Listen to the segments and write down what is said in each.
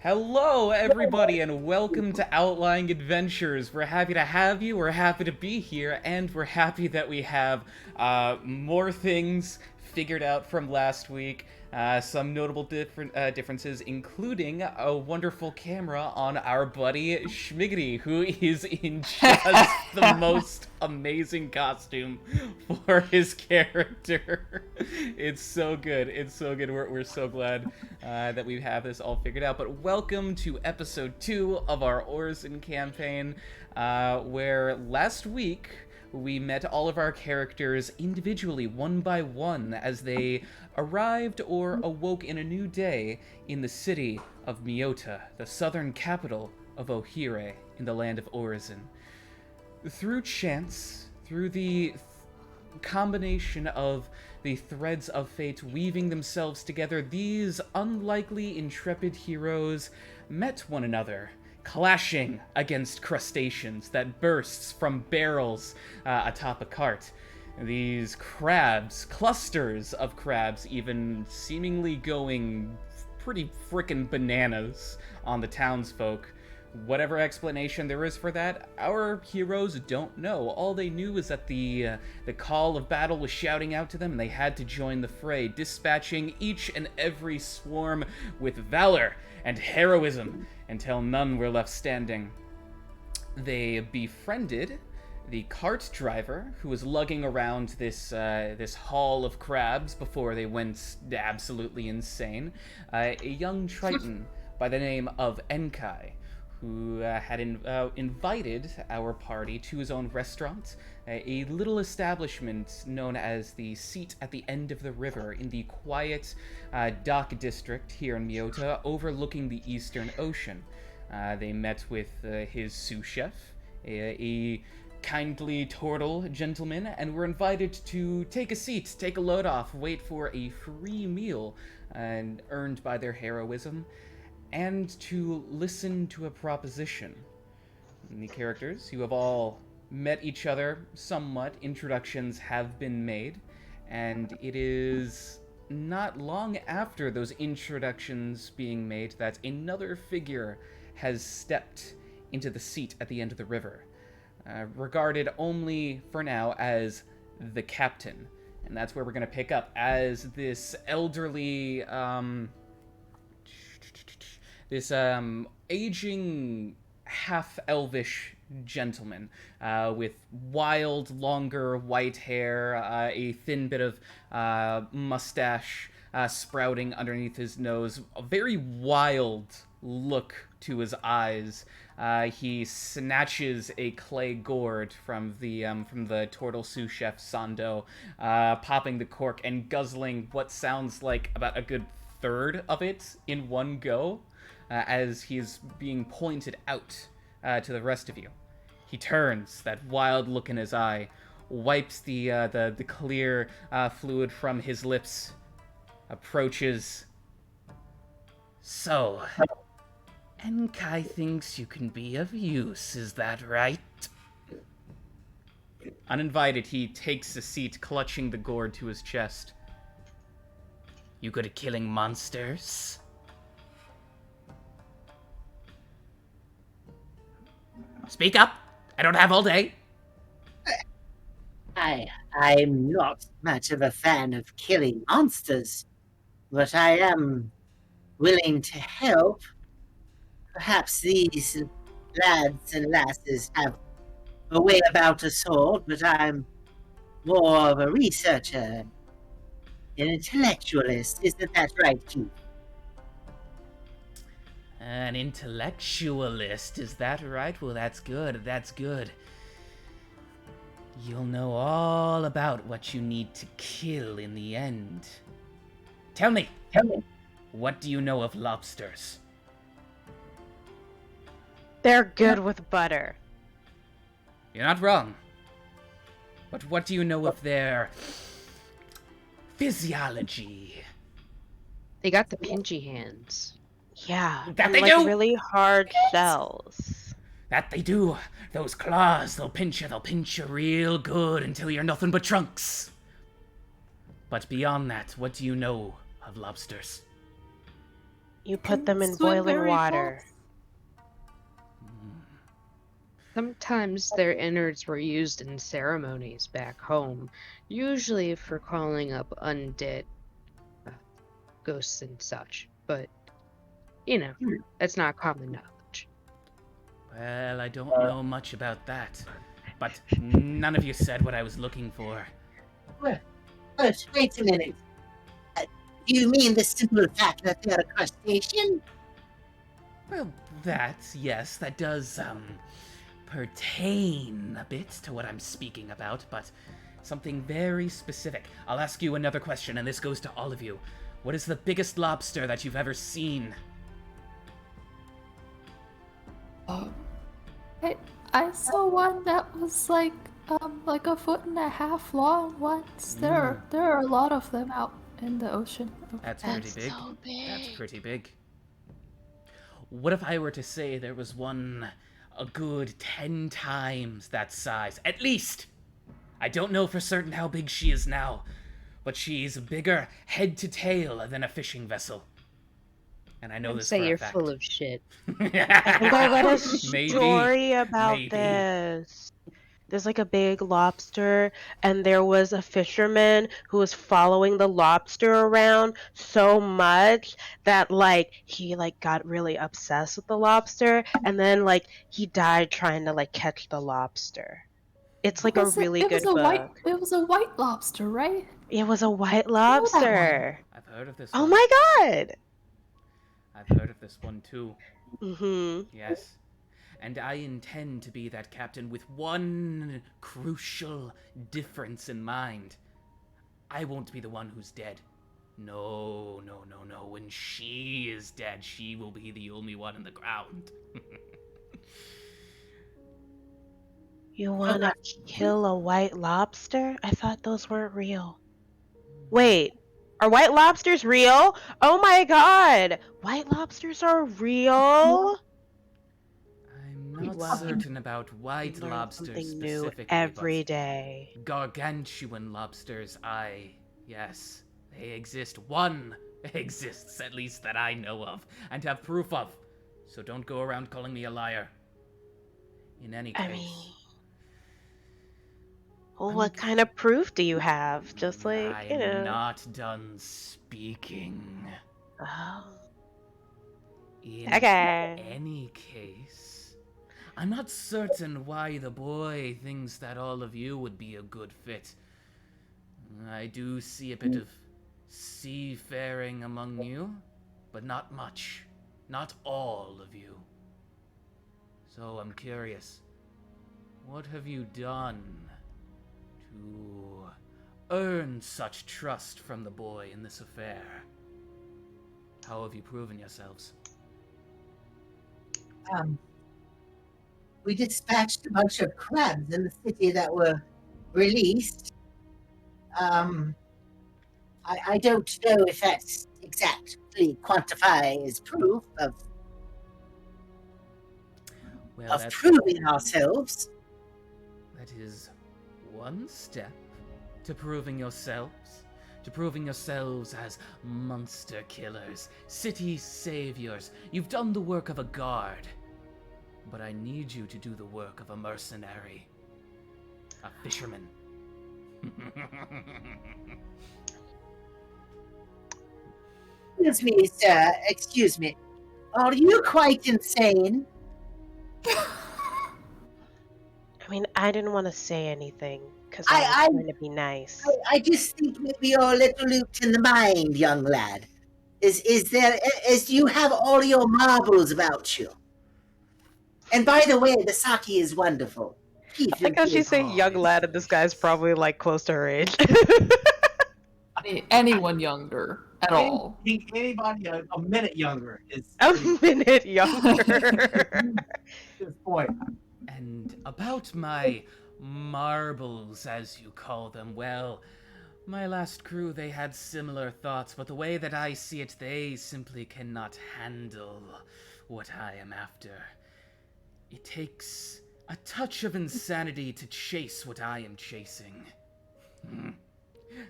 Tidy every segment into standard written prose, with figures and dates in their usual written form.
Hello, everybody, and welcome to Outlying Adventures. We're happy to have you, we're happy to be here, and we're happy that we have more things figured out from last week. Some notable differences, including a wonderful camera on our buddy Schmiggity, who is in just the most amazing costume for his character. It's so good. It's so good. We're so glad that we have this all figured out. But welcome to episode 2 of our Orizon campaign, where last week we met all of our characters individually, one by one, as they arrived or awoke in a new day in the city of Miioota, the southern capital of Ohire, in the land of Orizon. Through chance, through the combination of the threads of fate weaving themselves together, these unlikely, intrepid heroes met one another, clashing against crustaceans that bursts from barrels atop a cart. These crabs, clusters of crabs, even seemingly going pretty frickin' bananas on the townsfolk. Whatever explanation there is for that, our heroes don't know. All they knew is that the call of battle was shouting out to them, and they had to join the fray, dispatching each and every swarm with valor and heroism until none were left standing. They befriended the cart driver who was lugging around this haul of crabs before they went absolutely insane, a young Triton by the name of Enkai, who had invited our party to his own restaurant, a little establishment known as the Seat at the End of the River in the quiet dock district here in Miioota, overlooking the Eastern Ocean. They met with his sous chef, a kindly turtle gentleman, and were invited to take a seat, take a load off, wait for a free meal earned by their heroism, and to listen to a proposition. And the characters, you have all met each other somewhat, introductions have been made, and it is not long after those introductions being made that another figure has stepped into the seat at the end of the river, regarded only for now as the captain. And that's where we're going to pick up, as this elderly, aging half-elvish gentleman with wild, longer white hair, a thin bit of mustache sprouting underneath his nose, a very wild look to his eyes. He snatches a clay gourd from the turtle sous chef Sando, popping the cork and guzzling what sounds like about a good third of it in one go, as he's being pointed out to the rest of you. He turns, that wild look in his eye, wipes the clear fluid from his lips, approaches. So, Enkai thinks you can be of use, is that right? Uninvited, he takes a seat, clutching the gourd to his chest. You good at killing monsters? Speak up! I don't have all day! I'm not much of a fan of killing monsters, but I am willing to help. Perhaps these lads and lasses have a way about a sword, but I'm more of a researcher, an intellectualist. Isn't that right, Keith? An intellectualist, is that right? Well, that's good, that's good. You'll know all about what you need to kill in the end. Tell me, what do you know of lobsters? They're good with butter. You're not wrong. But what do you know of their physiology? They got the pinchy hands. Yeah, That and they like do! really hard shells. That they do. Those claws, they'll pinch you real good until you're nothing but trunks. But beyond that, what do you know of lobsters? You put can them in swim boiling very water. fast. Sometimes their innards were used in ceremonies back home, usually for calling up undead uh, ghosts and such. But, that's not common knowledge. Well, I don't know much about that. But none of you said what I was looking for. Wait, wait a minute. You mean the simple fact that they're a crustacean? Well, yes, that does, pertain a bit to what I'm speaking about, but something very specific. I'll ask you another question, and this goes to all of you. What is the biggest lobster that you've ever seen? I saw one that was like a foot and a half long once. There are a lot of them out in the ocean. That's pretty big. So That's big. pretty big. What if I were to say there was one a good 10 times that size? At least! I don't know for certain how big she is now, but she's bigger head to tail than a fishing vessel. And I know I'd this say for a you're fact. full of shit. I think I read a Maybe. story about Maybe. this. There's like a big lobster, and there was a fisherman who was following the lobster around so much that he got really obsessed with the lobster, and then he died trying to catch the lobster. It's like a really It was good a book. white lobster, right? It was a white I know that one. lobster. I've heard of this Oh one. my god. I've heard of this one too. Mhm. Yes. And I intend to be that captain with one crucial difference in mind. I won't be the one who's dead. No, no, no, no. When she is dead, she will be the only one in the ground. You want to kill a white lobster? I thought those weren't real. Wait, are white lobsters real? Oh my god! White lobsters are real? I'm not Well, certain about white Learn lobsters something new specifically, every but day. gargantuan lobsters, yes, they exist. One exists, at least that I know of, and have proof of. So don't go around calling me a liar. In any case. I mean, well, what kind of proof do you have? Just I'm not done speaking. Oh. In Okay. any case, I'm not certain why the boy thinks that all of you would be a good fit. I do see a bit of seafaring among you, but not much. Not all of you. So I'm curious, what have you done to earn such trust from the boy in this affair? How have you proven yourselves? We dispatched a bunch of crabs in the city that were released. I don't know if that's exactly quantifies proof of proving ourselves. That is one step to proving yourselves. To proving yourselves as monster killers, city saviors. You've done the work of a guard. But I need you to do the work of a mercenary. A fisherman. Excuse me, sir. Excuse me. Are you quite insane? I mean, I didn't want to say anything because I was trying to be nice. I just think maybe you're a little looped in the mind, young lad. Is you have all your marbles about you? And by the way, the sake is wonderful. I like how she say young lad, and this guy's probably close to her age. Anyone younger at all? Anybody a minute younger is A minute younger. this point. And about my marbles, as you call them, well, my last crew, they had similar thoughts, but the way that I see it, they simply cannot handle what I am after. It takes a touch of insanity to chase what I am chasing.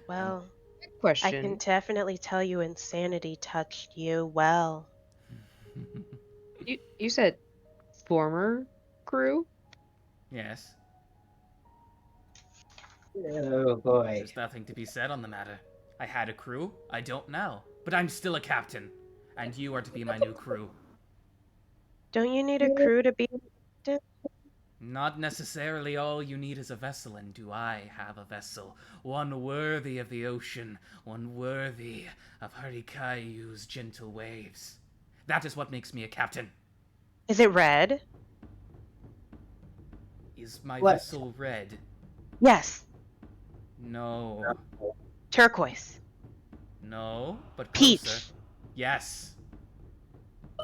Well, Question. I can definitely tell you insanity touched you well. You said former crew? Yes, Oh boy. there's nothing to be said on the matter. I had a crew, I don't now, but I'm still a captain, and you are to be my new crew. Don't you need a crew to be captain? Not necessarily all you need is a vessel, and do I have a vessel? One worthy of the ocean, one worthy of Harikayu's gentle waves. That is what makes me a captain. Is it red? Is my What? vessel red? Yes. No. Turquoise. No, but closer. Peach. Yes.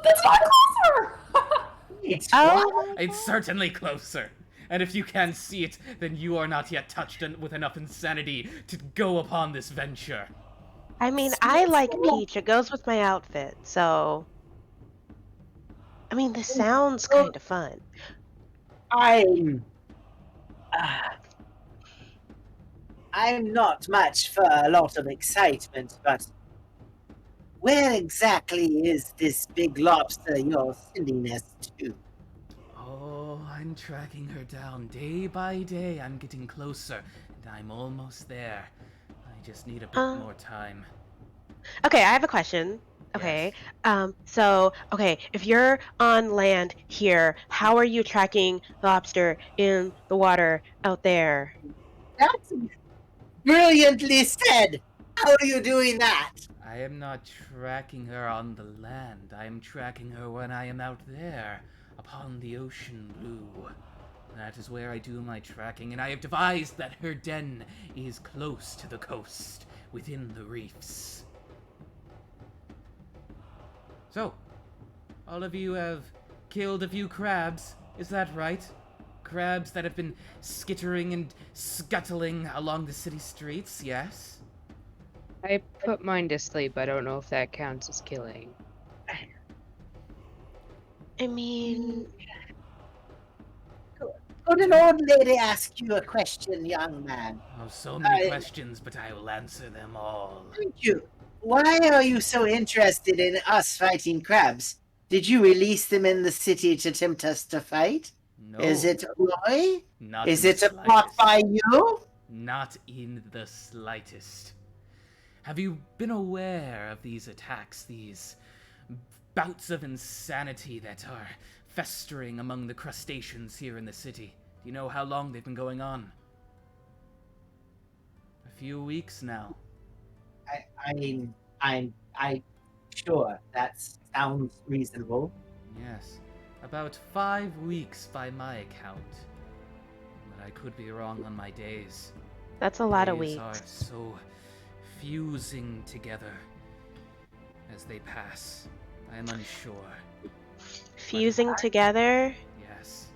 That's not closer! It's Oh, It's certainly closer. And if you can see it, then you are not yet touched with enough insanity to go upon this venture. I mean, I like peach. It goes with my outfit, so. I mean, this sounds kind of fun. I'm. Uh, I'm not much for a lot of excitement, but where exactly is this big lobster you're sending us to? Oh, I'm tracking her down day by day. I'm getting closer, and I'm almost there. I just need a bit Uh, more time. okay, I have a question. Yes. Okay. Okay, if you're on land here, how are you tracking lobster in the water out there? That's brilliantly said! How are you doing that? I am not tracking her on the land. I am tracking her when I am out there, upon the ocean blue. That is where I do my tracking, and I have devised that her den is close to the coast, within the reefs. So, all of you have killed a few crabs, is that right? Crabs that have been skittering and scuttling along the city streets, yes? I put mine to sleep. I don't know if that counts as killing. I mean, Could an old lady ask you a question, young man? Oh, so many I- questions, but I will answer them all. Thank you. Why are you so interested in us fighting crabs? Did you release them in the city to tempt us to fight? No, Is it a ploy? not Is in it the a plot slightest. by you? Not in the slightest. Have you been aware of these attacks, these bouts of insanity that are festering among the crustaceans here in the city? Do you know how long they've been going on? A few weeks now. I sure that sounds reasonable. Yes, about 5 weeks by my account. But I could be wrong on my days. that's a lot of Days are weeks. so fusing together as they pass. I am unsure. Fusing together? Yes.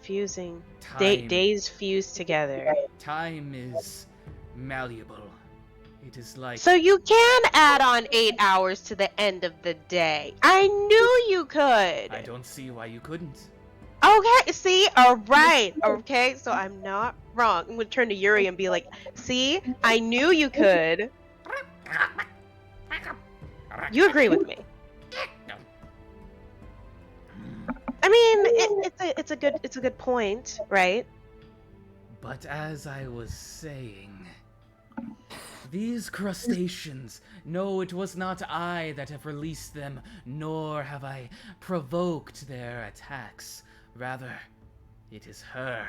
Fusing. Time. Days fuse together. Time is malleable. It is like. So you can add on 8 hours to the end of the day. I knew you could. I don't see why you couldn't. Okay, see? All right. Okay, so I'm not wrong. I'm going to turn to Yuri and be like, see? I knew you could. You agree with me. I mean, it's a good point, right? But as I was saying, these crustaceans, no, it was not I that have released them, nor have I provoked their attacks. Rather, it is her.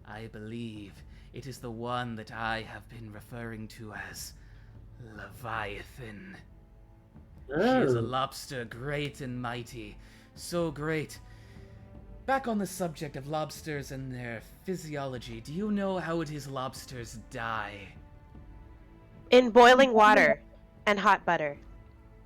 I believe it is the one that I have been referring to as Leviathan. She is a lobster great and mighty, so great. Back on the subject of lobsters and their physiology, do you know how it is lobsters die? In boiling water and hot butter.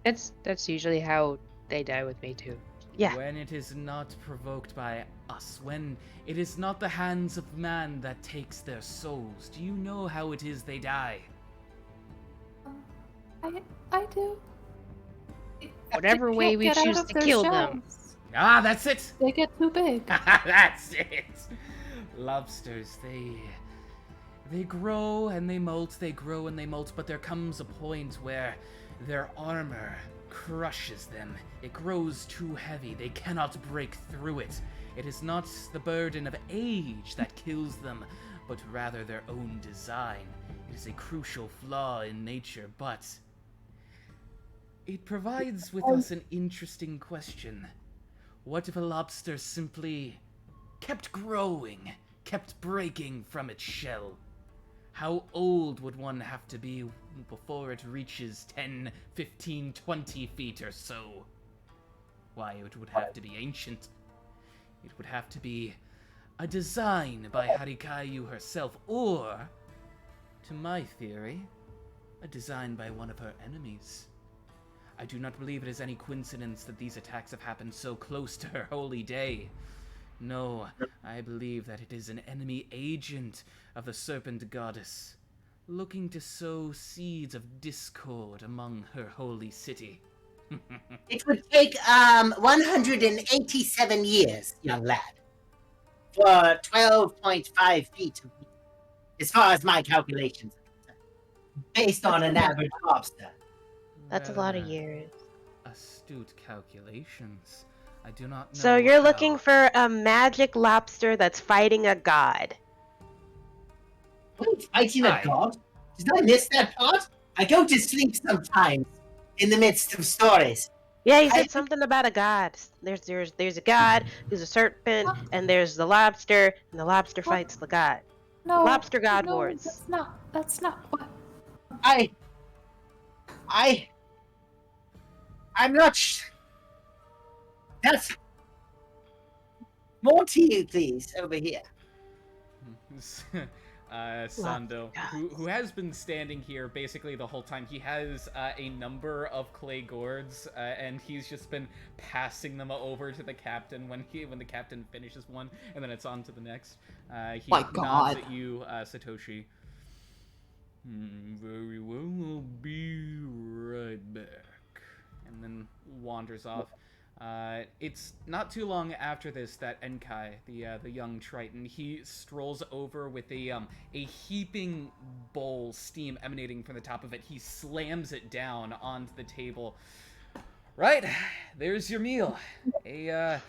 That's usually how they die with me too. Yeah. When it is not provoked by us, when it is not the hands of man that takes their souls, do you know how it is they die? I do. Whatever way we Can't get out choose of to their kill them. shells. Ah, that's it! They get too big. That's it! Lobsters, they grow and they molt, they grow and they molt, but there comes a point where their armor crushes them. It grows too heavy. They cannot break through it. It is not the burden of age that kills them, but rather their own design. It is a crucial flaw in nature, but it provides with us an interesting question. What if a lobster simply kept growing, kept breaking from its shell? How old would one have to be before it reaches 10, 15, 20 feet or so? Why, it would have to be ancient. It would have to be a design by Harikayu herself, or, to my theory, a design by one of her enemies. I do not believe it is any coincidence that these attacks have happened so close to her holy day. No, I believe that it is an enemy agent of the serpent goddess, looking to sow seeds of discord among her holy city. It would take 187 years, young lad, for 12.5 feet, as far as my calculations are concerned, based on an average lobster. That's a lot of Rather years. astute calculations. I do not know. So you're how... looking for a magic lobster that's fighting a god. Wait, fighting a Aye. god? Did I miss that part? I go to sleep sometimes in the midst of stories. Yeah, you said something about a god. There's a god who's a serpent, and there's the lobster, and the lobster fights the god. No, Lobster god no, wars. That's not what. I'm not. That's more to you, please, over here. Sando, who has been standing here basically the whole time. He has a number of clay gourds, and he's just been passing them over to the captain when the captain finishes one, and then it's on to the next. He My nods God. at you, Satoshi. Very well, I'll be right back. And then wanders off. It's not too long after this that Enkai, the young Triton, he strolls over with a heaping bowl, steam emanating from the top of it. He slams it down onto the table. Right, there's your meal. A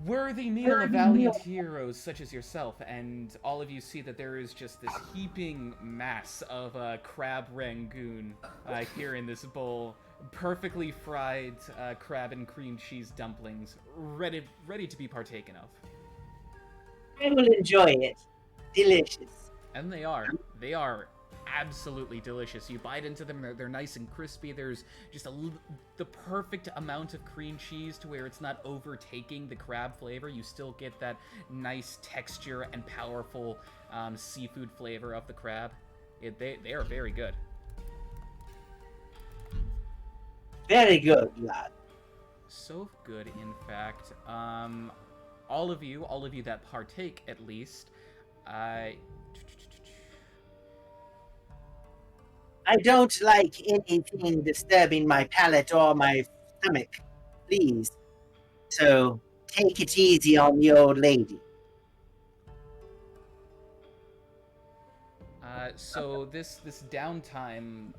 worthy meal of valiant heroes such as yourself, and all of you see that there is just this heaping mass of crab rangoon here in this bowl. Perfectly fried crab and cream cheese dumplings, ready to be partaken of. I will enjoy it. Delicious. And they are absolutely delicious. You bite into them, they're nice and crispy. There's just the perfect amount of cream cheese to where it's not overtaking the crab flavor. You still get that nice texture and powerful seafood flavor of the crab. They are very good. Very good, lad. So good, in fact. All of you that partake, at least, I don't like anything disturbing my palate or my stomach, please. So take it easy on the old lady. So this downtime,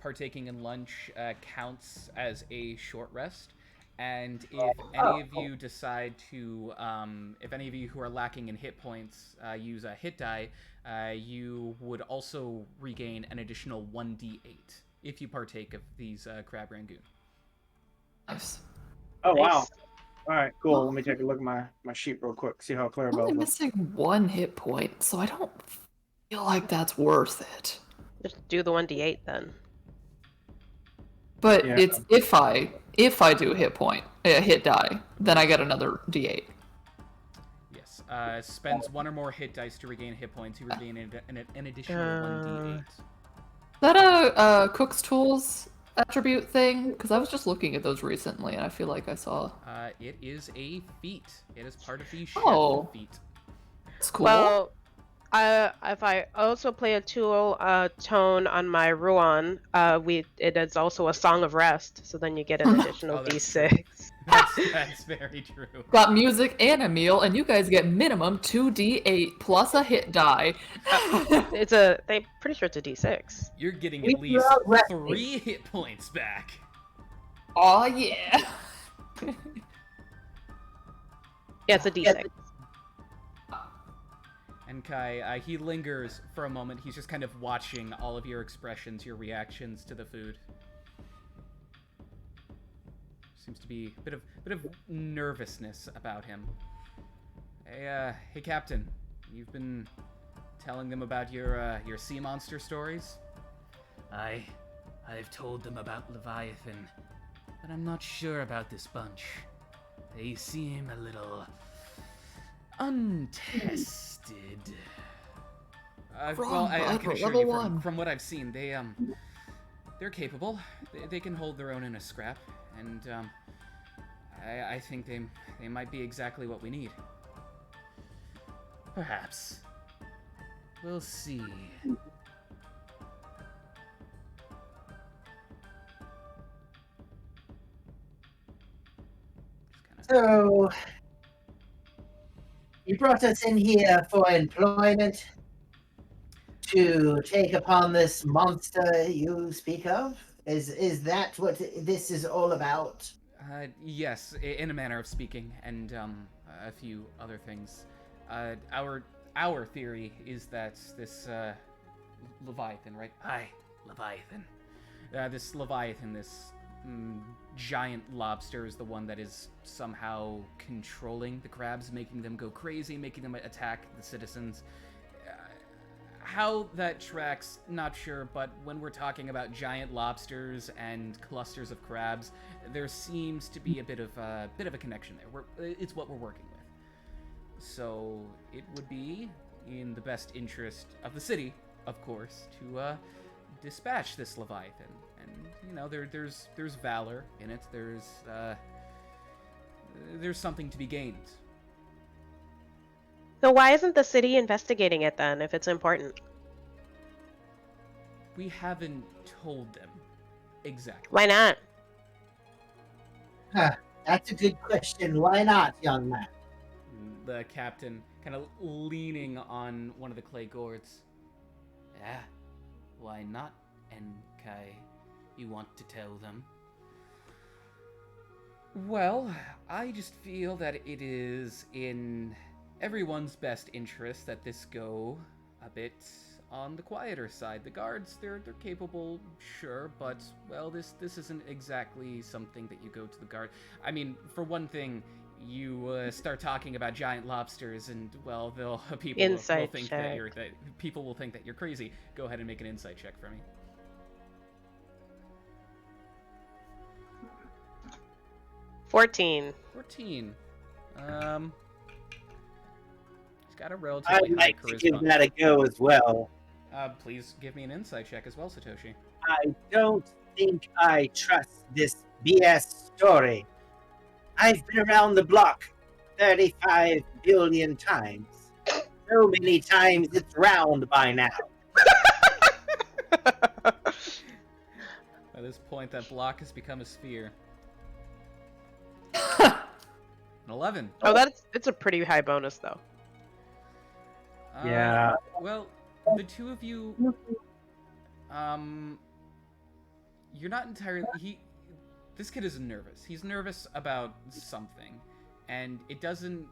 partaking in lunch, counts as a short rest. And if any of you decide to, if any of you who are lacking in hit points use a hit die, you would also regain an additional 1d8 if you partake of these crab rangoon. Nice. Oh, wow. Nice. All right, cool. Let me take a look at my sheet real quick, see how I'm Clarabelle only looks. missing 1 hit point, so I don't feel like that's worth it. Just do the 1d8 then. But Yeah. it's if I do hit die, then I get another d8. Yes. Spends 1 or more hit dice to regain hit points. You regain an additional 1d8. Is that a Cook's Tools attribute thing? Because I was just looking at those recently, and I feel like I saw. It is a feat. It is part of the chef Oh. feat. It's cool. Well, If I also play a tool tone on my Ruan, it is also a song of rest, so then you get an additional Oh, that's D6. true. That's very true. Got music and a meal, and you guys get minimum 2d8 plus a hit die. They pretty sure it's a D6. You're getting We at least love resting. 3 hit points back. Aw, yeah. Yeah, it's a D6. And Kai, he lingers for a moment. He's just kind of watching all of your expressions, your reactions to the food. Seems to be a bit of nervousness about him. Hey, Captain. You've been telling them about your sea monster stories? I've told them about Leviathan, but I'm not sure about this bunch. They seem a little untested. Well, I can assure you from what I've seen, they're capable. They can hold their own in a scrap, and I think they might be exactly what we need. Perhaps. We'll see. So, you brought us in here for employment to take upon this monster you speak of? Is that what this is all about? Yes, in a manner of speaking, and a few other things. Our theory is that this Leviathan, right? Aye, Leviathan. This Leviathan, this giant lobster, is the one that is somehow controlling the crabs, making them go crazy, making them attack the citizens. How that tracks, not sure, but when we're talking about giant lobsters and clusters of crabs, there seems to be a bit of a connection there. It's what we're working with. So it would be in the best interest of the city, of course, to dispatch this Leviathan. And there's valor in it. There's something to be gained. So why isn't the city investigating it then, if it's important? We haven't told them exactly. Why not? Huh, that's a good question. Why not, young man? The captain kind of leaning on one of the clay gourds. Yeah, why not, Enkai? You want to tell them? Well, I just feel that it is in everyone's best interest that this go a bit on the quieter side. The guards, they're capable, sure, but, well, this isn't exactly something that you go to the guard. I mean, for one thing, you start talking about giant lobsters, and, well, people will think that you're crazy. Go ahead and make an insight check for me. 14. 14. He's got a relatively I'd high like to charisma. give that a go as well. Please give me an insight check as well, Satoshi. I don't think I trust this BS story. I've been around the block 35 billion times. So many times it's round by now. At this point, that block has become a sphere. An 11. Oh, it's a pretty high bonus though. Yeah. Well, the two of you, you're not entirely. This kid is nervous. He's nervous about something, and it doesn't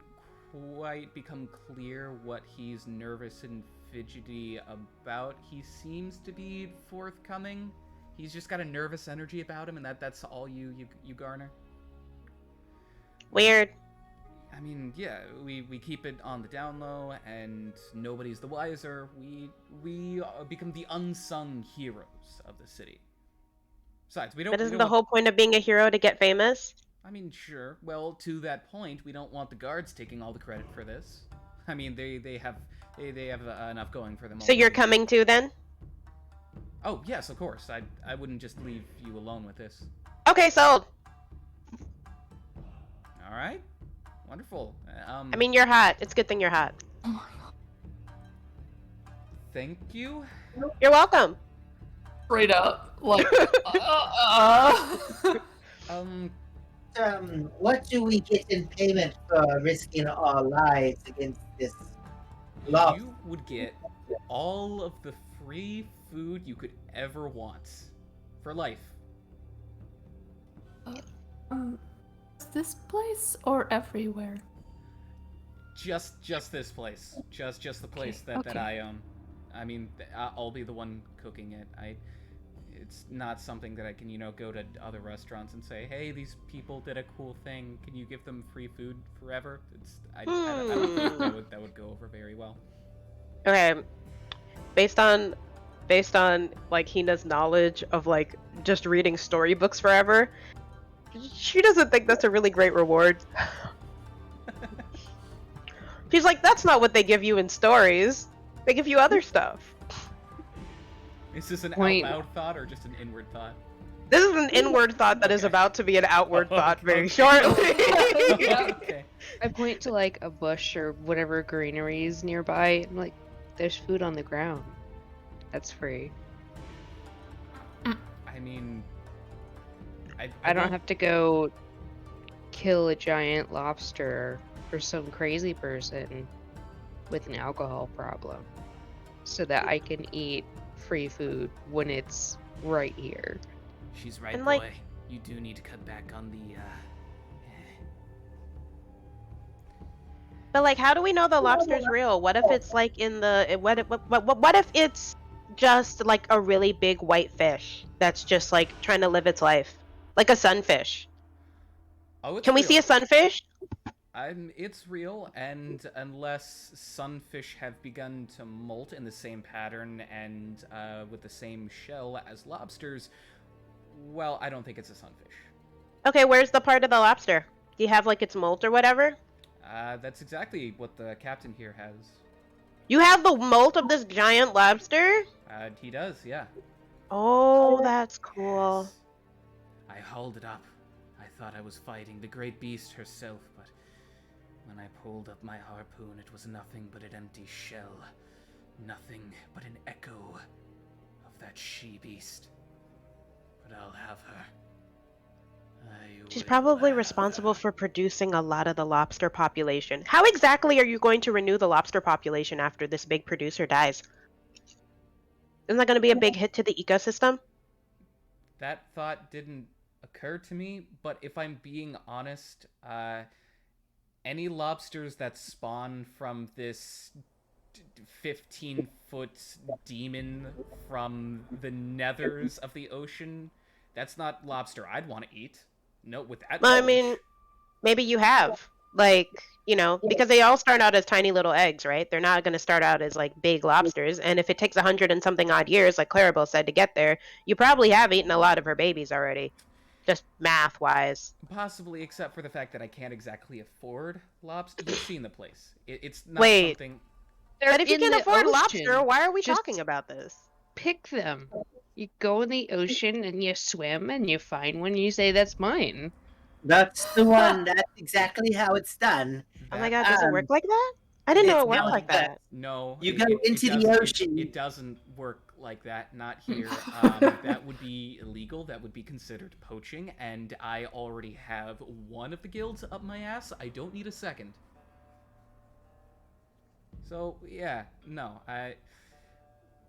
quite become clear what he's nervous and fidgety about. He seems to be forthcoming. He's just got a nervous energy about him, and that's all you garner. Weird. I mean, yeah, we keep it on the down low, and nobody's the wiser. We become the unsung heroes of the city. Besides, we don't. But isn't the whole point of being a hero to get famous? I mean, sure. Well, to that point, we don't want the guards taking all the credit for this. I mean, they have enough going for them. So you're coming too, then? Oh yes, of course. I wouldn't just leave you alone with this. Okay, sold. All right. Wonderful. I mean, you're hot. It's a good thing you're hot. Thank you. You're welcome. Straight up, like, Um, What do we get in payment for risking our lives against this lobster? you would get all of the free food you could ever want for life. Is this place or everywhere? Just this place. Just the place that okay. I own. I mean, I'll be the one cooking it. It's not something that I can, go to other restaurants and say, "Hey, these people did a cool thing. Can you give them free food forever?" I don't think that would go over very well. Okay, based on like Hina's knowledge of like just reading storybooks forever, she doesn't think that's a really great reward. She's like, that's not what they give you in stories. They give you other stuff. Is this an Point. out loud thought or just an inward thought? This is an inward thought that is Okay. about to be an outward thought very Okay. shortly. Okay. I point to like a bush or whatever greenery is nearby. I'm like, there's food on the ground. That's free. I mean, I don't have to go kill a giant lobster for some crazy person with an alcohol problem so that I can eat free food when it's right here. She's right, And, boy. like- You do need to cut back on the. But like, how do we know the lobster's real? What if it's like in the what if it's just like a really big white fish that's just like trying to live its life, like a sunfish? Oh, it's Can we real. see a sunfish? It's real, and unless sunfish have begun to molt in the same pattern and with the same shell as lobsters, well, I don't think it's a sunfish. Okay, where's the part of the lobster? Do you have like its molt or whatever? That's exactly what the captain here has. You have the molt of this giant lobster? He does, yeah. Oh, that's cool. Yes. I hauled it up. I thought I was fighting the great beast herself, but when I pulled up my harpoon, it was nothing but an empty shell. Nothing but an echo of that she-beast. But I'll have her. She's probably responsible for producing a lot of the lobster population. How exactly are you going to renew the lobster population after this big producer dies? Isn't that going to be a big hit to the ecosystem? That thought didn't occur to me, but if I'm being honest, any lobsters that spawn from this 15-foot demon from the nethers of the ocean, that's not lobster I'd want to eat. No, with that Well, I knowledge. mean, maybe you have. Like, you know, because they all start out as tiny little eggs, right? They're not going to start out as like big lobsters. And if it takes 100 and something odd years, like Clarabelle said, to get there, you probably have eaten a lot of her babies already. Just math-wise. Possibly, except for the fact that I can't exactly afford lobster. You've seen the place. It's not Wait. something. They're But if you in can the afford ocean. lobster, why are we Just talking about this? pick them. You go in the ocean and you swim and you find one. You say that's mine. That's the one. That's exactly how it's done. Oh my That- god, does it work Um, like that? I didn't know it's it worked not like that- that. No. You go into the doesn't- ocean. It doesn't work like that. Not here. That would be illegal. That would be considered poaching. And I already have one of the guilds up my ass. I don't need a second. So yeah, no.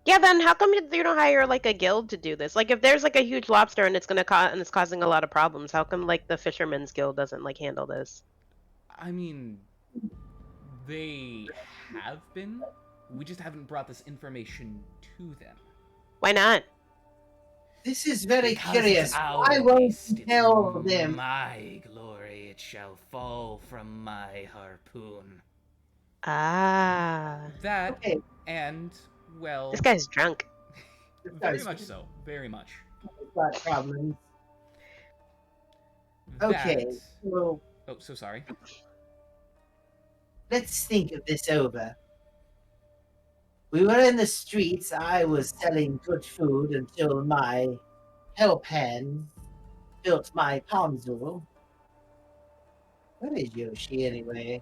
Yeah, then how come you don't hire like a guild to do this? Like if there's like a huge lobster and it's gonna and it's causing a lot of problems, how come like the fisherman's guild doesn't like handle this? I mean, they have been. We just haven't brought this information to them. Why not? This is very Because curious. it's our I won't beast, it's tell them. My glory, it shall fall from my harpoon. Ah, That Okay, and well, this guy's drunk. very guy's- much so, very much. we've got problems. Okay, That- so Oh, so sorry. let's think of this over. We were in the streets. I was selling good food until my help hand built my Ponzu. Where is Yoshi anyway?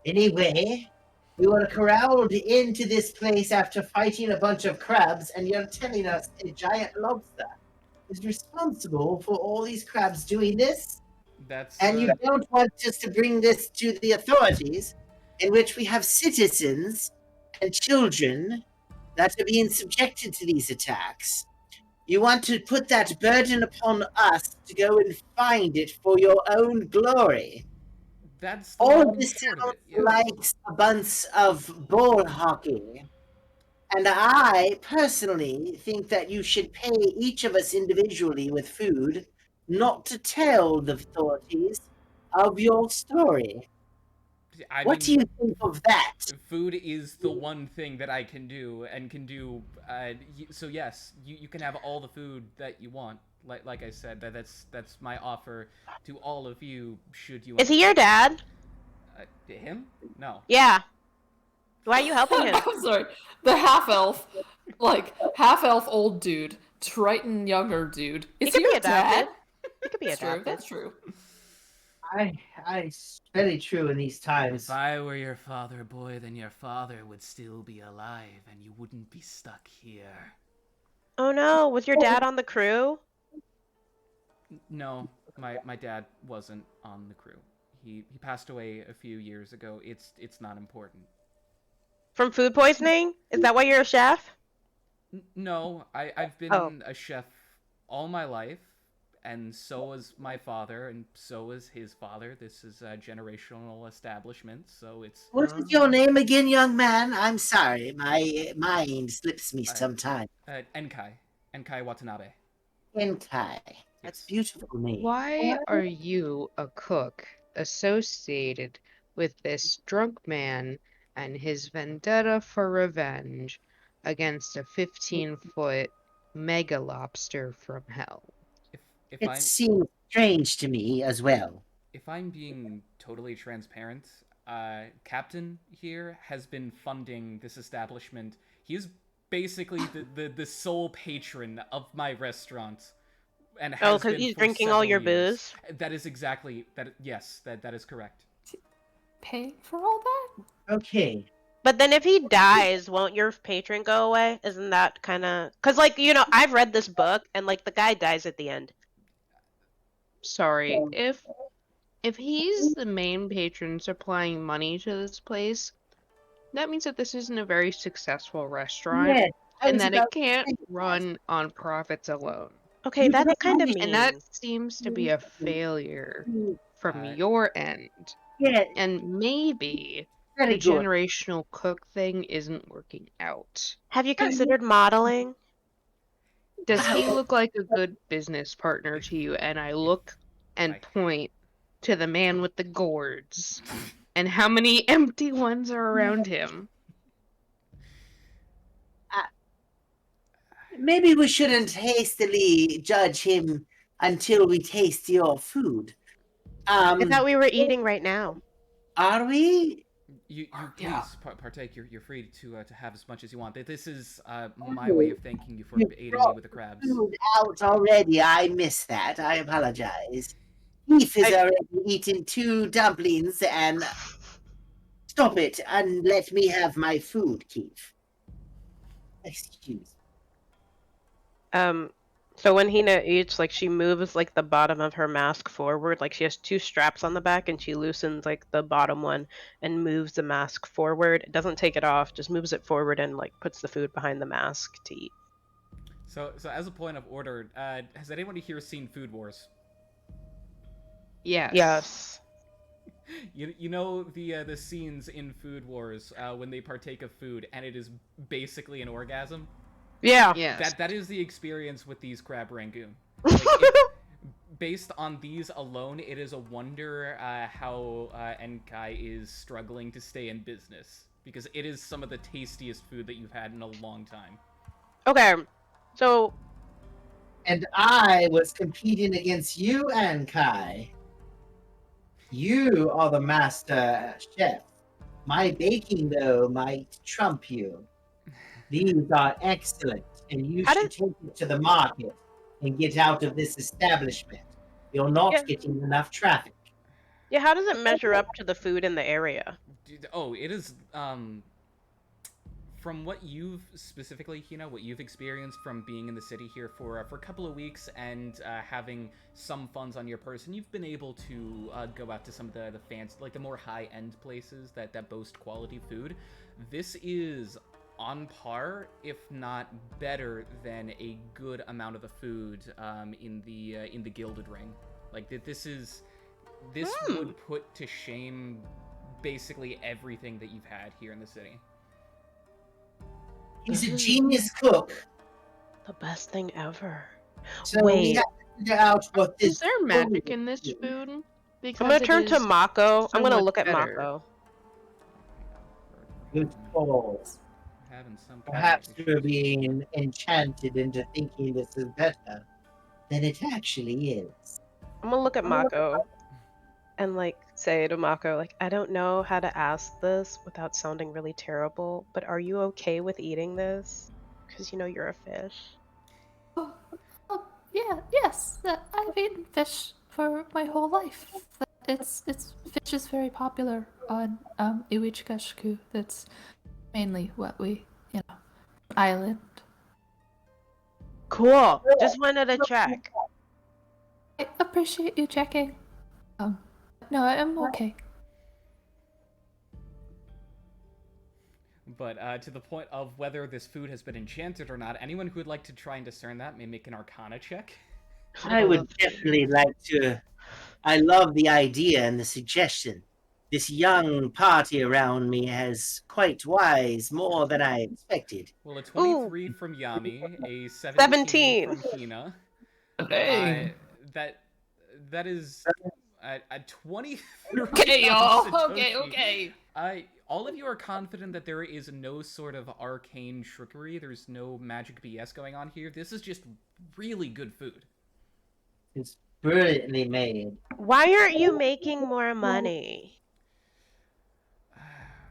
Anyway, We were corralled into this place after fighting a bunch of crabs, and you're telling us a giant lobster is responsible for all these crabs doing this? That's And you don't want us to bring this to the authorities, in which we have citizens and children that are being subjected to these attacks. You want to put that burden upon us to go and find it for your own glory. that's the All long of and this short of sounds it. Yes. like a bunch of ball hockey. And I personally think that you should pay each of us individually with food, not to tell the authorities of your story. I What do mean, you think of that? food is the one thing that I can do and can do. So yes, you can have all the food that you want. Like I said, that's my offer to all of you. Should you? Is he your dad? Him? No. Yeah. Why are you helping him? I'm sorry. The half-elf, old dude, Triton younger dude. Is He he could be your dad? adopted. He could be That's true. adopted. That's true. It's very true in these times. If I were your father, boy, then your father would still be alive, and you wouldn't be stuck here. Oh no, was your dad on the crew? No, my dad wasn't on the crew. He passed away a few years ago. It's not important. From food poisoning? Is that why you're a chef? No, I've been a chef all my life, and so was my father, and so was his father. This is a generational establishment, so it's... What is your name again, young man? I'm sorry, my mind slips me sometimes. Enkai Watanabe. Enkai. That's a beautiful name. Why are you a cook associated with this drunk man and his vendetta for revenge against a 15-foot mega lobster from hell? It seems strange to me as well. If I'm being totally transparent, Captain here has been funding this establishment. He is basically the sole patron of my restaurant, and has been he's for drinking all your years. booze? That is exactly that. Yes, that is correct. Paying for all that? Okay. But then if he dies, won't your patron go away? Isn't that kind of... Because, like, you know, I've read this book, and, like, the guy dies at the end. Sorry, if he's the main patron supplying money to this place, that means that this isn't a very successful restaurant, Yes, and that it can't run on profits alone. Okay, that's kind of mean. And that seems to be a failure from your end. Yeah. And maybe Very the good. generational cook thing isn't working out. Have you considered modeling? Does he look like a good business partner to you? And I look and point to the man with the gourds and how many empty ones are around him. Maybe we shouldn't hastily judge him until we taste your food. I thought we were eating right now. Are we? You please partake. You're free to have as much as you want. This is my way of thanking you for aiding me with the crabs. Food out already. I missed that. I apologize. Keith has already eaten 2 dumplings, and stop it and let me have my food, Keith. Excuse. So when Hina eats, like, she moves, like, the bottom of her mask forward. Like, she has 2 straps on the back, and she loosens, like, the bottom one and moves the mask forward. It doesn't take it off, just moves it forward and, like, puts the food behind the mask to eat. So as a point of order, has anybody here seen Food Wars? Yes. Yes. You know the scenes in Food Wars when they partake of food and it is basically an orgasm? Yeah. Yes. That is the experience with these crab rangoon. Like, based on these alone, it is a wonder how Enkai is struggling to stay in business, because it is some of the tastiest food that you've had in a long time. Okay, so... And I was competing against you, Enkai. You are the master chef. My baking, though, might trump you. These are excellent, and you should take it to the market and get out of this establishment. You're not getting enough traffic. Yeah, how does it measure up to the food in the area? Oh, it is. From what you've specifically, what you've experienced from being in the city here for a couple of weeks and having some funds on your person, you've been able to go out to some of the fancy, like the more high end places that boast quality food. This is on par, if not better, than a good amount of the food in the Gilded Ring. Like this would put to shame basically everything that you've had here in the city. He's a genius cook. The best thing ever. So we have to figure out what this Is there magic in this food? Because I'm gonna turn to Mako. so I'm gonna much look at better. Mako. Good calls. Having some Perhaps we're being enchanted into thinking this is better than it actually is. I'm gonna look at Mako and say to Mako, I don't know how to ask this without sounding really terrible, but are you okay with eating this? Because you're a fish. Yeah, yes. I've eaten fish for my whole life. Fish is very popular on Iwichikashiku. That's mainly what we, island. Cool. Just wanted to check. I appreciate you checking. No, I'm okay. But to the point of whether this food has been enchanted or not, anyone who would like to try and discern that may make an Arcana check. I would definitely like to. I love the idea and the suggestion. This young party around me has quite wise, more than I expected. Well, a 23 from Yami, a 17 from Hina. Hey. That is a 23. Okay, y'all. Okay. All of you are confident that there is no sort of arcane trickery. There's no magic BS going on here. This is just really good food. It's brilliantly made. Why aren't you making more money?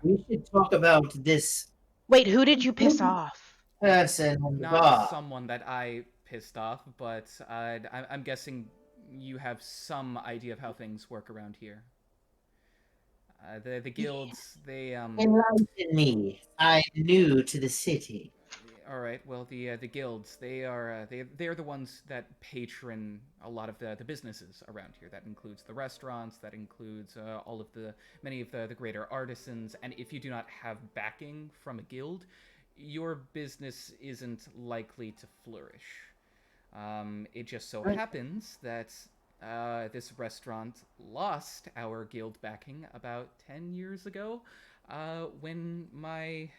We should talk about this. Wait, who did you piss off? Person in the Not bar. someone that I pissed off, but I'm guessing you have some idea of how things work around here. The guilds, they Enlighten me. I'm new to the city. All right. Well, the guilds, they are the ones that patron a lot of the businesses around here. That includes the restaurants. That includes all of many of the greater artisans. And if you do not have backing from a guild, your business isn't likely to flourish. It just so happens that this restaurant lost our guild backing about 10 years ago when my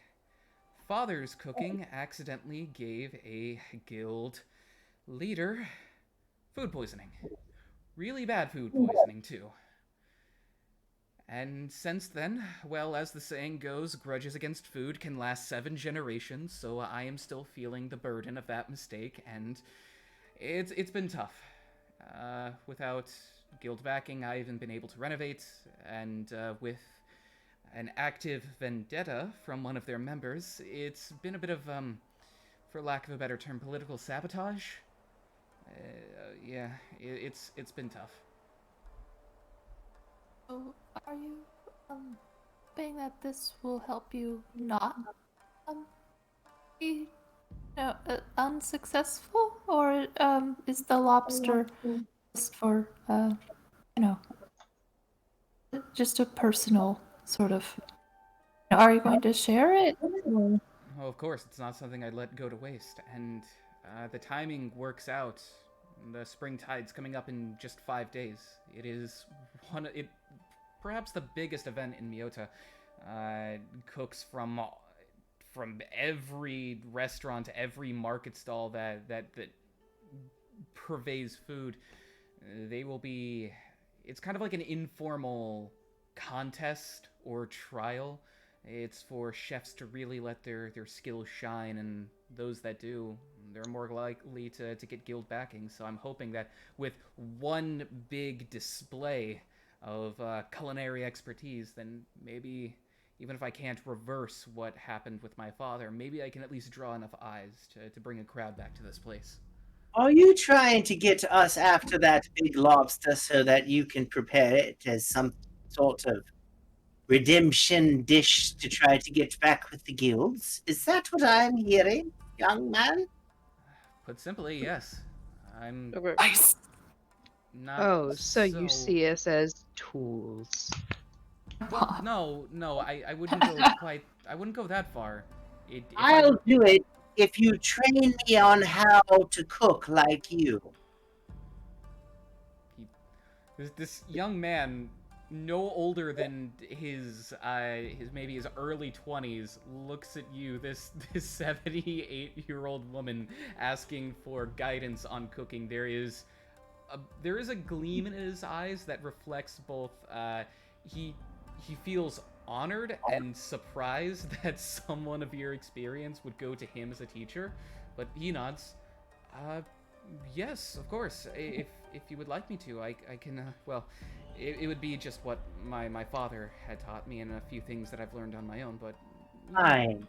father's cooking accidentally gave a guild leader food poisoning. Really bad food poisoning, too. And since then, well, as the saying goes, grudges against food can last 7 generations, so I am still feeling the burden of that mistake, and it's been tough. Without guild backing, I haven't been able to renovate, and with an active vendetta from one of their members, it's been a bit of, for lack of a better term, political sabotage. Yeah, it's been tough. So, are you saying that this will help you not be unsuccessful, or is the lobster just for just a personal sort of? Are you going to share it? Oh, of course, it's not something I'd let go to waste, and the timing works out. The spring tide's coming up in just 5 days. It is perhaps the biggest event in Miioota. Cooks from every restaurant, every market stall that purveys food, they will be. It's kind of like an informal contest or trial. It's for chefs to really let their skills shine, and those that do, they're more likely to get guild backing. So I'm hoping that with one big display of culinary expertise, then maybe, even if I can't reverse what happened with my father, maybe I can at least draw enough eyes to bring a crowd back to this place. Are you trying to get us after that big lobster so that you can prepare it as some sort of redemption dish to try to get back with the guilds. Is that what I'm hearing, young man? Put simply, yes. I'm Okay. Nice. not Oh, so you see us as tools. Well, no, I wouldn't go quite. I wouldn't go that far. If I I'll were, do it if you train me on how to cook like you. this young man, no older than his maybe his early 20s, looks at you, this 78-year-old woman, asking for guidance on cooking. There is a gleam in his eyes that reflects both he he feels honored and surprised that someone of your experience would go to him as a teacher, but he nods. Uh, yes, of course. If you would like me to, I can. Well, it would be just what my father had taught me and a few things that I've learned on my own. But Fine.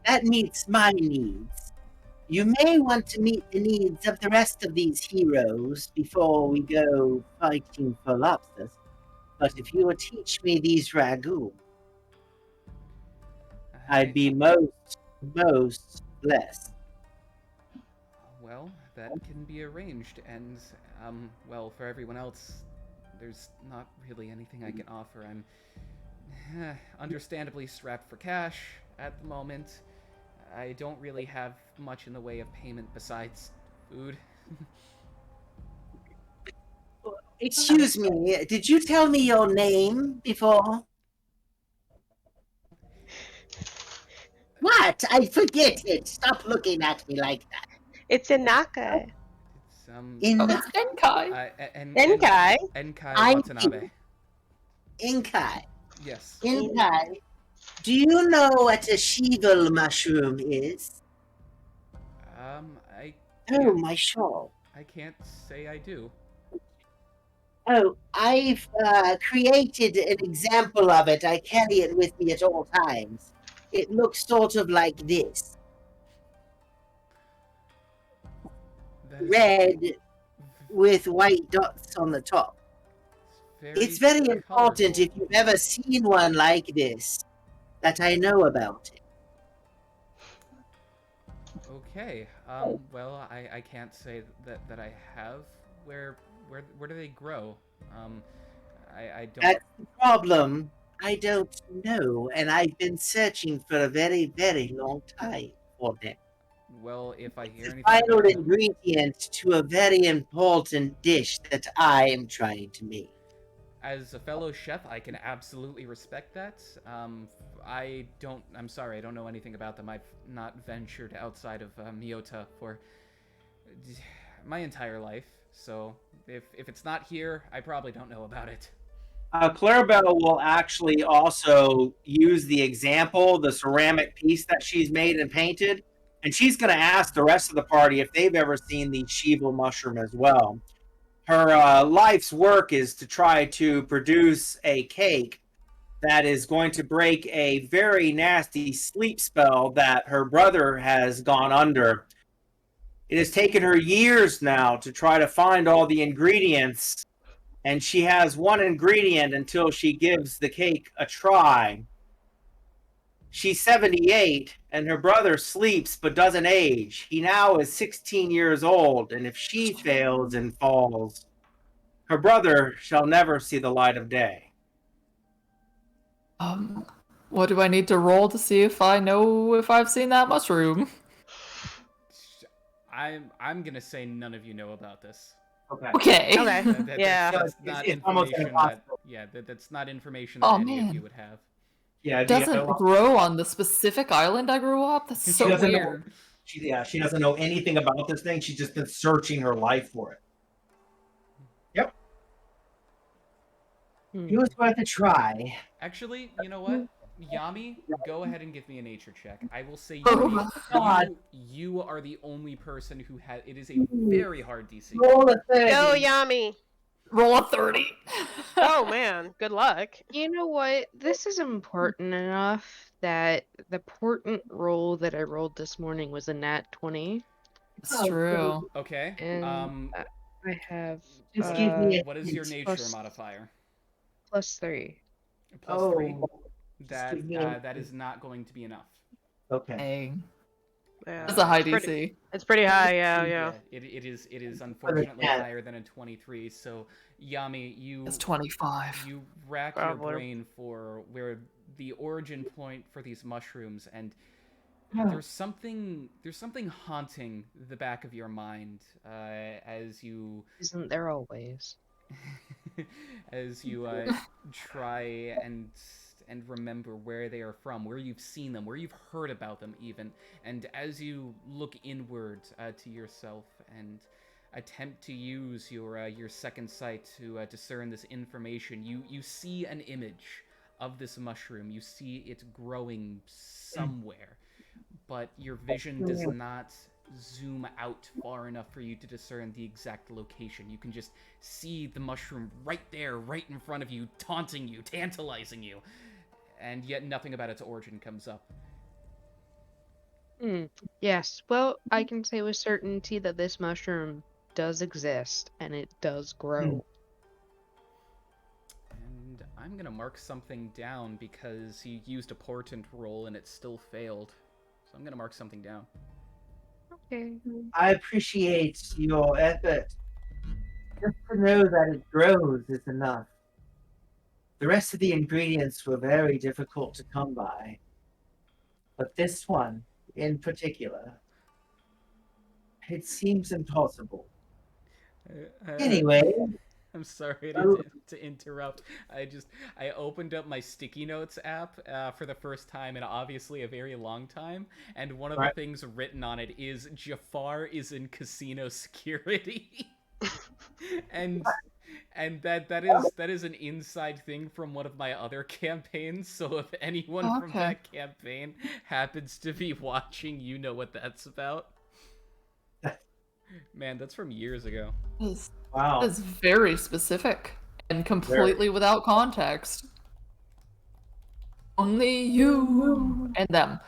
That meets my needs. You may want to meet the needs of the rest of these heroes before we go fighting for lobsters. But if you will teach me these ragu, I'd be most blessed. Well, that can be arranged, and well, for everyone else, there's not really anything I can offer. I'm understandably strapped for cash at the moment. I don't really have much in the way of payment besides food. Excuse me, did you tell me your name before? What? I forget it. Stop looking at me like that. It's Inaka. It's In Oh, it's Enkai. Enkai. Enkai I'm Watanabe. Inkai. Yes. Inkai. Do you know what a sheeval mushroom is? I Oh, can't, my shawl. I can't say I do. Oh, I've created an example of it. I carry it with me at all times. It looks sort of like this. That is Red with white dots on the top. It's very important colorful. if you've ever seen one like this that I know about it. Okay. Well, I can't say that I have. Where do they grow? Um, I don't. That's the problem. I don't know, and I've been searching for a very, very long time for them. Well, if I hear The anything final about them, ingredient to a very important dish that I am trying to make. as a fellow chef, I can absolutely respect that. I don't. I'm sorry, I don't know anything about them. I've not ventured outside of Miioota for my entire life. So if it's not here, I probably don't know about it. Clarabelle will actually also use the example, the ceramic piece that she's made and painted, and she's going to ask the rest of the party if they've ever seen the Shiva mushroom as well. Her life's work is to try to produce a cake that is going to break a very nasty sleep spell that her brother has gone under. It has taken her years now to try to find all the ingredients, and she has one ingredient until she gives the cake a try. She's 78, and her brother sleeps but doesn't age. He now is 16 years old, and if she fails and falls, her brother shall never see the light of day. What do I need to roll to see if I know if I've seen that mushroom? I'm gonna say none of you know about this. Okay. Okay. Okay. Yeah. That's No, not it's almost information that. impossible. Yeah, that's not information that Oh, any of man. you would have. Yeah, It doesn't grow on the specific island I grew up? That's She so doesn't know. weird. She doesn't know anything about this thing. She's just been searching her life for it. Yep. It was worth a try. Actually, you know what? Yami, go ahead and give me a nature check. I will say Oh, God. you are the only person who had. It is a very hard DC. Roll a 30. Go, Yami. roll a 30. Oh man, good luck. You know what? This is important enough that the important roll that I rolled this morning was a nat 20. It's true. Okay. And I have Just give me a What is your hint. nature modifier? +3. Plus 3. just give me a- That is not going to be enough. Okay. Dang. Yeah, That's a high it's DC. It's pretty high, yeah. It is unfortunately higher than a 23. So Yami, It's 25. you rack Probably. your brain for where the origin point for these mushrooms, and there's something haunting the back of your mind as you Isn't there always? as you try and remember where they are from, where you've seen them, where you've heard about them even, and as you look inward to yourself and attempt to use your second sight to discern this information, you see an image of this mushroom. You see it growing somewhere, but your vision does not zoom out far enough for you to discern the exact location. You can just see the mushroom right there, right in front of you, taunting you, tantalizing you, and yet nothing about its origin comes up. Yes. Well, I can say with certainty that this mushroom does exist and it does grow. And I'm gonna mark something down because you used a portent roll and it still failed. So I'm gonna mark something down. Okay. I appreciate your effort. Just to know that it grows is enough. The rest of the ingredients were very difficult to come by. But this one, in particular, it seems impossible. Anyway, I'm sorry to interrupt. I opened up my sticky notes app for the first time in obviously a very long time, and one of the things written on it is Jafar is in casino security. and that is an inside thing from one of my other campaigns, so if anyone from that campaign happens to be watching, you know what that's about. Man, that's from years ago. wow. That's very specific and completely without context. Only you and them.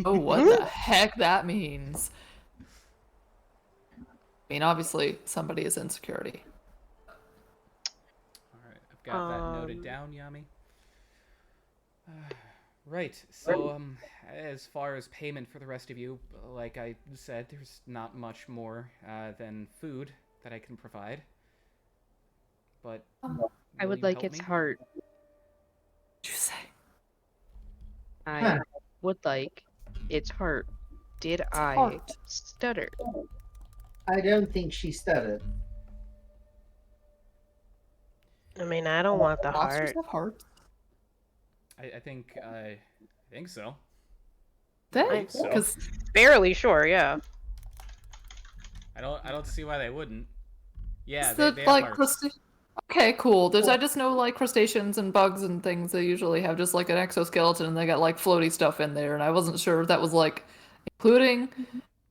Oh, what the heck that means. I mean, obviously, somebody is in security. Alright, I've got that noted down, Yami. Right, so as far as payment for the rest of you, like I said, there's not much more than food that I can provide. But I would like its heart. What'd you say? I would like its heart. Did I stutter? I don't think she stuttered. I mean, I don't want the Monsters heart. have hearts. I think so. Thanks, so. because Barely sure, yeah. I don't see why they wouldn't. Yeah, the, they like have hearts. Okay, cool. I just know like crustaceans and bugs and things. They usually have just like an exoskeleton, and they got like floaty stuff in there. And I wasn't sure if that was like including.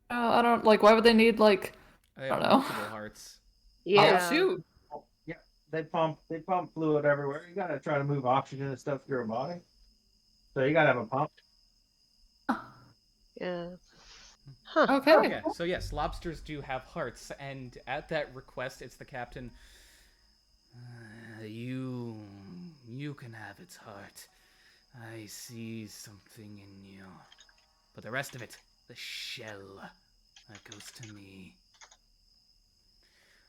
I don't like. Why would they need like? They I have don't know. multiple hearts. Yeah. Oh shoot! Yeah, they pump fluid everywhere. You gotta try to move oxygen and stuff through your body. So you gotta have a pump. Yeah. Okay. Okay, so yes, lobsters do have hearts, and at that request, it's the captain. You can have its heart. I see something in you. But the rest of it, the shell, that goes to me.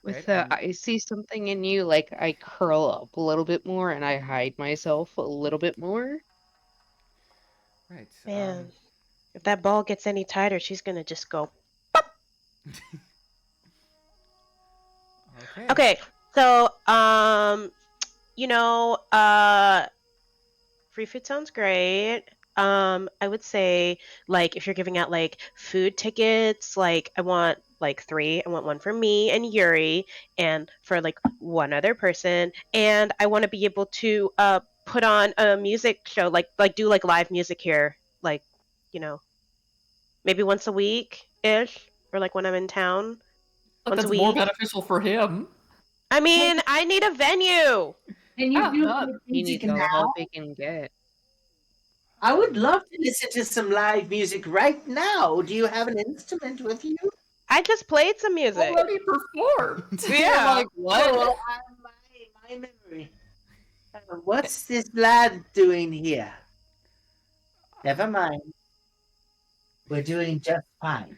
With Right, the I see something in you, like I curl up a little bit more and I hide myself a little bit more. Right. Man, if that ball gets any tighter, she's gonna just go. Okay. Okay, so free food sounds great. I would say like if you're giving out like food tickets, like I want like 3. I want one for me and Yuri, and for like one other person, and I want to be able to put on a music show, like do like live music here, like maybe once a week ish, or like when I'm in town. But Once a that's more week. beneficial for him. I mean, I need a venue. Can you do that- live He music needs all the now? help he can get. I would love to listen to some live music right now. Do you have an instrument with you? I just played some music. Already performed. Yeah. Like what? Oh, my memory. What's this lad doing here? Never mind. We're doing just fine.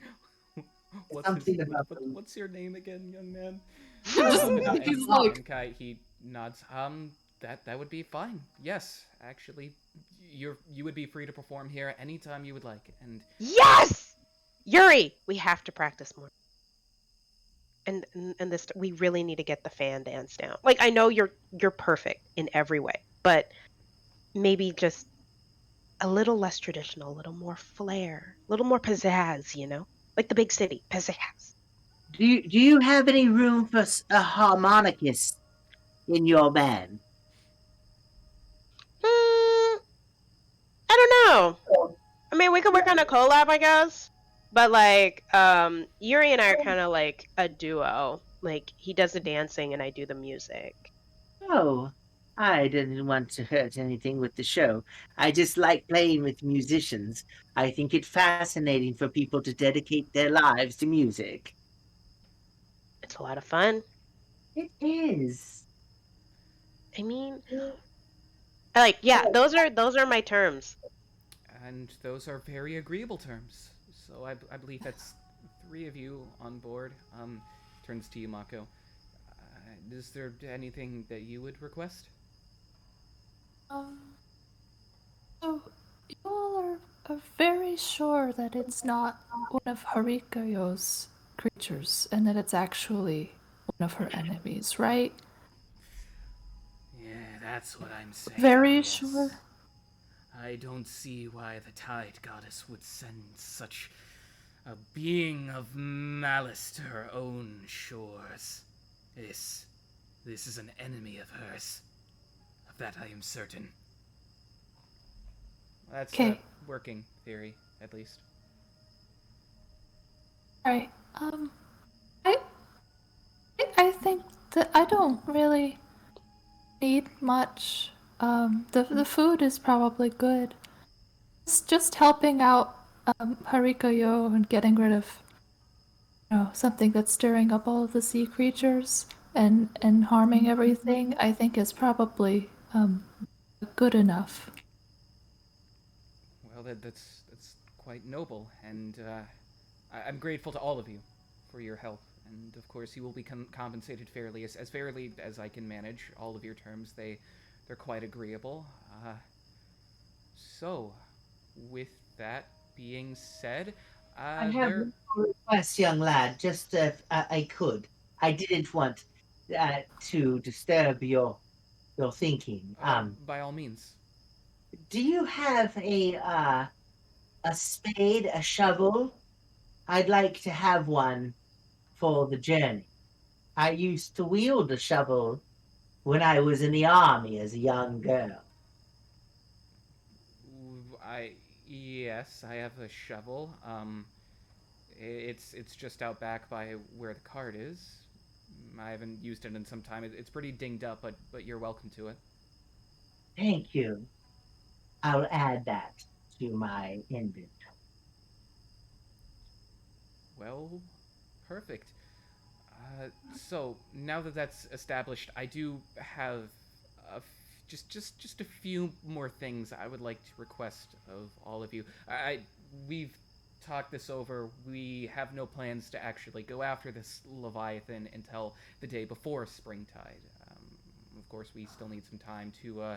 Something about the what's your name again, young man? Just he's like, And Kai, he nods. That would be fine. Yes, actually, you would be free to perform here anytime you would like. And Yes! Yuri, we have to practice more. And this we really need to get the fan dance down. Like I know you're perfect in every way, but maybe just a little less traditional, a little more flair, a little more pizzazz, you know? Like the big city, pizzazz. do you have any room for a harmonicist in your band? I don't know. I mean, we could work on a collab, I guess. But like, Yuri and I are kind of like a duo. Like he does the dancing and I do the music. Oh, I didn't want to hurt anything with the show. I just like playing with musicians. I think it's fascinating for people to dedicate their lives to music. It's a lot of fun. It is. I mean, like yeah, those are my terms. those are very agreeable terms. So I believe that's three of you on board. Turns to you, Mako. Is there anything that you would request? Um, so you all are very sure that it's not one of Harikayo's creatures and that it's actually one of her enemies, right? Yeah, that's what I'm saying. Very Yes. sure. I don't see why the Tide Goddess would send such a being of malice to her own shores. This. This is an enemy of hers. Of that I am certain. That's a Okay. working theory, at least. Right. I I think that I don't really need much. The food is probably good. It's just helping out Harika Yo and getting rid of something that's stirring up all of the sea creatures and harming everything. I think is probably good enough. Well, that's quite noble, and I'm grateful to all of you for your help. And of course, you will be compensated fairly, as fairly as I can manage. All of your terms, they're quite agreeable. So, with that being said, I have there one more request, young lad, just if I could. I didn't want to disturb your thinking. by all means. Do you have a spade, a shovel? I'd like to have one for the journey. I used to wield a shovel when I was in the army as a young girl. I yes, I have a shovel. It's just out back by where the cart is. I haven't used it in some time. It's pretty dinged up, but you're welcome to it. Thank you. I'll add that to my inventory. Well, perfect. So now that that's established, I do have just a few more things I would like to request of all of you. We've talked this over. We have no plans to actually go after this Leviathan until the day before Springtide. Of course, we still need some time to uh,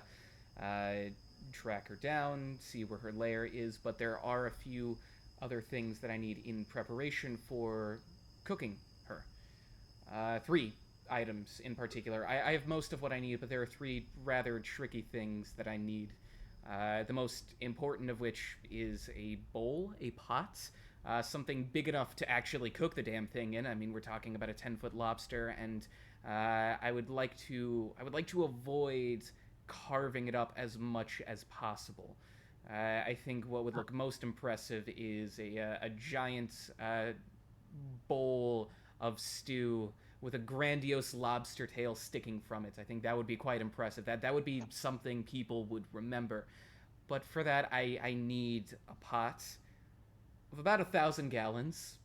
track her down, see where her lair is, but there are a few other things that I need in preparation for cooking her. Three items in particular. I have most of what I need, but there are three rather tricky things that I need. The most important of which is a bowl, a pot, something big enough to actually cook the damn thing in. I mean, we're talking about a 10-foot lobster, and I would like to avoid carving it up as much as possible. I think what would look most impressive is a giant bowl of stew with a grandiose lobster tail sticking from it. I think that would be quite impressive. That would be something people would remember. But for that, I need a pot of about 1,000 gallons,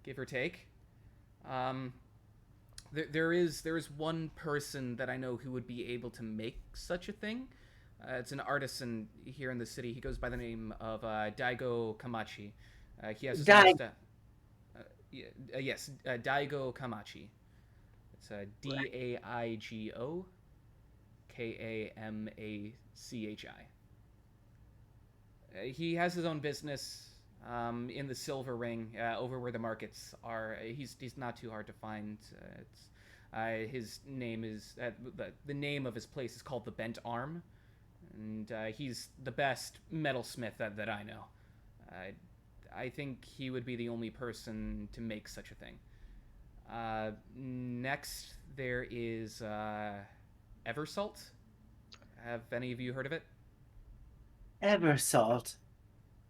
give or take. Um, there is one person that I know who would be able to make such a thing. It's an artisan here in the city. He goes by the name of Daigo Kamachi. He has his own Dai, yes, Daigo Kamachi. It's DaigoKamachi. He has his own business in the Silver Ring, over where the markets are. He's not too hard to find. His name is the name of his place is called the Bent Arm, and he's the best metalsmith that I know. I think he would be the only person to make such a thing. Next, there is Eversalt. Have any of you heard of it? Eversalt.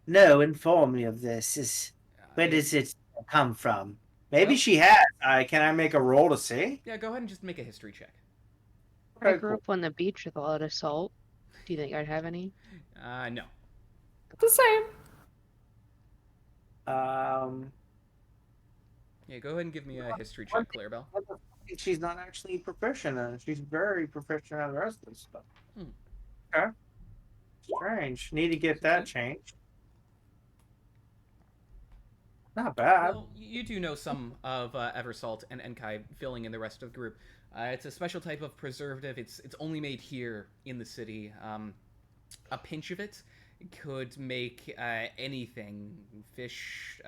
No, inform me of this. Where does it come from? Maybe Well- she has. Can I make a roll to see? Yeah, go ahead and just make a history check. I Okay, grew cool. up on the beach with a lot of salt. Do you think I'd have any? No. The same. Yeah, go ahead and give me a history check, Clarabelle. What the fuck? She's not actually proficient in it. She's very proficient at the rest of this stuff. Hmm. Okay. Strange. Need to get that changed. Not bad. Well, you do know some of Eversalt and Enkai filling in the rest of the group. It's a special type of preservative. It's only made here in the city. A pinch of it could make anything, fish,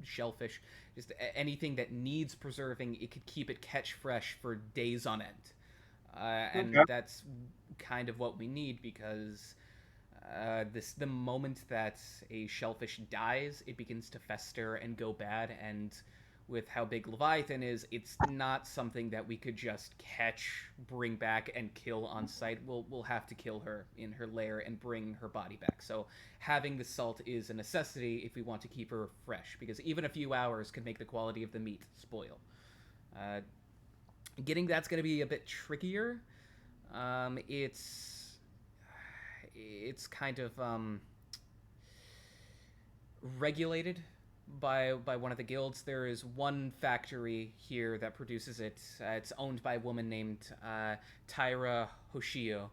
shellfish, just anything that needs preserving. It could keep it catch fresh for days on end, and Okay. that's kind of what we need because the moment that a shellfish dies, it begins to fester and go bad. And with how big Leviathan is, it's not something that we could just catch, bring back, and kill on site. We'll have to kill her in her lair and bring her body back. So having the salt is a necessity if we want to keep her fresh, because even a few hours can make the quality of the meat spoil. Getting that's going to be a bit trickier. It's kind of regulated by one of the guilds. There is one factory here that produces it. It's owned by a woman named Tyra Hoshio.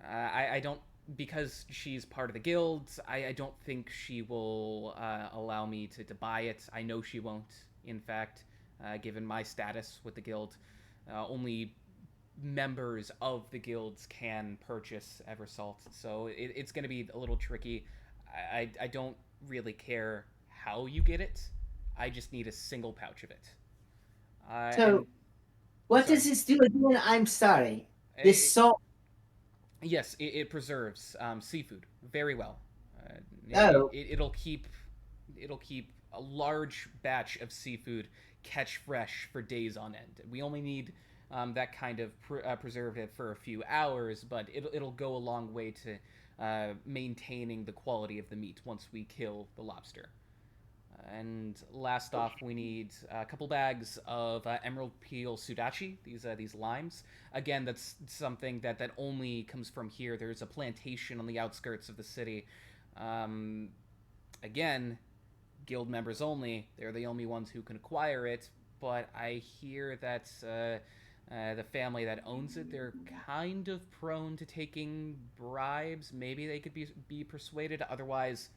I don't, because she's part of the guild, I don't think she will allow me to buy it. I know she won't, in fact, given my status with the guild. Only members of the guilds can purchase Eversalt, so it's going to be a little tricky. I don't really care how you get it. I just need a single pouch of it. So, what sorry. does this do again? I'm sorry. This salt. Yes, it preserves seafood very well. Oh. It'll keep a large batch of seafood catch fresh for days on end. We only need that kind of preservative for a few hours, but it'll go a long way to maintaining the quality of the meat once we kill the lobster. And last off, we need a couple bags of emerald peel sudachi. These limes. Again, that's something that only comes from here. There's a plantation on the outskirts of the city. Again, guild members only. They're the only ones who can acquire it. But I hear that the family that owns it, they're kind of prone to taking bribes. Maybe they could be persuaded. Otherwise,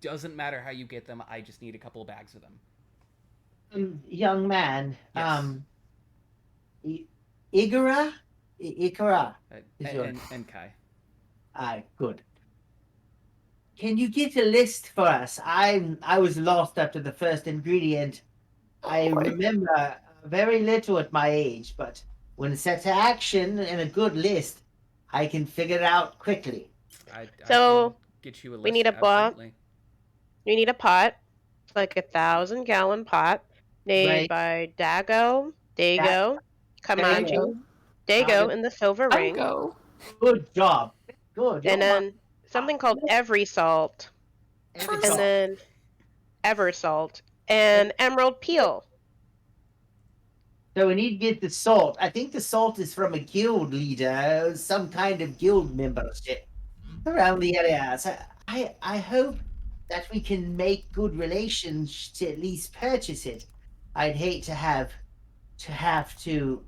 doesn't matter how you get them. I just need a couple of bags of them. Young man. Yes. Igara? Ikara. And Kai. Good. Can you get a list for us? I was lost after the first ingredient. I remember very little at my age, but when set to action and a good list, I can figure it out quickly. I So, can get you a list. we need a pot. Absolutely. You need a pot. It's like 1,000-gallon pot made Right. by Dago, Kamachi, Dago. Dago in the Silver Ring, Go. Good job. Good. and then something called Every Salt, and then Eversalt, and Emerald Peel. So we need to get the salt. I think the salt is from a guild leader, some kind of guild membership around the area. So I hope that we can make good relations to at least purchase it. I'd hate to have to have to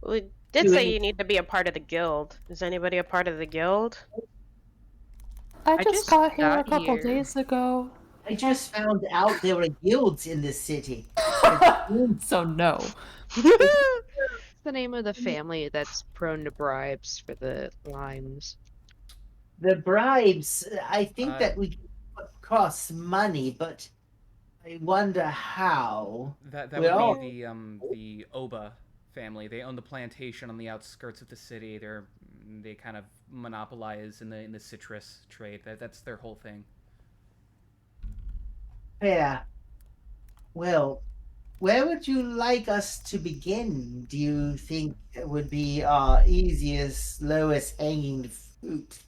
We did do say any. you need to be a part of the guild. Is anybody a part of the guild? I I just just got here a got couple here. days ago. I just found out there were guilds in this city. It seems So no. it The name of the family that's prone to bribes for the limes. the bribes, I think Uh, that we costs money, but I wonder how. that would be Well, the Oba family. They own the plantation on the outskirts of the city. They kind of monopolize in the citrus trade. That's their whole thing. yeah. Well, where would you like us to begin? Do you think it would be our easiest, lowest hanging fruit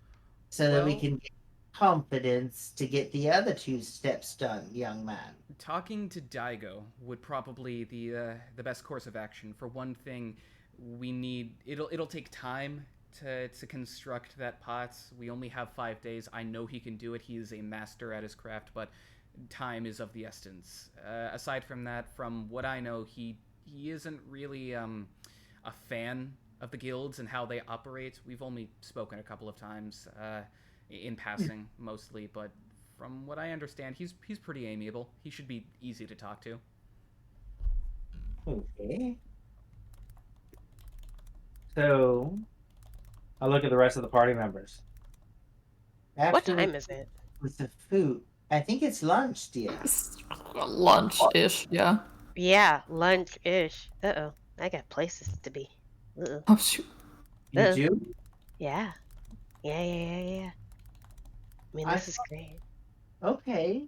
so that we Well, can get confidence to get the other two steps done, young man? talking to Daigo would probably the best course of action. For one thing, we need it'll take time to construct that pot. We only have 5 days. I know he can do it. He is a master at his craft, but time is of the essence. Aside from that, from what I know, he isn't really a fan of the guilds and how they operate. We've only spoken a couple of times in passing, mostly, but from what I understand, he's pretty amiable. He should be easy to talk to. Okay. So I'll look at the rest of the party members. What After we time is it? with the food, I think it's lunch, dear. It's lunch-ish, yeah. Yeah, lunch-ish. Uh-oh. I got places to be. Uh-oh. Oh shoot. You Uh-oh. do? Yeah. Yeah. I mean, I this is great. Okay.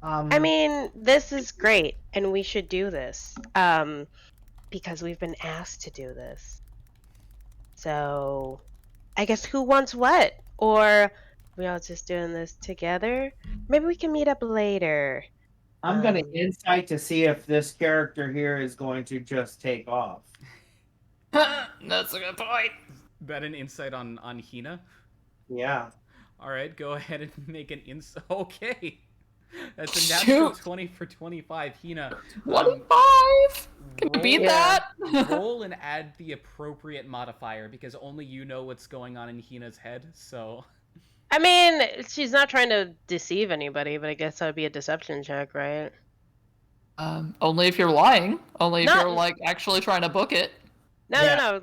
I mean, this is great, and we should do this. Because we've been asked to do this. So, I guess who wants what? Or we all just doing this together? Maybe we can meet up later. I'm gonna Um, insight to see if this character here is going to just take off. That's a good point. Bet an insight on Hina. Yeah. All right, go ahead and make an insight. Okay, that's a natural 20 for 25. Hina, 25. Can you beat roll- that? roll and add the appropriate modifier because only you know what's going on in Hina's head. So I mean, she's not trying to deceive anybody, but I guess that would be a deception check, right? Only if you're lying. Only if Not- you're like actually trying to book it. No.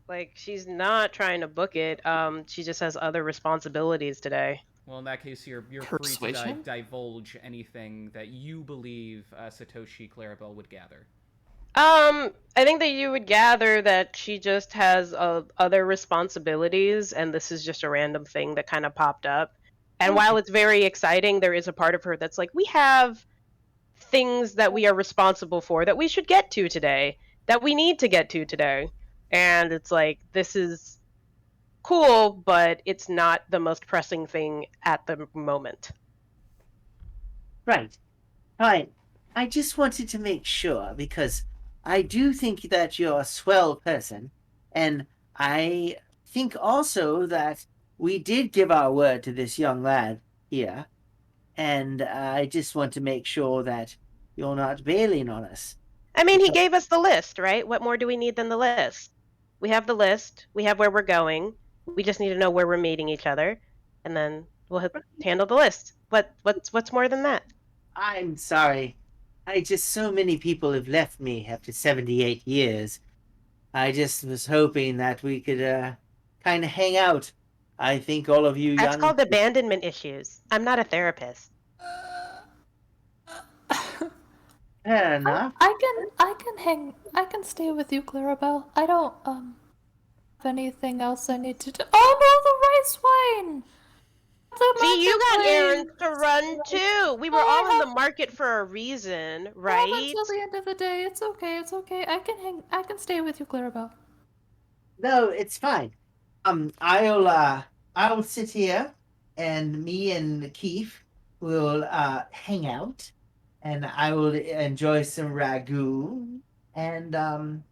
Like she's not trying to book it. She just has other responsibilities today. well, in that case, you're free to Persuasion? divulge anything that you believe Satoshi Clarabelle would gather. I think that you would gather that she just has other responsibilities, and this is just a random thing that kind of popped up. And while it's very exciting, there is a part of her that's like, we have things that we are responsible for that we should get to today, that we need to get to today. And it's like, this is cool, but it's not the most pressing thing at the moment. Right. Fine. I just wanted to make sure because I do think that you're a swell person, and I think also that we did give our word to this young lad here, and I just want to make sure that you're not bailing on us. I mean, he gave us the list, right? What more do we need than the list? We have the list. We have where we're going. We just need to know where we're meeting each other, and then we'll handle the list. What's more than that? I'm sorry. So many people have left me after 78 years. I just was hoping that we could kind of hang out. I think all of you That's young called abandonment issues. I'm not a therapist. fair enough. I can stay with you, Clarabelle. I don't have anything else I need to do. Oh no, the rice wine! The See, you got marketplace! errands to run too. We were Oh, I all in the have- market for a reason, I have right? until the end of the day. It's okay. I can stay with you, Clarabelle. No, it's fine. I'll sit here, and me and Keith will hang out, and I will enjoy some ragu. And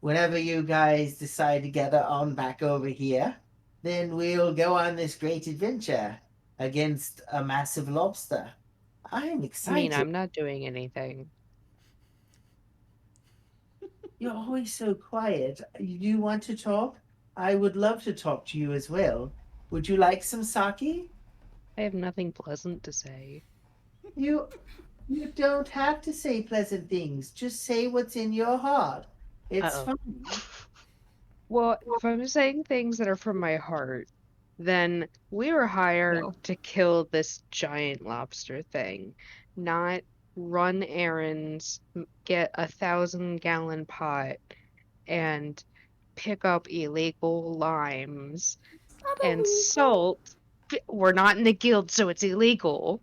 whenever you guys decide to gather on back over here, then we'll go on this great adventure against a massive lobster. I'm I excited. mean, I'm not doing anything. You're always so quiet. You want to talk? I would love to talk to you as well. Would you like some sake? I have nothing pleasant to say. You you don't have to say pleasant things. Just say what's in your heart. It's Uh-oh. fine. Well, if I'm saying things that are from my heart, then we were hired No. to kill this giant lobster thing, not run errands, get a 1,000-gallon pot, and pick up illegal limes It's not and illegal. salt. We're not in the guild, so it's illegal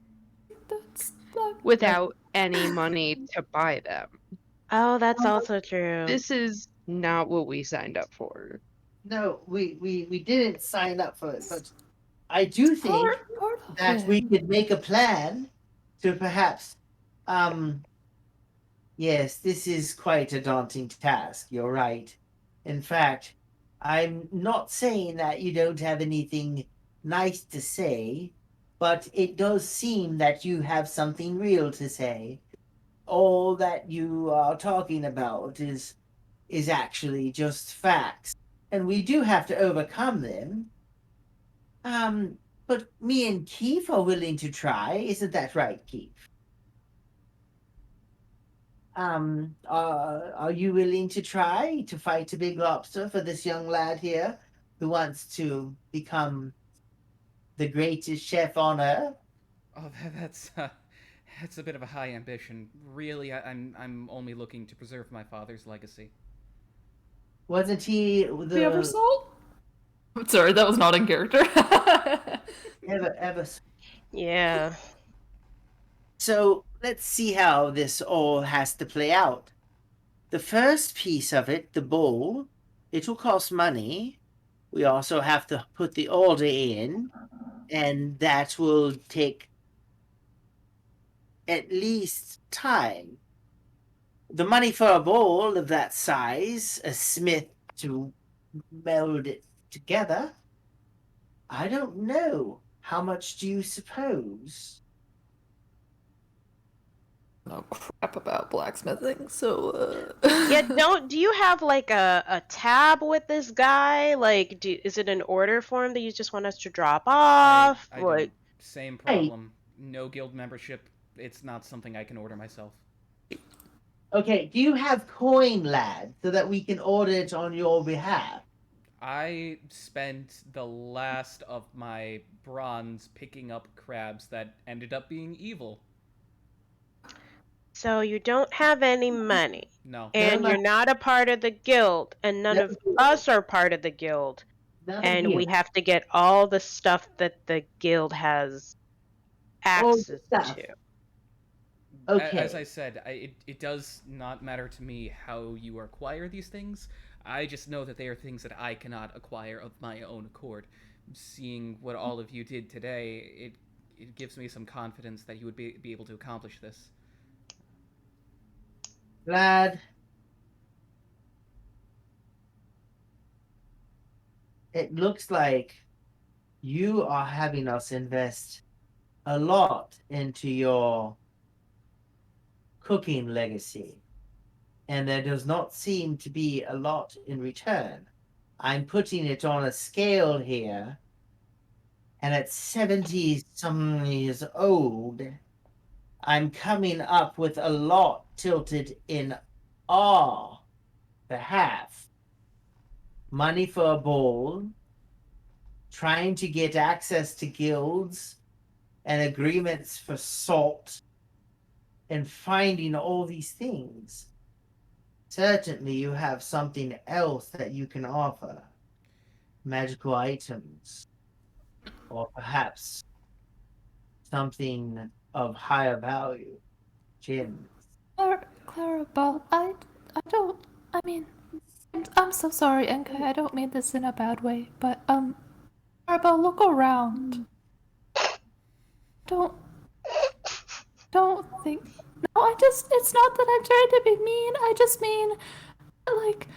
That's not. without any money to buy them. Oh, that's also true. This is not what we signed up for. No, we didn't sign up for it, but I do It's think part of that it. we could make a plan to perhaps yes, this is quite a daunting task, you're right. In fact, I'm not saying that you don't have anything nice to say, but it does seem that you have something real to say. All that you are talking about is actually just facts, and we do have to overcome them. But me and Keith are willing to try, isn't that right, Keith? Are you willing to try to fight a big lobster for this young lad here who wants to become the greatest chef on earth? Oh, that's a bit of a high ambition. Really, I'm only looking to preserve my father's legacy. Wasn't he The ever the salt? Sorry, that was not in character. ever? Yeah. So let's see how this all has to play out. The first piece of it, the bowl, it'll cost money. We also have to put the order in, and that will take at least time. The money for a bowl of that size, a smith to meld it together, I don't know. How much do you suppose? No crap about blacksmithing, so Yeah, do you have like a tab with this guy? Like is it an order form that you just want us to drop off? I don't. Like Same Hey, problem. No guild membership. It's not something I can order myself. okay, do you have coin, lad, so that we can order it on your behalf? I spent the last of my bronze picking up crabs that ended up being evil. so you don't have any money No. No and you're money, not a part of the guild and none no of deal. us are part of the guild Another and deal. we have to get all the stuff that the guild has All the access stuff. to. As I Okay. said, it does not matter to me how you acquire these things. I just know that they are things that I cannot acquire of my own accord. Seeing what all of you did today, it gives me some confidence that you would be able to accomplish this. Lad, it looks like you are having us invest a lot into your cooking legacy, and there does not seem to be a lot in return. I'm putting it on a scale here, and at 70 some years old, I'm coming up with a lot tilted in our behalf. Money for a bowl, trying to get access to guilds and agreements for salt, and finding all these things. Certainly, you have something else that you can offer, magical items, or perhaps something of higher value, gems. Clarabelle, I don't. I mean, I'm so sorry, Enkai. I don't mean this in a bad way, but Clarabelle, look around. Don't don't think. No, I just. It's not that I'm trying to be mean. I just mean, like,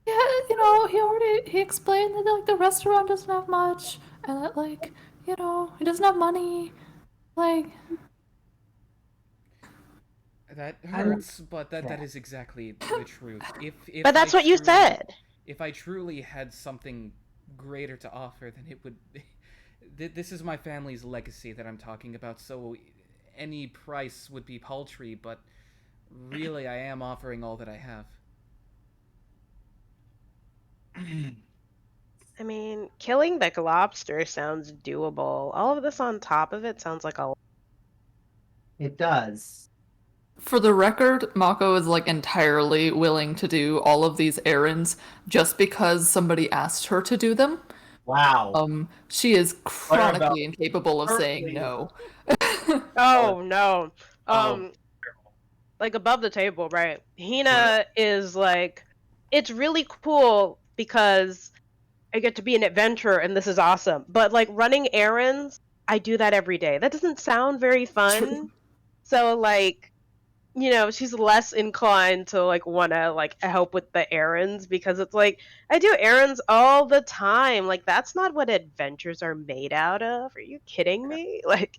yeah, he explained that like the restaurant doesn't have much, and that like, he doesn't have money. Like, That I don't hurts, but that is exactly the truth. If But I that's what you truly said. if I truly had something greater to offer, then it would. This is my family's legacy that I'm talking about. So any price would be paltry, but really, I am offering all that I have. I mean, killing the lobster sounds doable. All of this on top of it sounds like a. It does. For the record, Mako is like entirely willing to do all of these errands just because somebody asked her to do them. Wow. She is Clarabelle chronically incapable of saying certainly. no. Oh no. Oh, Um, like above the table, right? right. Hina is like, it's really cool because I get to be an adventurer and this is awesome. But like running errands, I do that every day. That doesn't sound very fun. So like, she's less inclined to like want to like help with the errands because it's like I do errands all the time. Like that's not what adventures are made out of. Are you kidding me? Like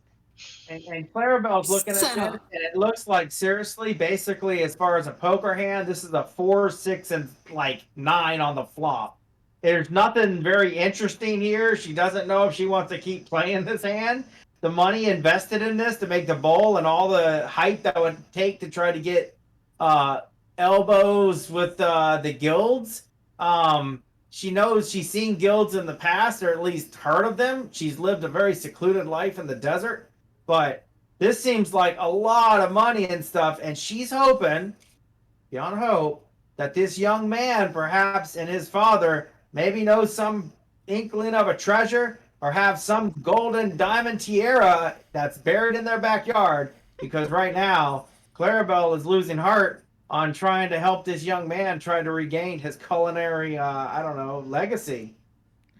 And Clarabelle's looking at this, Senna. and it looks like seriously, basically, as far as a poker hand, this is a 4, 6, and like 9 on the flop. There's nothing very interesting here. She doesn't know if she wants to keep playing this hand. The money invested in this to make the bowl and all the hype that would take to try to get uh, elbows with the guilds. She knows she's seen guilds in the past, or at least heard of them. She's lived a very secluded life in the desert, but this seems like a lot of money and stuff, and she's hoping, beyond hope, that this young man, perhaps, and his father maybe knows some inkling of a treasure or have some golden diamond tiara that's buried in their backyard. Because right now, Clarabelle is losing heart on trying to help this young man try to regain his culinary, I don't know, legacy.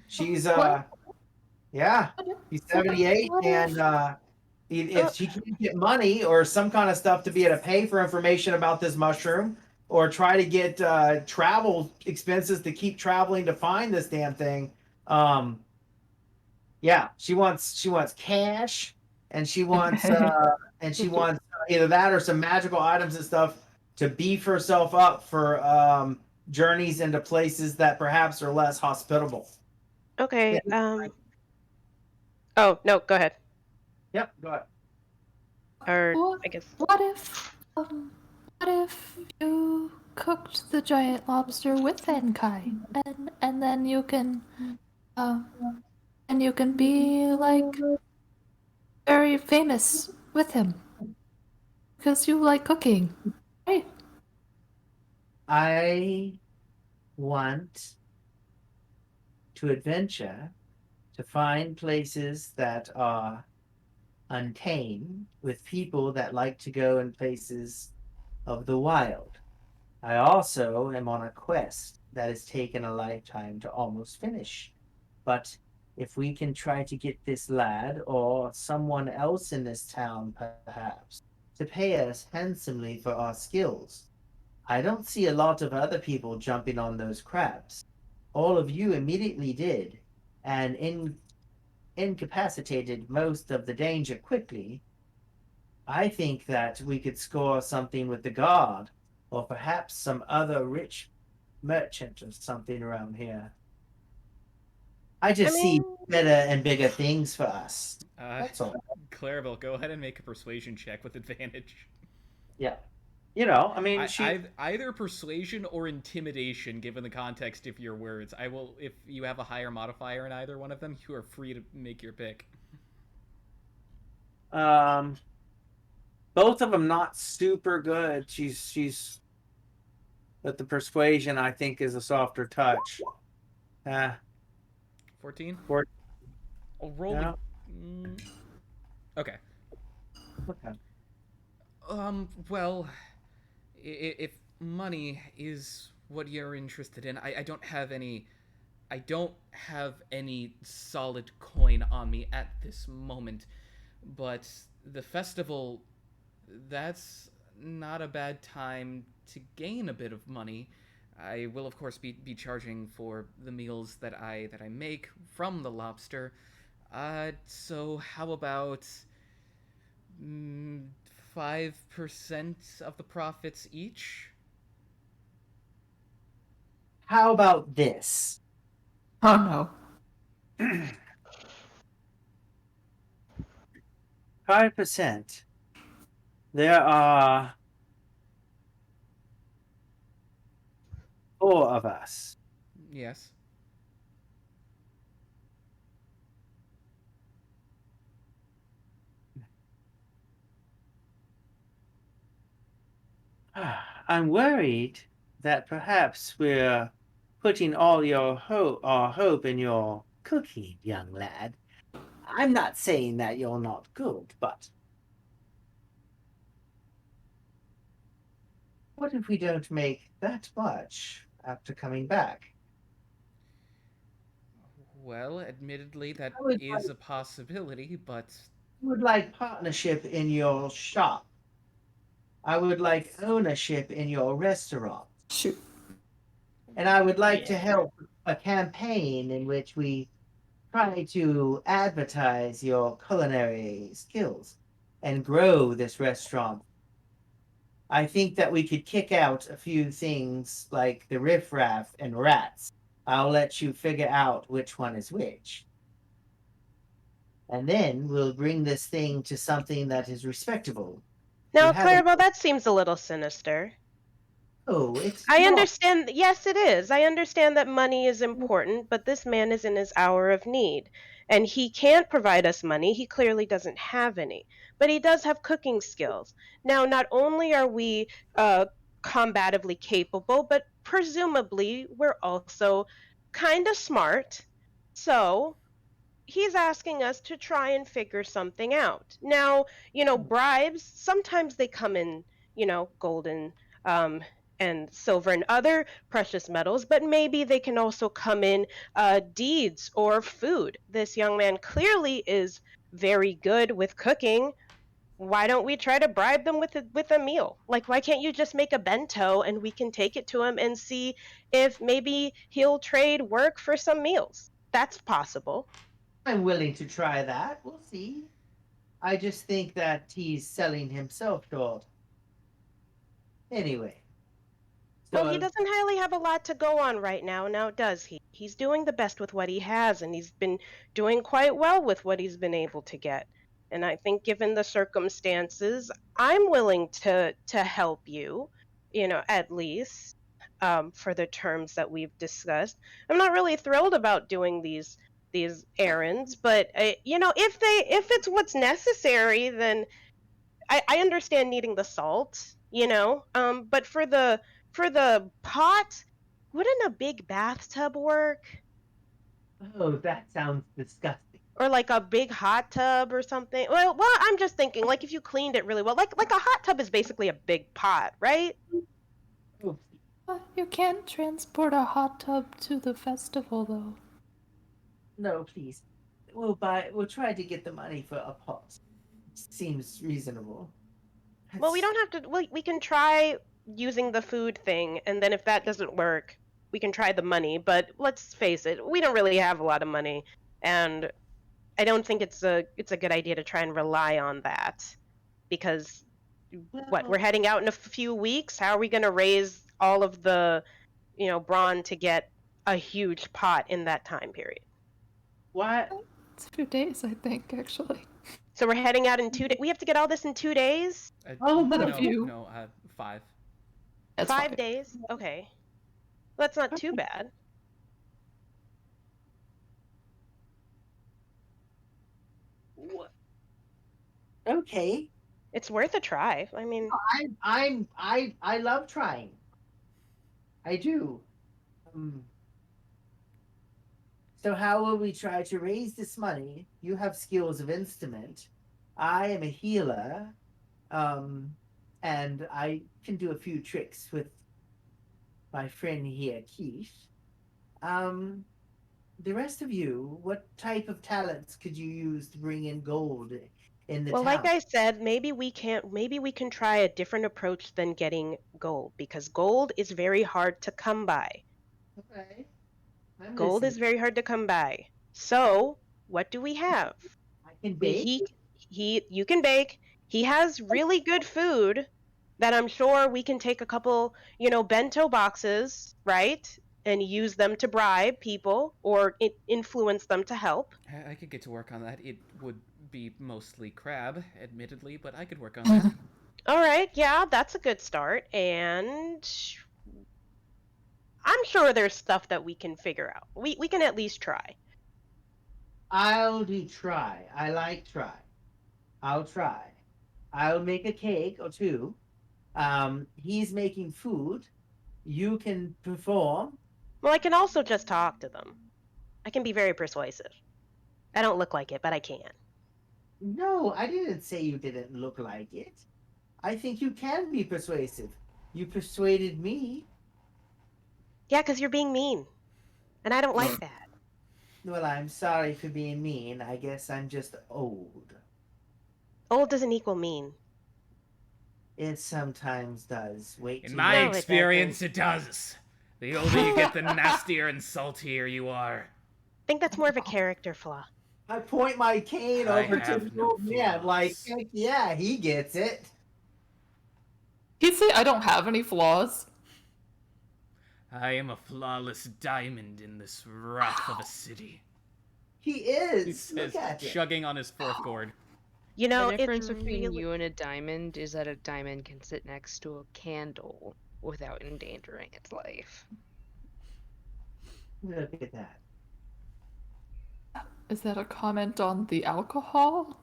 She's, What? yeah, she's 78, What and if? if she can't get money or some kind of stuff to be able to pay for information about this mushroom, or try to get travel expenses to keep traveling to find this damn thing, um, yeah, she wants cash, and she wants either that or some magical items and stuff to beef herself up for journeys into places that perhaps are less hospitable. Yeah. okay. Oh no, go ahead. Yep. Go ahead. Or What? I guess. What if you cooked the giant lobster with Enkai, and then um, you can be like very famous with him because you like cooking, right? I want to adventure to find places that are untamed with people that like to go in places of the wild. I also am on a quest that has taken a lifetime to almost finish. But if we can try to get this lad or someone else in this town, perhaps, to pay us handsomely for our skills, I don't see a lot of other people jumping on those crabs. All of you immediately did, and incapacitated most of the danger quickly. I think that we could score something with the guard, or perhaps some other rich merchant or something around here. I I just see mean, better and bigger things for us. Uh, That's all. Clarabelle, go ahead and make a persuasion check with advantage. Yeah. I mean, Either persuasion or intimidation, given the context of your words. I will, if you have a higher modifier in either one of them, you are free to make your pick. um, both of them not super good. She's, but the persuasion I think is a softer touch. Uh, 14. for I'll roll the. no, Okay. okay. Well, if money is what you're interested in, I don't have any. I don't have any solid coin on me at this moment, but the festival, that's not a bad time to gain a bit of money. I will of course be charging for the meals that I make from the lobster. So how about mm, 5% of the profits each. How about this? Oh no. 5%. There are 4 of us. Yes. I'm worried that perhaps we're putting all our hope in your cooking, young lad. I'm not saying that you're not good, but what if we don't make that much after coming back? Well, admittedly, that I would is a possibility, but like partnership in your shop. I would like ownership in your restaurant. Shoot. And I would like to Yeah. help a campaign in which we try to advertise your culinary skills and grow this restaurant. I think that we could kick out a few things like the riffraff and rats. I'll let you figure out which one is which. And then we'll bring this thing to something that is respectable. You Now, haven't. Clarabelle, that seems a little sinister. Oh, it's I not. understand. Yes, it is. I understand that money is important, but this man is in his hour of need. And he can't provide us money. He clearly doesn't have any. But he does have cooking skills. Now, not only are we combatively capable, but presumably we're also kind of smart. So he's asking us to try and figure something out. Now, bribes, sometimes they come in, golden um, and silver and other precious metals, but maybe they can also come in deeds or food. This young man clearly is very good with cooking. Why don't we try to bribe them with a meal? Like, why can't you just make a bento and we can take it to him and see if maybe he'll trade work for some meals? That's possible. I'm willing to try that. We'll see. I just think that he's selling himself short. Anyway, Well, he so doesn't really have a lot to go on right now, does he? He's doing the best with what he has, and he's been doing quite well with what he's been able to get. And I think given the circumstances, I'm willing to help you, at least for the terms that we've discussed. I'm not really thrilled about doing these errands, but if it's what's necessary, then I understand needing the salt, but for the pot, wouldn't a big bathtub work? oh, that sounds disgusting. Or like a big hot tub or something? Well, I'm just thinking like if you cleaned it really well, like a hot tub is basically a big pot, right? Oh, You can't transport a hot tub to the festival, though. no, please. We'll try to get the money for a pot. Seems reasonable. Well, we That's, don't have to. We can try using the food thing, and then if that doesn't work, we can try the money. But let's face it, we don't really have a lot of money, and I don't think it's a good idea to try and rely on that because we're well, heading out in a few weeks. How are we going to raise all of the brawn to get a huge pot in that time period? why? It's a few days, I think, actually. So we're heading out in 2 days. We have to get all this in 2 days. Oh, A no, few. no, 5. That's 5 days. Okay, that's not too bad. okay. It's worth a try. I mean, I love trying. I do. Um, so how will we try to raise this money? You have skills of instrument. I am a healer. Um, and I can do a few tricks with my friend here, Keith. Um, the rest of you, what type of talents could you use to bring in gold in the well, like town? I said, maybe we can try a different approach than getting gold because gold is very hard to come by. Okay, I'm Gold listening. is very hard to come by. So, what do we have? I can We bake. he you can bake. He has really good food that I'm sure we can take a couple, bento boxes, right? And use them to bribe people or influence them to help. I could get to work on that. It would be mostly crab, admittedly, but I could work on that. All right, yeah, that's a good start. And I'm sure there's stuff that we can figure out. We can at least try. I'll do try. I like try. I'll try. I'll make a cake or two. He's making food. You can perform. Well, I can also just talk to them. I can be very persuasive. I don't look like it, but I can. No, I didn't say you didn't look like it. I think you can be persuasive. You persuaded me. Yeah, because you're being mean. And I don't like that. Well, I'm sorry for being mean. I guess I'm just old. Old doesn't equal mean. It sometimes does. Wait In till my No, it experience, it does. The older you get, the nastier and saltier you are. I think that's more of a character flaw. I point my cane I over to have the no old man, like, flaws. heck yeah, he gets it. He'd say I don't have any flaws. I am a flawless diamond in this rough of a city. He He is. says, Look at it. chugging on his fourth gourd. You know, The difference it's between really... you and a diamond is that a diamond can sit next to a candle without endangering its life. Look at that. Is that a comment on the alcohol?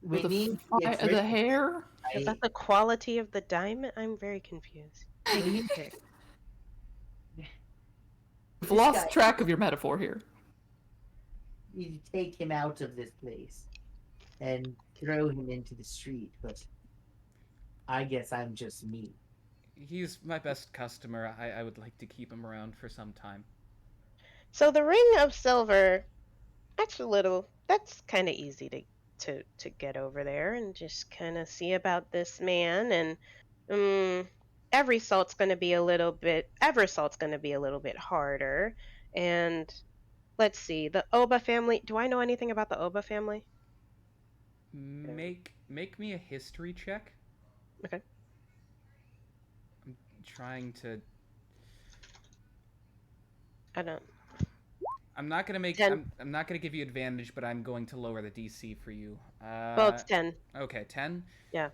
We Or the, need fi- the hair? Is that the quality of the diamond? I'm very confused. we need to You've lost track of your metaphor here. take him out of this place and throw him into the street, but I guess I'm just me. He's my best customer. I would like to keep him around for some time. So the ring of silver, that's kind of easy to get over there and just kind of see about this man. And every salt's going to be a little bit harder. And let's see, the Oba family. Do I know anything about the Oba family? Make me a history check. Okay. I'm trying to. I don't. I'm not gonna make. 10. I'm not gonna give you advantage, but I'm going to lower the DC for you. Well, it's 10. Okay, 10. Yeah.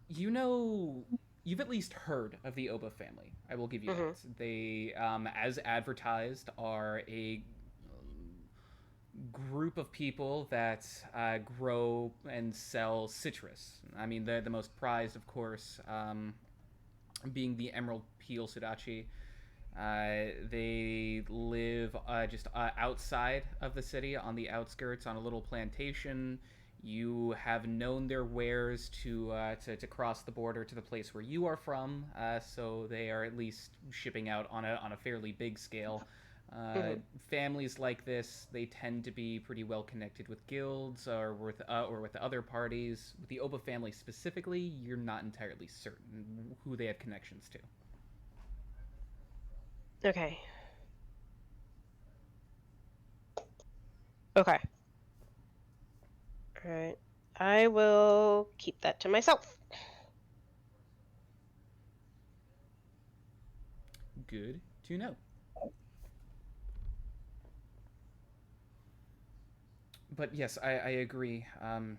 You've at least heard of the Oba family. I will give you that. They, as advertised, are a group of people that grow and sell citrus. I mean, the most prized, of course, being the emerald peel sudachi. They live just outside of the city, on the outskirts, on a little plantation. You have known their wares to cross the border to the place where you are from, so they are at least shipping out on a fairly big scale. Families like this, they tend to be pretty well connected with guilds or with other parties. With the Oba family specifically, you're not entirely certain who they have connections to. Okay. Okay. All right. I will keep that to myself. Good to know. But yes, I agree.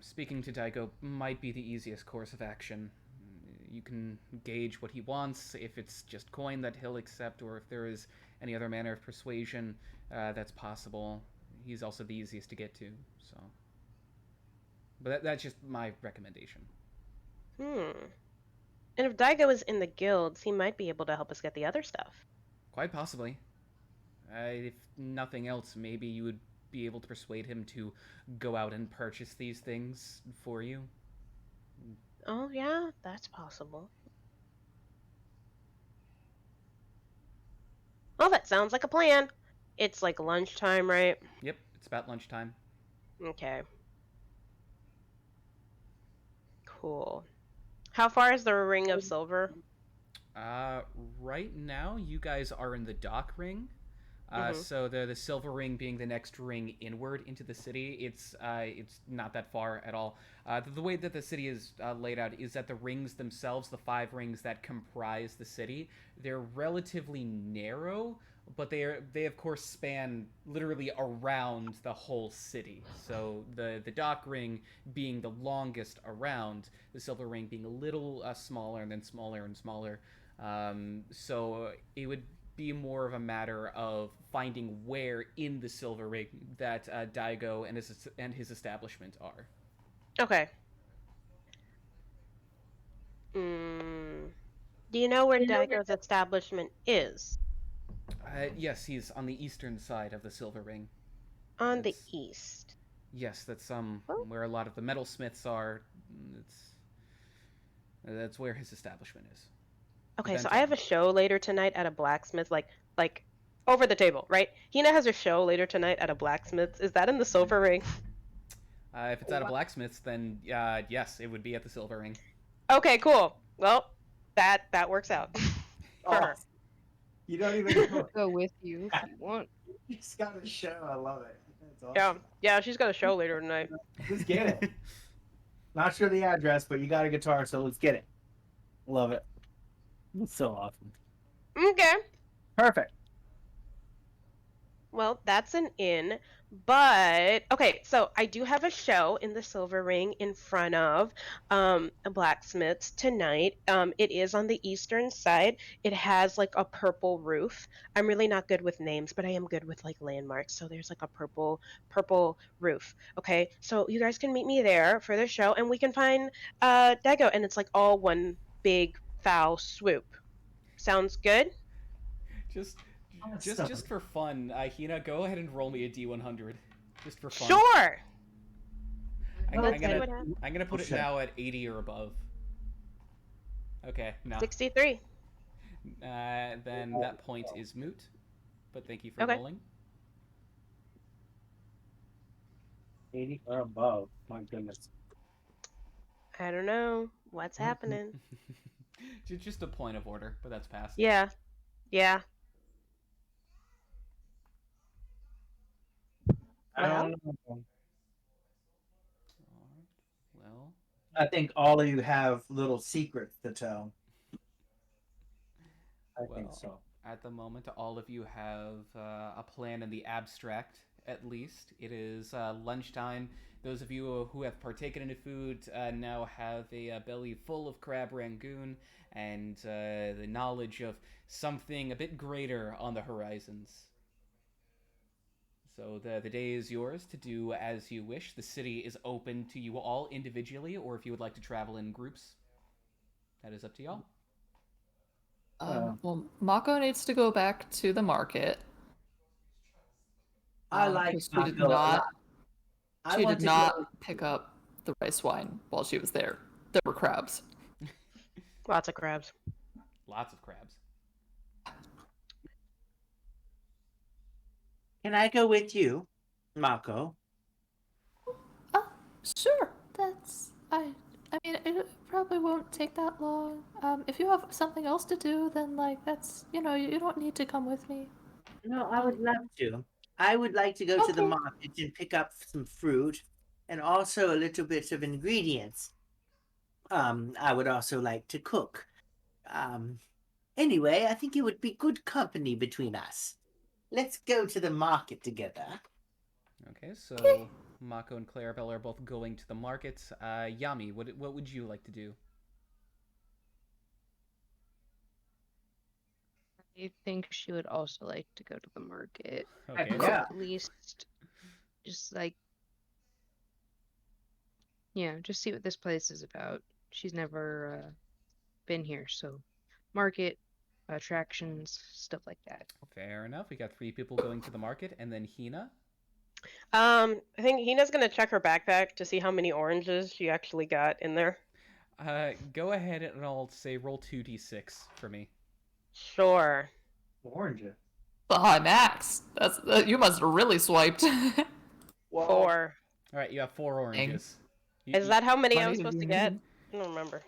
Speaking to Daigo might be the easiest course of action. You can gauge what he wants, if it's just coin that he'll accept, or if there is any other manner of persuasion that's possible. He's also the easiest to get to, so. But that's just my recommendation. And if Daigo is in the guilds, he might be able to help us get the other stuff. Quite possibly. If nothing else, maybe you would be able to persuade him to go out and purchase these things for you. Oh, yeah, that's possible. Well, that sounds like a plan. It's like lunchtime, right? Yep, it's about lunchtime. Okay. Cool. How far is the ring of silver? Right now, you guys are in the dock ring, So the silver ring being the next ring inward into the city, it's not that far at all. The way that the city is laid out is that the rings themselves, the 5 rings that comprise the city, they're relatively narrow, but they of course span literally around the whole city. So the dock ring being the longest around, the silver ring being a little smaller and then smaller and smaller. So it would be more of a matter of finding where in the silver ring that Daigo and his establishment are. Okay. Mm, do you know where Daigo's establishment is? Yes, he's on the eastern side of the silver ring. On the That's east. Yes, that's Oh. where a lot of the metalsmiths are. It's That's where his establishment is. But Okay, then so I tell have me, a show later tonight at a blacksmith, like over the table, right? Hina has her show later tonight at a blacksmith's. Is that in the silver ring? if it's at a blacksmith's, then yes, it would be at the silver ring. Okay, cool. Well, that works out for Oh, her. you don't even know. Go with you if you want. You just got a show. I love it. That's Yeah, awesome. yeah, she's got a show later tonight. Let's get it. Not sure the address, but you got a guitar, so let's get it. Love it. It's so awesome. Okay. Perfect. Well, that's an in, but okay, so I do have a show in the Silver Ring in front of a blacksmith's tonight. It is on the eastern side. It has like a purple roof. I'm really not good with names, but I am good with like landmarks. So there's like a purple roof. Okay, so you guys can meet me there for the show, and we can find Dago, and it's like all one big foul swoop. Sounds good? just, Awesome. just for fun, Hina, go ahead and roll me a D100, just for fun. Sure. I'm Let's see gonna what happens. I'm gonna put it now at 80 or above. Okay, no. 63. Then that point is moot. But thank you for Okay. rolling. 80 or above. My goodness. I don't know what's happening. Just a point of order, but that's passed. Yeah, yeah. I Well, don't know. Alright, well, I think all of you have little secrets to tell. I think well. so. At the moment, all of you have a plan in the abstract, at least. It is lunchtime. Those of you who have partaken in the food now have a belly full of crab rangoon and the knowledge of something a bit greater on the horizons. So the day is yours to do as you wish. The city is open to you all individually, or if you would like to travel in groups, that is up to y'all. Well, Mako needs to go back to the market. I like 'Cause she did Mako a lot. not. I She want did to not go. pick up the rice wine while she was there. There were crabs. lots of crabs. Lots of crabs. Can I go with you, Mako? Sure. I mean, it probably won't take that long. If you have something else to do, then like that's you don't need to come with me. No, I would love to. I would like to go to the Okay. market and pick up some fruit and also a little bit of ingredients. I would also like to cook. Um, anyway, I think it would be good company between us. Let's go to the market together. Okay, so Mako and Clarabelle are both going to the market. Yami, what would you like to do? I think she would also like to go to the market. Okay, Yeah. At least just like just see what this place is about. She's never been here, so market, attractions, stuff like that. fair enough. We got 3 people going to the market, and then Hina. I think Hina's gonna check her backpack to see how many oranges she actually got in there. Go ahead and I'll say roll 2d6 for me. Sure. Orange. The high max. You must have really swiped. 4. All right, you have 4 oranges. Is that how many I Money was to supposed be to get? made. I don't remember.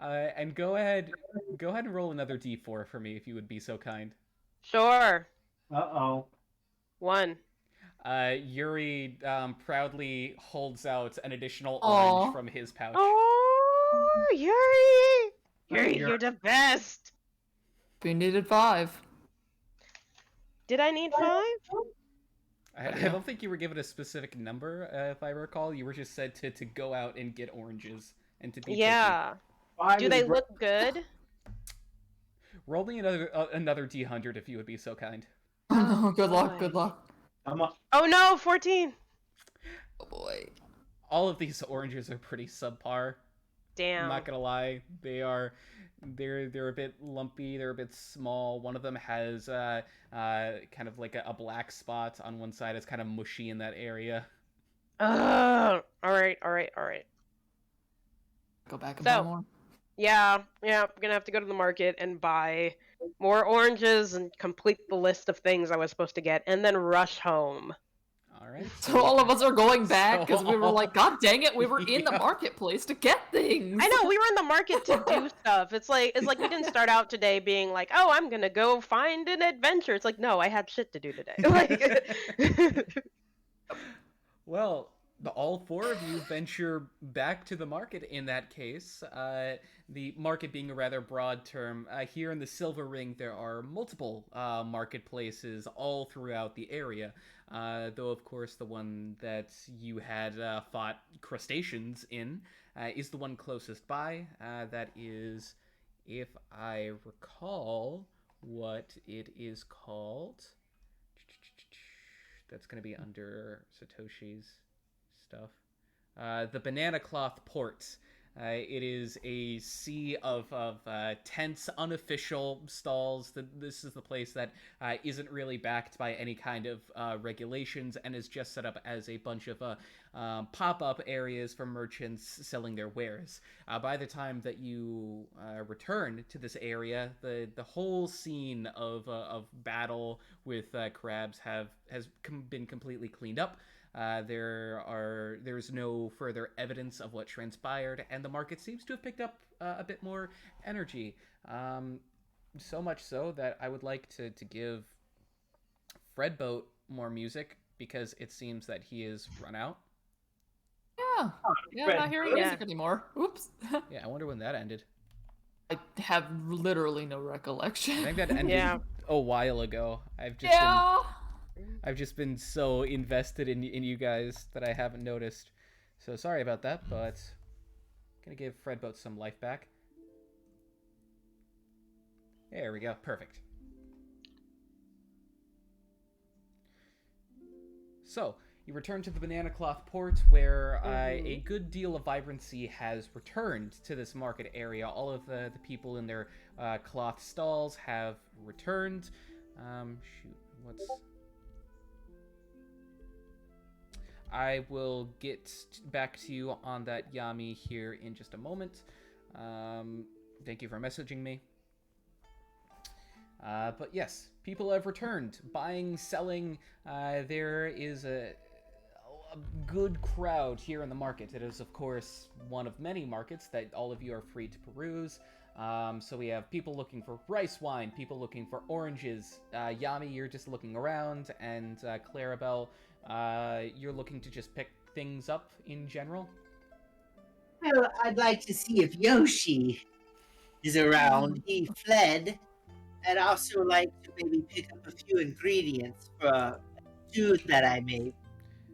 And go ahead and roll another d4 for me if you would be so kind. Sure. Uh-oh. 1. Yuri proudly holds out an additional orange Aw. from his pouch. Oh, Yuri! Yuri, Yuri. you're the best. We needed 5. Did I need 5? I don't think you were given a specific number, if I recall. You were just said to go out and get oranges and to be picky. Yeah. 5 Do is they great. look good? Roll me another D100 if you would be so kind. Oh no, good luck, boy. good luck. I'm a, Oh no, 14. Oh boy. All of these oranges are pretty subpar. Damn. I'm not gonna lie, they're a bit lumpy. They're a bit small. One of them has kind of like a black spot on one side. It's kind of mushy in that area. Ugh. All right. Go back and So- buy more. Yeah, we're gonna have to go to the market and buy more oranges and complete the list of things I was supposed to get, and then rush home. All right. So all of us are going back because we were So- like, God dang it, we were in the Yeah. marketplace to get things. I know we were in the market to do stuff. It's like we didn't start out today being like, oh, I'm gonna go find an adventure. It's like, no, I had shit to do today. Like, Well, all 4 of you venture back to the market in that case. The market being a rather broad term. Here in the Silver Ring, there are multiple marketplaces all throughout the area. Though, of course, the one that you had fought crustaceans in is the one closest by. That is, if I recall what it is called. That's going to be under Satoshi's stuff. The Banana Cloth Port. It is a sea of tense, unofficial stalls. This is the place that isn't really backed by any kind of regulations and is just set up as a bunch of pop-up areas for merchants selling their wares. By the time that you return to this area, the whole scene of battle with crabs has been completely cleaned up. There's no further evidence of what transpired, and the market seems to have picked up a bit more energy. So much so that I would like to give Fredboat more music because it seems that he is run out. Yeah. Yeah, I'm not hearing Yeah. music anymore. Oops. Yeah, I wonder when that ended. I have literally no recollection. I think that ended Yeah. a while ago. I've just been so invested in you guys that I haven't noticed. So sorry about that, but gonna give Fredboat some life back. There we go. Perfect. So, you return to the Banana Cloth Port, where a good deal of vibrancy has returned to this market area. All of the people in their cloth stalls have returned. I will get back to you on that, Yami, here in just a moment. Thank you for messaging me. But yes, people have returned, buying, selling. There is a good crowd here in the market. It is, of course, one of many markets that all of you are free to peruse. So we have people looking for rice wine, people looking for oranges. Yami, you're just looking around, and Clarabelle, you're looking to just pick things up in general. Well, I'd like to see if Yoshi is around. He fled. I'd also like to maybe pick up a few ingredients for a stew that I made.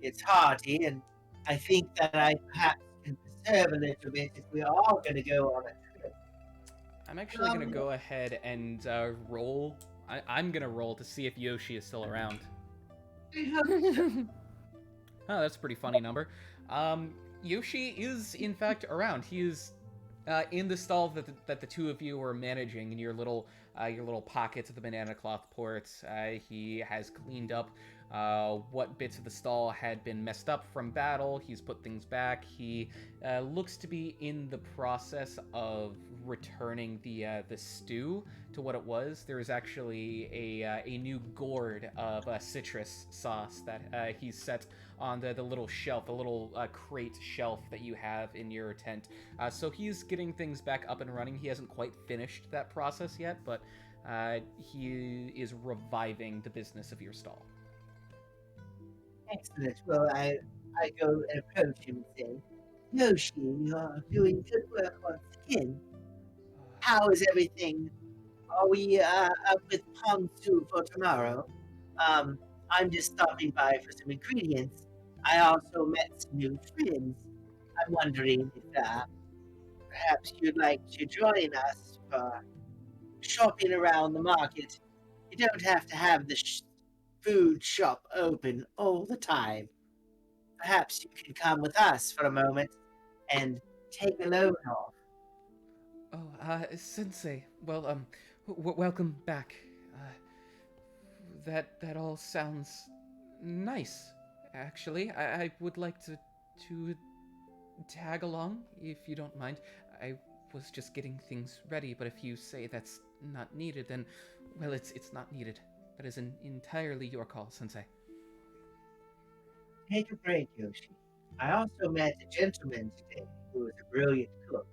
It's hearty, and I think that I perhaps can preserve a little bit if we are all going to go on a trip. I'm actually going to go ahead and roll. I'm going to roll to see if Yoshi is still around. Oh, that's a pretty funny number. Yoshi is, in fact, around. He is in the stall that the two of you were managing in your little pockets of the Banana Cloth Port. He has cleaned up what bits of the stall had been messed up from battle. He's put things back. He looks to be in the process of returning the stew to what it was. There is actually a new gourd of citrus sauce that he's set on the little shelf, the little crate shelf that you have in your tent. So he's getting things back up and running. He hasn't quite finished that process yet, but He is reviving the business of your stall. Excellent. Well, I go and approach him and say, Yoshi, you're doing good work once again. How is everything? Are we up with ponzu for tomorrow? I'm just stopping by for some ingredients. I also met some new friends. I'm wondering if perhaps you'd like to join us for shopping around the market. You don't have to have the food shop open all the time. Perhaps you can come with us for a moment and take a load off. Oh, Sensei. Well, welcome back. That all sounds nice. Actually, I would like to tag along if you don't mind. I was just getting things ready, but if you say that's not needed, then well, it's not needed. That is entirely your call, Sensei. Take a break, Yoshi. I also met a gentleman today who is a brilliant cook,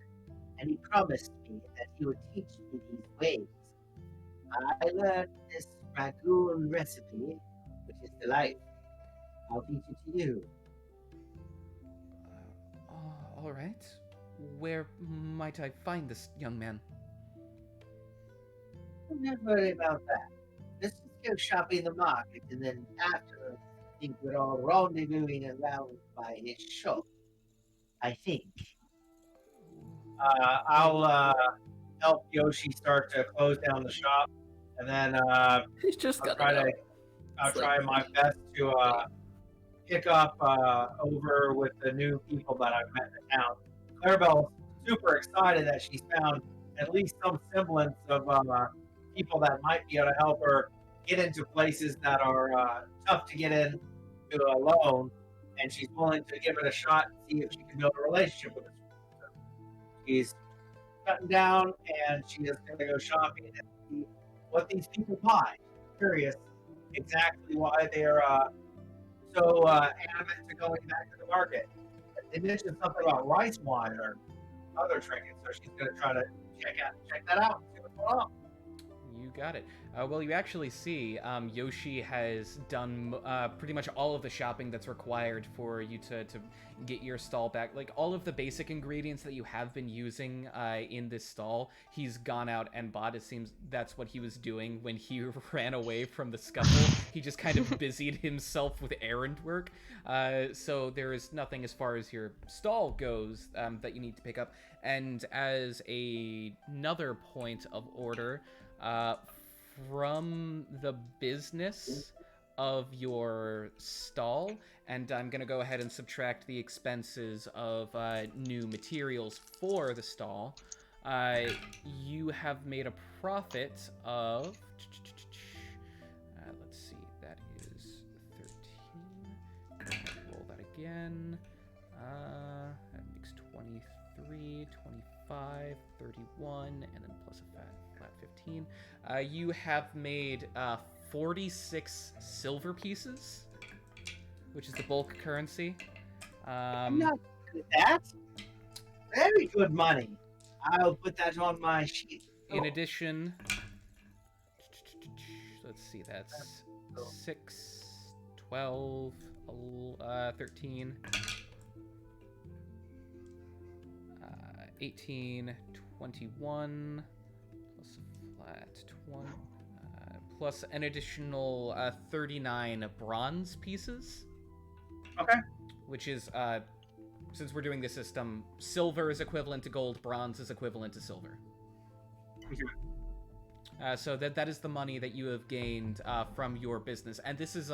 and he promised me that he would teach me these ways. I learned this ragoon recipe, which is delightful. I'll teach it to you. All right. Where might I find this young man? Don't worry about that. Let's just go shopping in the market, and then afterwards, I think we're all rendezvousing around by his shop. I think. I'll help Yoshi start to close down the shop, and then He's just I'll got try it. to I'll try my best to pick up over with the new people that I've met in town. Clarabelle's super excited that she's found at least some semblance of people that might be able to help her get into places that are tough to get in to alone, and she's willing to give it a shot and see if she can build a relationship with us. So she's cutting down, and she is going to go shopping and see what these people buy. Curious exactly why they're so adamant to going back to the market. They mentioned something about rice wine or other trinkets, so she's going to try to check that out and see what's going on. You got it. Well, you actually see Yoshi has done pretty much all of the shopping that's required for you to get your stall back. Like, all of the basic ingredients that you have been using in this stall, he's gone out and bought. It seems that's what he was doing when he ran away from the scuffle. He just kind of busied himself with errand work. So there is nothing as far as your stall goes that you need to pick up. And as another point of order, from the business of your stall, and I'm gonna go ahead and subtract the expenses of new materials for the stall, you have made a profit of, let's see, that is 13, roll that again, that makes 23, 25, 31, and then plus a flat 15. You have made 46 silver pieces, which is the bulk currency. I'm not good at that. Very good money. I'll put that on my sheet. In addition, let's see, that's 6, 12, 13, 18, 21, plus a flat 20, plus an additional 39 bronze pieces. Okay. Which is, since we're doing this system, silver is equivalent to gold, bronze is equivalent to silver. So that is the money that you have gained from your business, and this is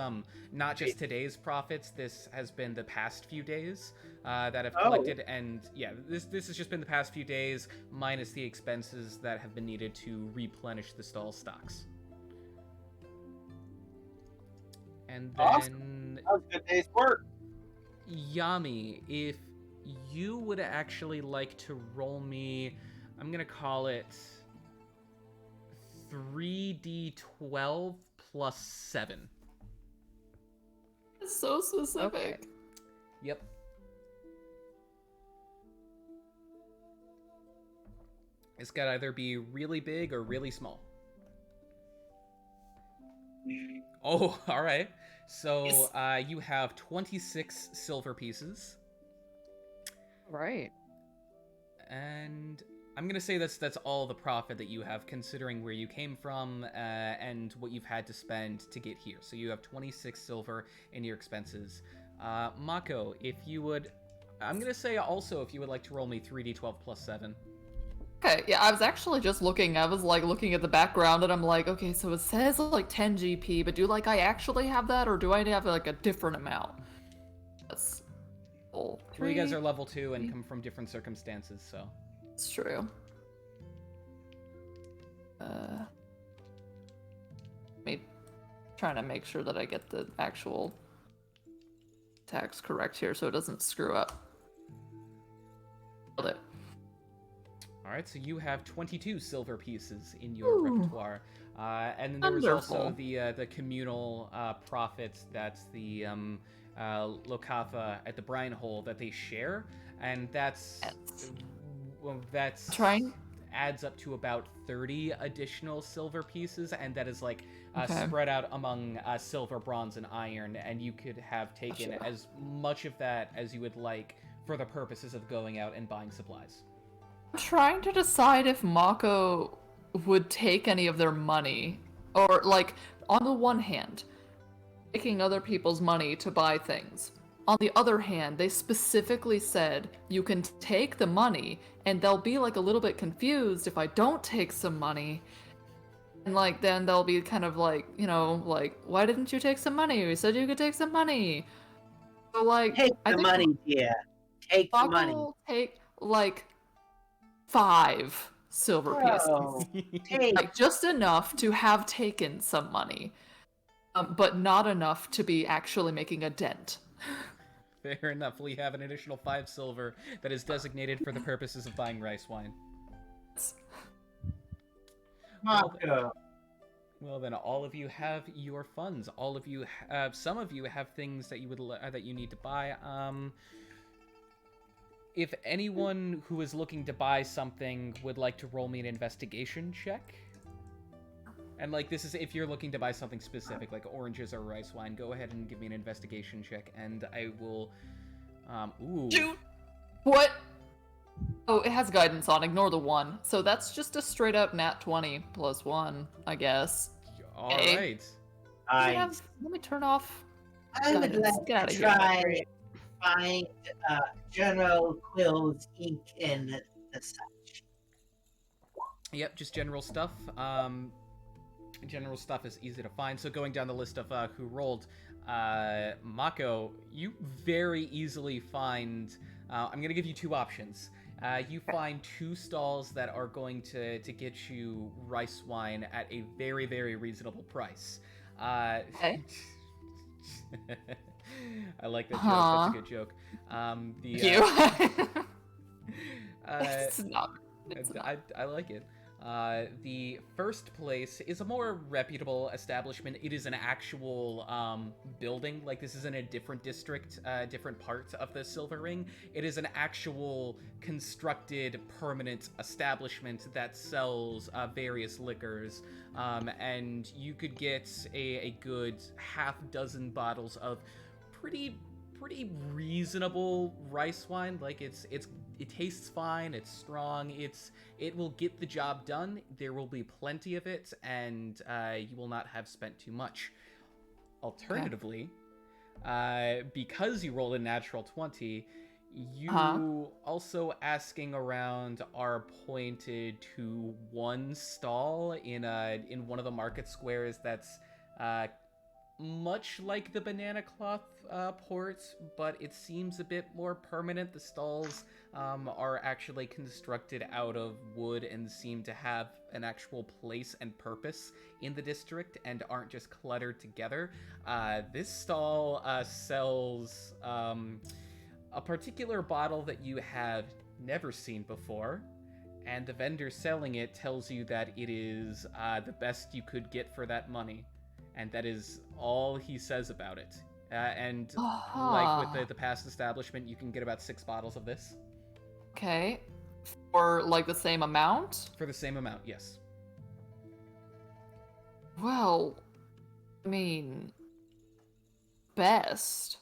not just today's profits. This has been the past few days that have collected, and yeah, this has just been the past few days minus the expenses that have been needed to replenish the stall stocks. And then, awesome. That was a good day's work. Yami, if you would actually like to roll me, I'm gonna call it 3d12 plus 7. It's so specific. Okay. Yep. It's gotta either be really big or really small. Oh, all right. So you have 26 silver pieces, Right. and I'm gonna say that's all the profit that you have, considering where you came from and what you've had to spend to get here. So you have 26 silver in your expenses. Mako, if you would, I'm gonna say also if you would like to roll me 3d12 plus 7. Okay, yeah, I was actually just looking. I was like looking at the background, and I'm like, okay, so it says like 10 GP, but do like I actually have that, or do I have like a different amount? That's all. Well, you guys are level 2 and come from different circumstances, so. It's true. Me trying to make sure that I get the actual tax correct here, so it doesn't screw up. Got it. All right, so you have 22 silver pieces in your repertoire, and then there was also Wonderful. the communal profits that the Lokafa at the Brine Hole that they share, and that's Trying. adds up to about 30 additional silver pieces, and that is like Okay. spread out among silver, bronze, and iron, and you could have taken Gotcha. as much of that as you would like for the purposes of going out and buying supplies. I'm trying to decide if Mako would take any of their money, or like, on the one hand, taking other people's money to buy things. On the other hand, they specifically said you can take the money, and they'll be like a little bit confused if I don't take some money. And like then they'll be kind of like, like, why didn't you take some money? We said you could take some money. So like, Take I the think money, dear. Take the Mako money. will take like 5 silver pieces. Oh, take. Like just enough to have taken some money, but not enough to be actually making a dent. Fair enough. We have an additional 5 silver that is designated for the purposes of buying rice wine. Mako. Well, then all of you have your funds. All of you have, some of you have things that you would that you need to buy. If anyone who is looking to buy something would like to roll me an investigation check. And like this is if you're looking to buy something specific, like oranges or rice wine, go ahead and give me an investigation check, and I will. Ooh. Shoot! What? Oh, it has guidance on. Ignore the 1. So that's just a straight up nat 20 plus 1, I guess. All Okay. right. Let me turn off. I would Guidance. like Get out to of here. try find General Quill's ink in the such. Yep, just general stuff. General stuff is easy to find. So going down the list of who rolled, Mako, you very easily find. I'm gonna give you 2 options. You find 2 stalls that are going to get you rice wine at a very, very reasonable price. Okay. I like that joke. That's a good joke. You. It's not. I like it. The first place is a more reputable establishment. It is an actual building. Like, this isn't a different district, different part of the Silver Ring. It is an actual constructed permanent establishment that sells various liquors. And you could get a good half dozen bottles of pretty reasonable rice wine. Like, it tastes fine, it's strong, it will get the job done. There will be plenty of it, and you will not have spent too much. Alternatively, because you rolled a natural 20, you also asking around are pointed to one stall in one of the market squares that's much like the banana cloth port, but it seems a bit more permanent. The stalls are actually constructed out of wood and seem to have an actual place and purpose in the district and aren't just cluttered together. This stall sells a particular bottle that you have never seen before, and the vendor selling it tells you that it is the best you could get for that money. And that is all he says about it. And like with the past establishment, you can get about 6 bottles of this. Okay. For like the same amount? For the same amount, yes. Well, I mean, best.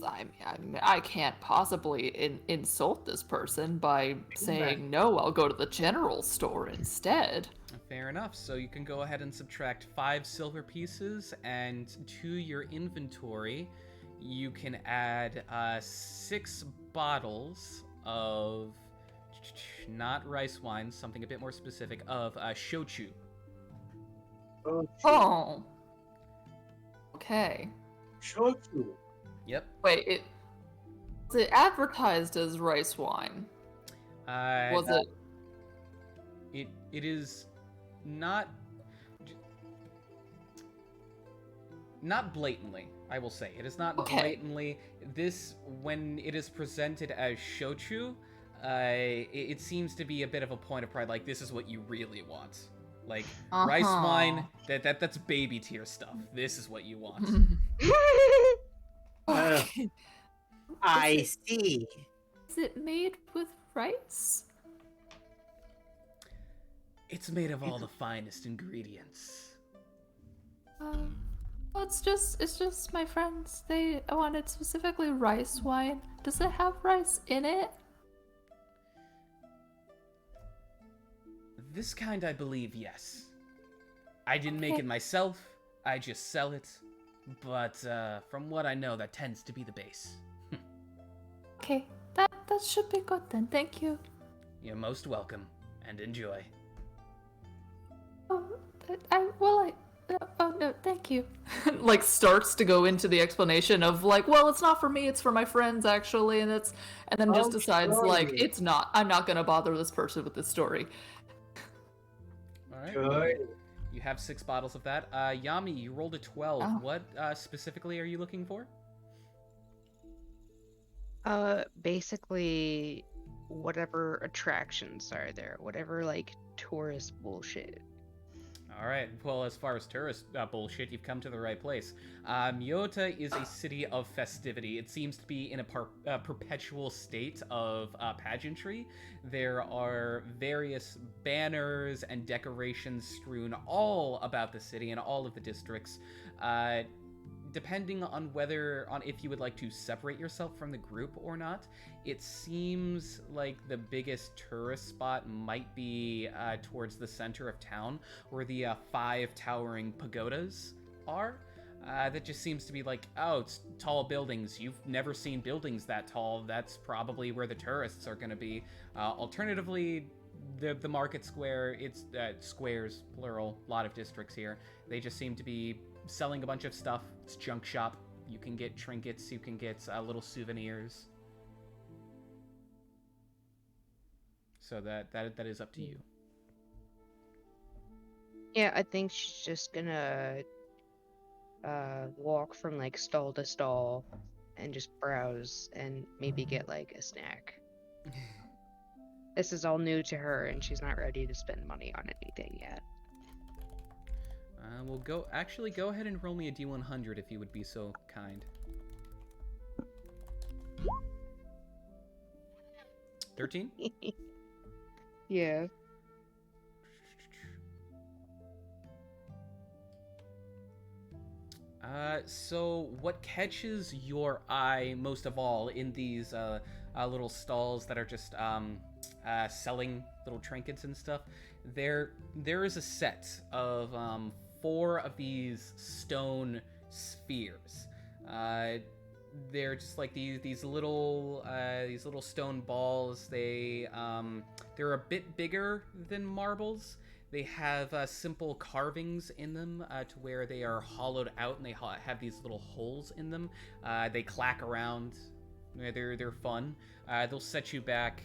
I can't possibly insult this person by saying, no, I'll go to the general store instead. Fair enough. So you can go ahead and subtract 5 silver pieces, and to your inventory, you can add 6 bottles of not rice wine, something a bit more specific, of shochu. Oh. Okay. Shochu. Yep. Wait, was it advertised as rice wine? Was it? It is not blatantly. I will say it is not blatantly. This, when it is presented as shochu, it seems to be a bit of a point of pride. Like, this is what you really want. Like, rice wine, that's baby tier stuff. This is what you want. I see. Is it made with rice? It's made of all the finest ingredients. Well, it's just my friends. They wanted specifically rice wine. Does it have rice in it? This kind, I believe, yes. I didn't make it myself. I just sell it. But from what I know, that tends to be the base. Okay, that should be good then. Thank you. You're most welcome, and enjoy. Oh, no, thank you. Like, starts to go into the explanation of like, well, it's not for me, it's for my friends actually, and then just decides like, it's not. I'm not gonna bother this person with this story. All right. Good. You have 6 bottles of that. Yami, you rolled a 12. Oh. What specifically are you looking for? Basically, whatever attractions are there, whatever like tourist bullshit. All right. Well, as far as tourist bullshit, you've come to the right place. Miioota is a city of festivity. It seems to be in a perpetual state of pageantry. There are various banners and decorations strewn all about the city and all of the districts. Depending on if you would like to separate yourself from the group or not, it seems like the biggest tourist spot might be towards the center of town, where the 5 towering pagodas are. That just seems to be like, oh, it's tall buildings. You've never seen buildings that tall. That's probably where the tourists are going to be. Alternatively, the market square, it's squares, plural, a lot of districts here. They just seem to be selling a bunch of stuff. It's junk shop. You can get trinkets, you can get little souvenirs. So that is up to you. Yeah, I think she's just gonna walk from like stall to stall and just browse and maybe get like a snack. This is all new to her and she's not ready to spend money on anything yet. We'll go ahead and roll me a D100 if you would be so kind. 13? Yeah. So what catches your eye most of all in these little stalls that are just selling little trinkets and stuff? There is a set of 4 of these stone spheres. They're just like these little stone balls. They're a bit bigger than marbles. They have simple carvings in them to where they are hollowed out, and they have these little holes in them. They clack around. They're fun. They'll set you back.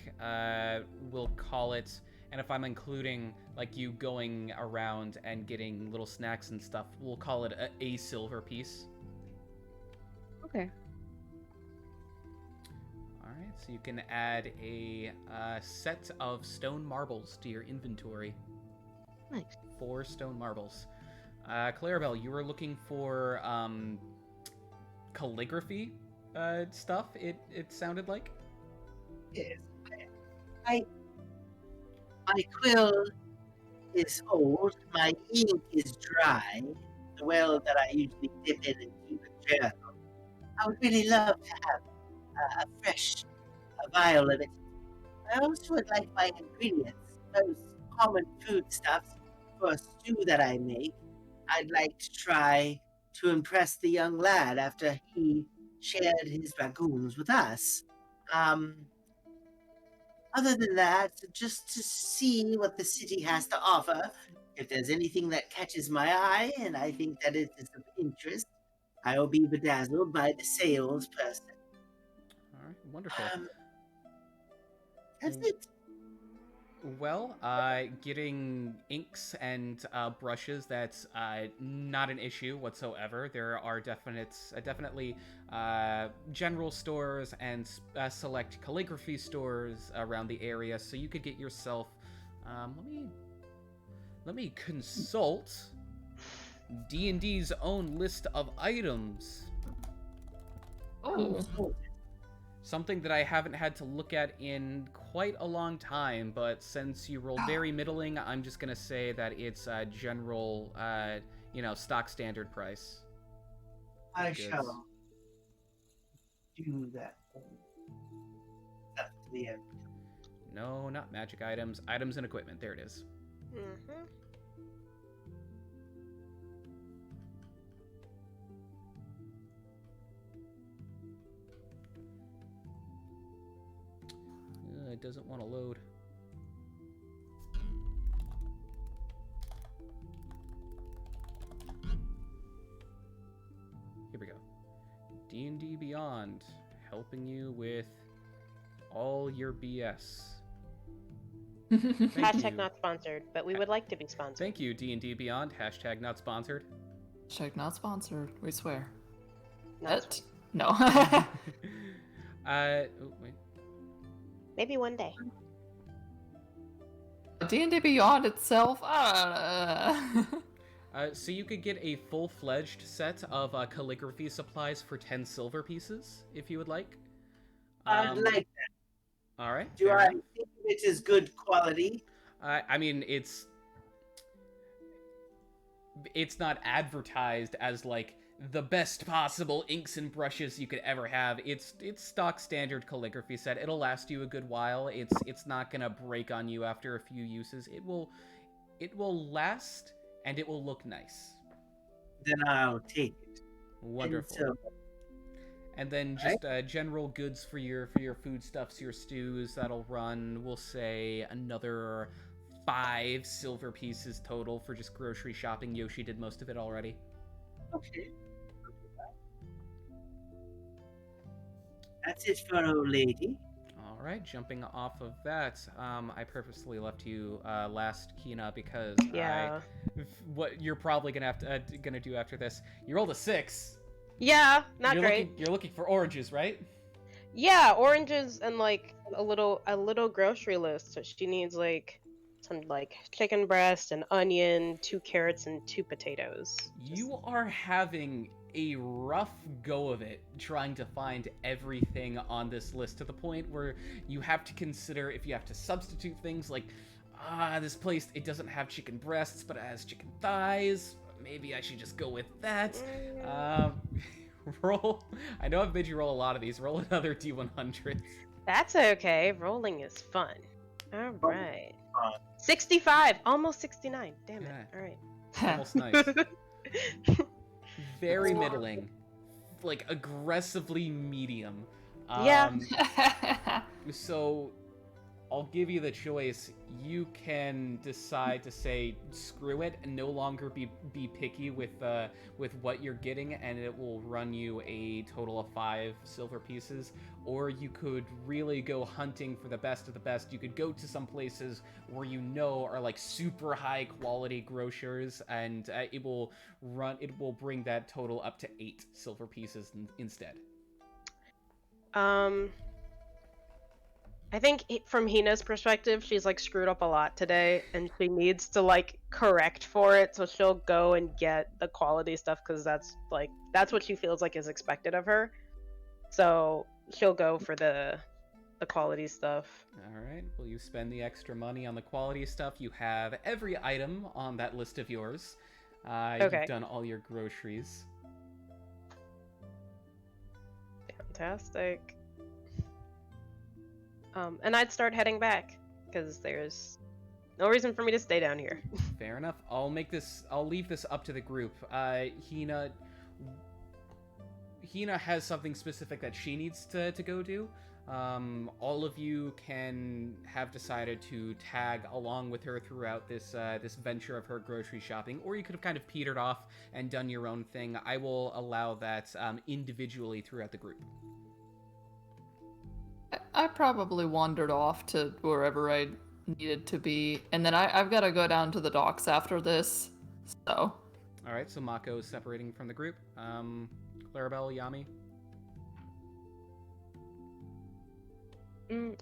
We'll call it. And if I'm including like you going around and getting little snacks and stuff, we'll call it a silver piece. Okay. All right, so you can add a set of stone marbles to your inventory. Nice. 4 stone marbles. Clarabelle, you were looking for calligraphy stuff. It sounded like. Yes. I quill is old. My ink is dry. The well that I usually dip in and keep a journal. I would really love to have a fresh vial of it. I also would like my ingredients, those common foodstuffs for a stew that I make. I'd like to try to impress the young lad after he shared his dragoons with us. Um, Other than that, just to see what the city has to offer. If there's anything that catches my eye and I think that it is of interest, I will be bedazzled by the salesperson. All right, wonderful. Um, that's it. Well, getting inks and brushes, that's not an issue whatsoever. There are definitely general stores and select calligraphy stores around the area, so you could get yourself. Let me consult D&D's own list of items. Oh. Something that I haven't had to look at in quite a long time, but since you rolled very middling, I'm just gonna say that it's general, stock standard price. I Goods. shall do that. Up to the end. No, not magic items. Items and equipment. There it is. Mm-hmm. It doesn't want to load. Here we go. D&D Beyond, helping you with all your BS. Hashtag not sponsored, but we would like to be sponsored. Thank you, D&D Beyond. Hashtag not sponsored. Hashtag not sponsored. We swear. Not No. Oh, wait. Maybe one day. D&D Beyond itself, So you could get a full-fledged set of calligraphy supplies for 10 silver pieces, if you would like. I'd like that. All right. Do fair I enough. think it is good quality? I mean, it's not advertised as like the best possible inks and brushes you could ever have. It's stock standard calligraphy set. It'll last you a good while. It's not gonna break on you after a few uses. It will last and it will look nice. Then I'll take it. Wonderful. And so, And then just general goods for your foodstuffs, your stews. That'll run, we'll say, another 5 silver pieces total for just grocery shopping. Yoshi did most of it already. okay. That's it for old lady. All right, jumping off of that, I purposely left you last, Hina, because Yeah. what you're probably gonna do after this. You rolled a 6. Yeah, not you're great. You're looking for oranges, right? Yeah, oranges and like a little grocery list. So she needs like some like chicken breast, an onion, 2 carrots, and 2 potatoes. You are having a rough go of it trying to find everything on this list, to the point where you have to consider if you have to substitute things like, this place, it doesn't have chicken breasts, but it has chicken thighs. Maybe I should just go with that. Roll. I know I've made you roll a lot of these. Roll another D100. That's okay. Rolling is fun. All right. 65, almost 69. Damn it. Yeah. All right. Almost nice. Very middling. Like, aggressively medium. Yeah. So, I'll give you the choice. You can decide to say, screw it, and no longer be picky with what you're getting, and it will run you a total of 5 silver pieces. Or you could really go hunting for the best of the best. You could go to some places where you know are like super high quality grocers, and it will bring that total up to 8 silver pieces instead. I think from Hina's perspective, she's like screwed up a lot today, and she needs to like correct for it. So she'll go and get the quality stuff because that's what she feels like is expected of her. So she'll go for the the quality stuff. All right. Well, you spend the extra money on the quality stuff. You have every item on that list of yours. You've Okay. done all your groceries. Fantastic. And I'd start heading back because there's no reason for me to stay down here. Fair enough. I'll leave this up to the group. Hina has something specific that she needs to go do. All of you have decided to tag along with her throughout this venture of her grocery shopping, or you could have kind of petered off and done your own thing. I will allow that individually throughout the group. I probably wandered off to wherever I needed to be, and then I've got to go down to the docks after this, so. All right, so Mako is separating from the group. Clarabelle, Yami?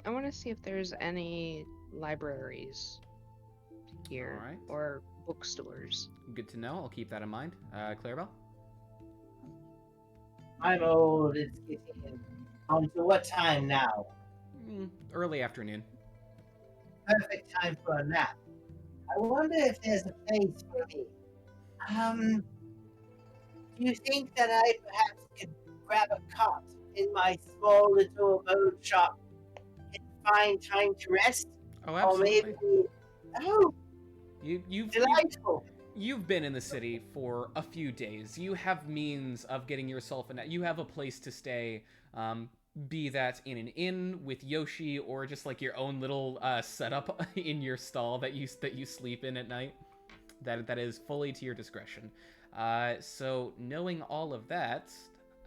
I want to see if there's any libraries here All right. or bookstores. Good to know. I'll keep that in mind. Clarabelle? I'm old. It's getting on to what time now? Early afternoon. Perfect time for a nap. I wonder if there's a place for me. Do you think that I perhaps could grab a cot in my small little abode shop and find time to rest? Oh, absolutely. Or maybe, You've delightful. You've been in the city for a few days. You have means of getting yourself you have a place to stay, be that in an inn with Yoshi or just like your own little setup in your stall that you sleep in at night. That is fully to your discretion. So knowing all of that,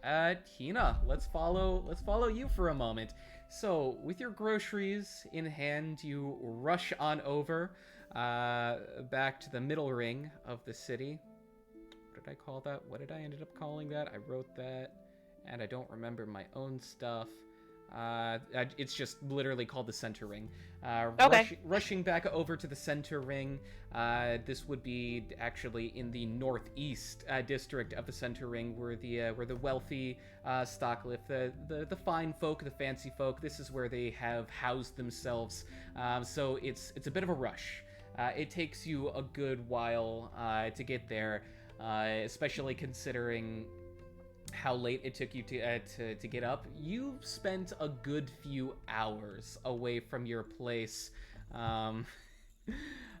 Hina, let's follow you for a moment. So with your groceries in hand, you rush on over back to the middle ring of the city. What did I call that? What did I ended up calling that? I wrote that, and I don't remember my own stuff. It's just literally called the center ring. Okay. Rushing back over to the center ring. This would be actually in the northeast district of the center ring, where the wealthy stock live, the fine folk, the fancy folk. This is where they have housed themselves. So it's a bit of a rush. It takes you a good while to get there, especially considering how late it took you to get up. You spent a good few hours away from your place,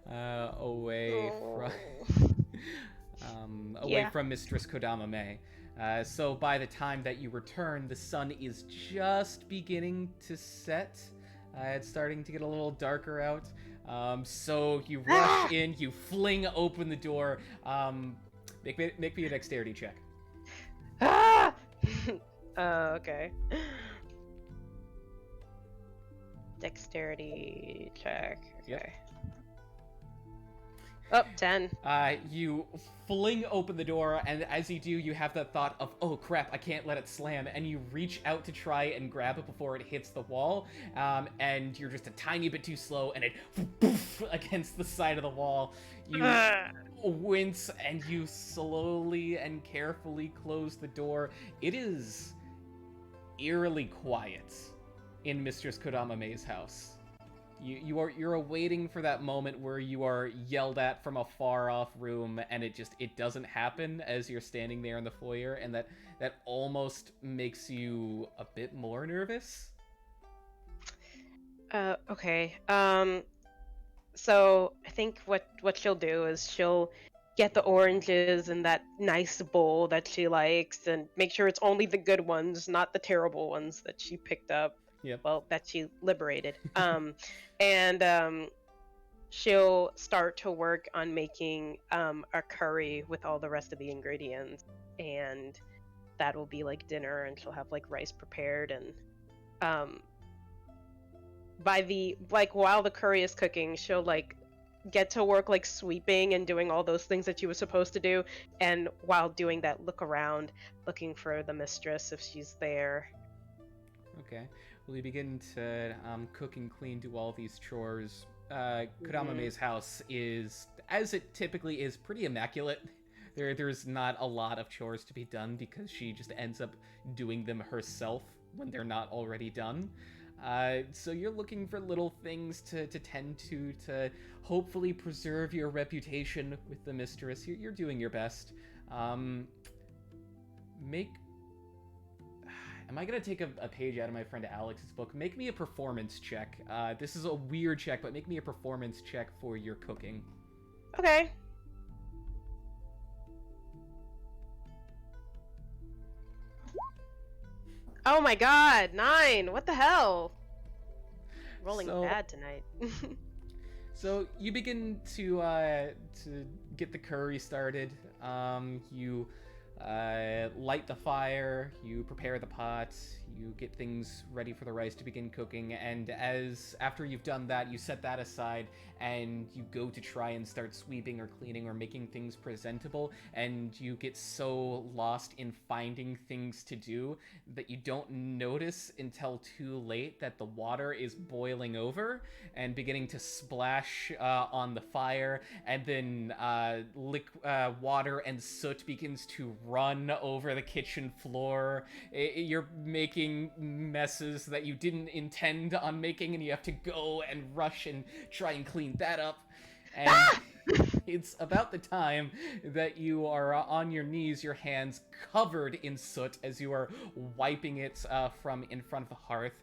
away from Mistress Kodama May. So by the time that you return, the sun is just beginning to set. It's starting to get a little darker out. So you rush in, you fling open the door. Make me a dexterity check. Ah! Okay. Dexterity check. Okay. Yep. Oh, 10. You fling open the door, and as you do, you have that thought of, oh crap, I can't let it slam, and you reach out to try and grab it before it hits the wall, and you're just a tiny bit too slow, and it poof against the side of the wall. You wince, and you slowly and carefully close the door. It is eerily quiet in Mistress Kodama May's house. You're awaiting for that moment where you are yelled at from a far off room, and it doesn't happen as you're standing there in the foyer, and that almost makes you a bit more nervous. Okay. So I think what she'll do is she'll get the oranges in that nice bowl that she likes, and make sure it's only the good ones, not the terrible ones that she picked up. Yep. Well, that she liberated. And she'll start to work on making a curry with all the rest of the ingredients, and that will be like dinner, and she'll have like rice prepared, and while the curry is cooking, she'll like get to work like sweeping and doing all those things that she was supposed to do, and while doing that, look around looking for the mistress if she's there. Okay. Well, you begin to cook and clean, do all these chores. Kodama May's house is, as it typically is, pretty immaculate. There's not a lot of chores to be done because she just ends up doing them herself when they're not already done. So you're looking for little things to tend to hopefully preserve your reputation with the mistress. You're doing your best. Make... Am I going to take a page out of my friend Alex's book? Make me a performance check. This is a weird check, but make me a performance check for your cooking. Okay. Oh my god, 9! What the hell? Rolling bad tonight. So you begin to get the curry started. You light the fire, you prepare the pot, you get things ready for the rice to begin cooking, and after you've done that, you set that aside and you go to try and start sweeping or cleaning or making things presentable, and you get so lost in finding things to do that you don't notice until too late that the water is boiling over and beginning to splash on the fire, and then water and soot begins to run over the kitchen floor. You're making messes that you didn't intend on making, and you have to go and rush and try and clean that up. And it's about the time that you are on your knees, your hands covered in soot as you are wiping it from in front of the hearth,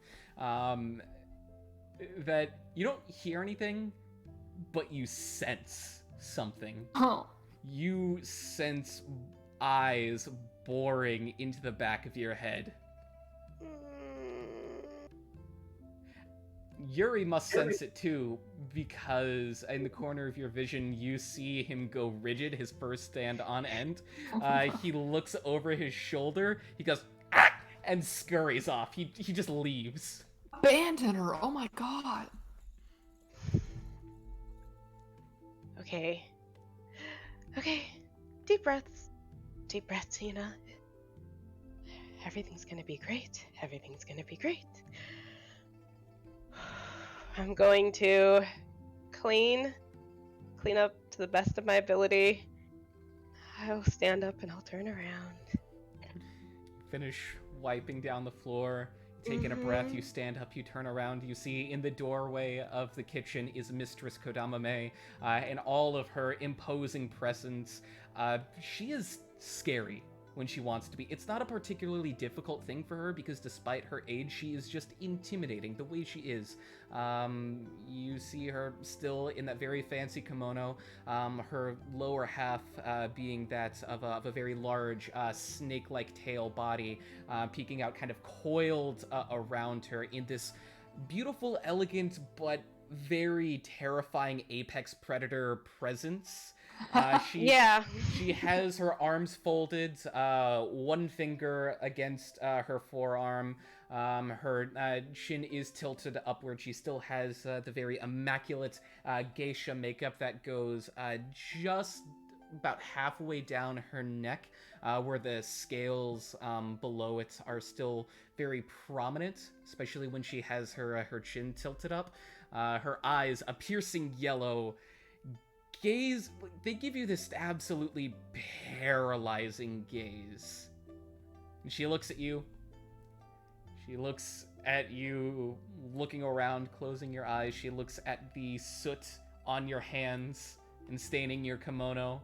that you don't hear anything, but you sense something. Oh. You sense eyes boring into the back of your head. Yuri must sense it too, because in the corner of your vision, you see him go rigid, his fur stand on end. He looks over his shoulder, he goes, ah! And scurries off. He just leaves. Abandon her, oh my god. Okay. Deep breaths. Deep breaths, Hina. Everything's gonna be great. Everything's gonna be great. I'm going to clean up to the best of my ability. I'll stand up and I'll turn around. Finish wiping down the floor, taking a breath, you stand up, you turn around, you see in the doorway of the kitchen is Mistress Kodama-me, and all of her imposing presence. She is scary when she wants to be. It's not a particularly difficult thing for her, because despite her age, she is just intimidating the way she is. You see her still in that very fancy kimono, her lower half being that of a very large snake-like tail body, peeking out, kind of coiled around her in this beautiful, elegant, but very terrifying apex predator presence. She has her arms folded, one finger against her forearm. Her chin is tilted upward. She still has the very immaculate geisha makeup that goes just about halfway down her neck, where the scales below it are still very prominent, especially when she has her chin tilted up. Her eyes, a piercing yellow gaze, they give you this absolutely paralyzing gaze. And she looks at you. She looks at you, looking around, closing your eyes. She looks at the soot on your hands and staining your kimono.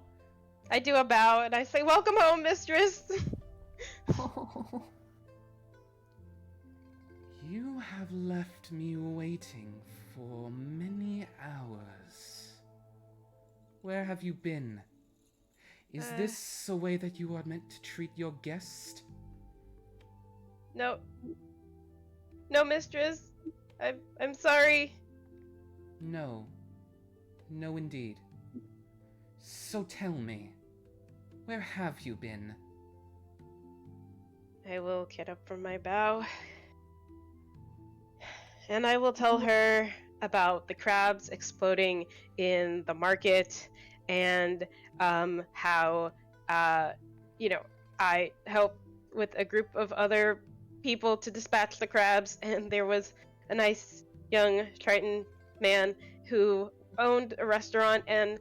I do a bow and I say, "Welcome home, mistress." You have left me waiting for many hours. Where have you been? Is this a way that you are meant to treat your guest? No, mistress. I'm sorry. No. No, indeed. So tell me, where have you been? I will get up from my bow, and I will tell her about the crabs exploding in the market, and how I helped with a group of other people to dispatch the crabs, and there was a nice young Triton man who owned a restaurant and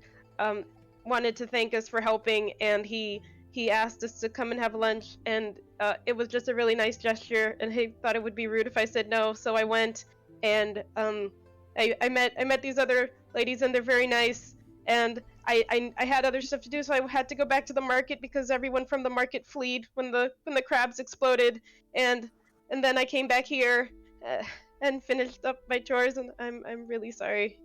wanted to thank us for helping, and he he asked us to come and have lunch, and it was just a really nice gesture, and he thought it would be rude if I said no, so I went, and I met these other ladies, and they're very nice, and I had other stuff to do, so I had to go back to the market because everyone from the market fled when the crabs exploded, and then I came back here and finished up my chores, and I'm really sorry.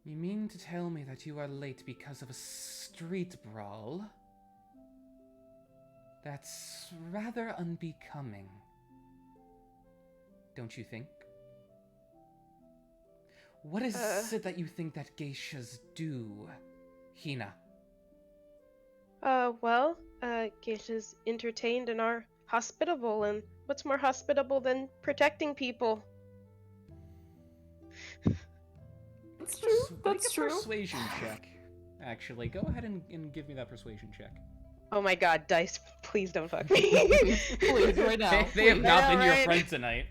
You mean to tell me that you are late because of a street brawl? That's rather unbecoming. Don't you think? What is it that you think that geishas do, Hina? Well, geishas entertained and are hospitable, and what's more hospitable than protecting people? That's true. Make That's a true. persuasion check. Actually, go ahead and give me that persuasion check. Oh my god, dice, please don't fuck me. Please, right now. They have please. not I know, been your right? friend tonight.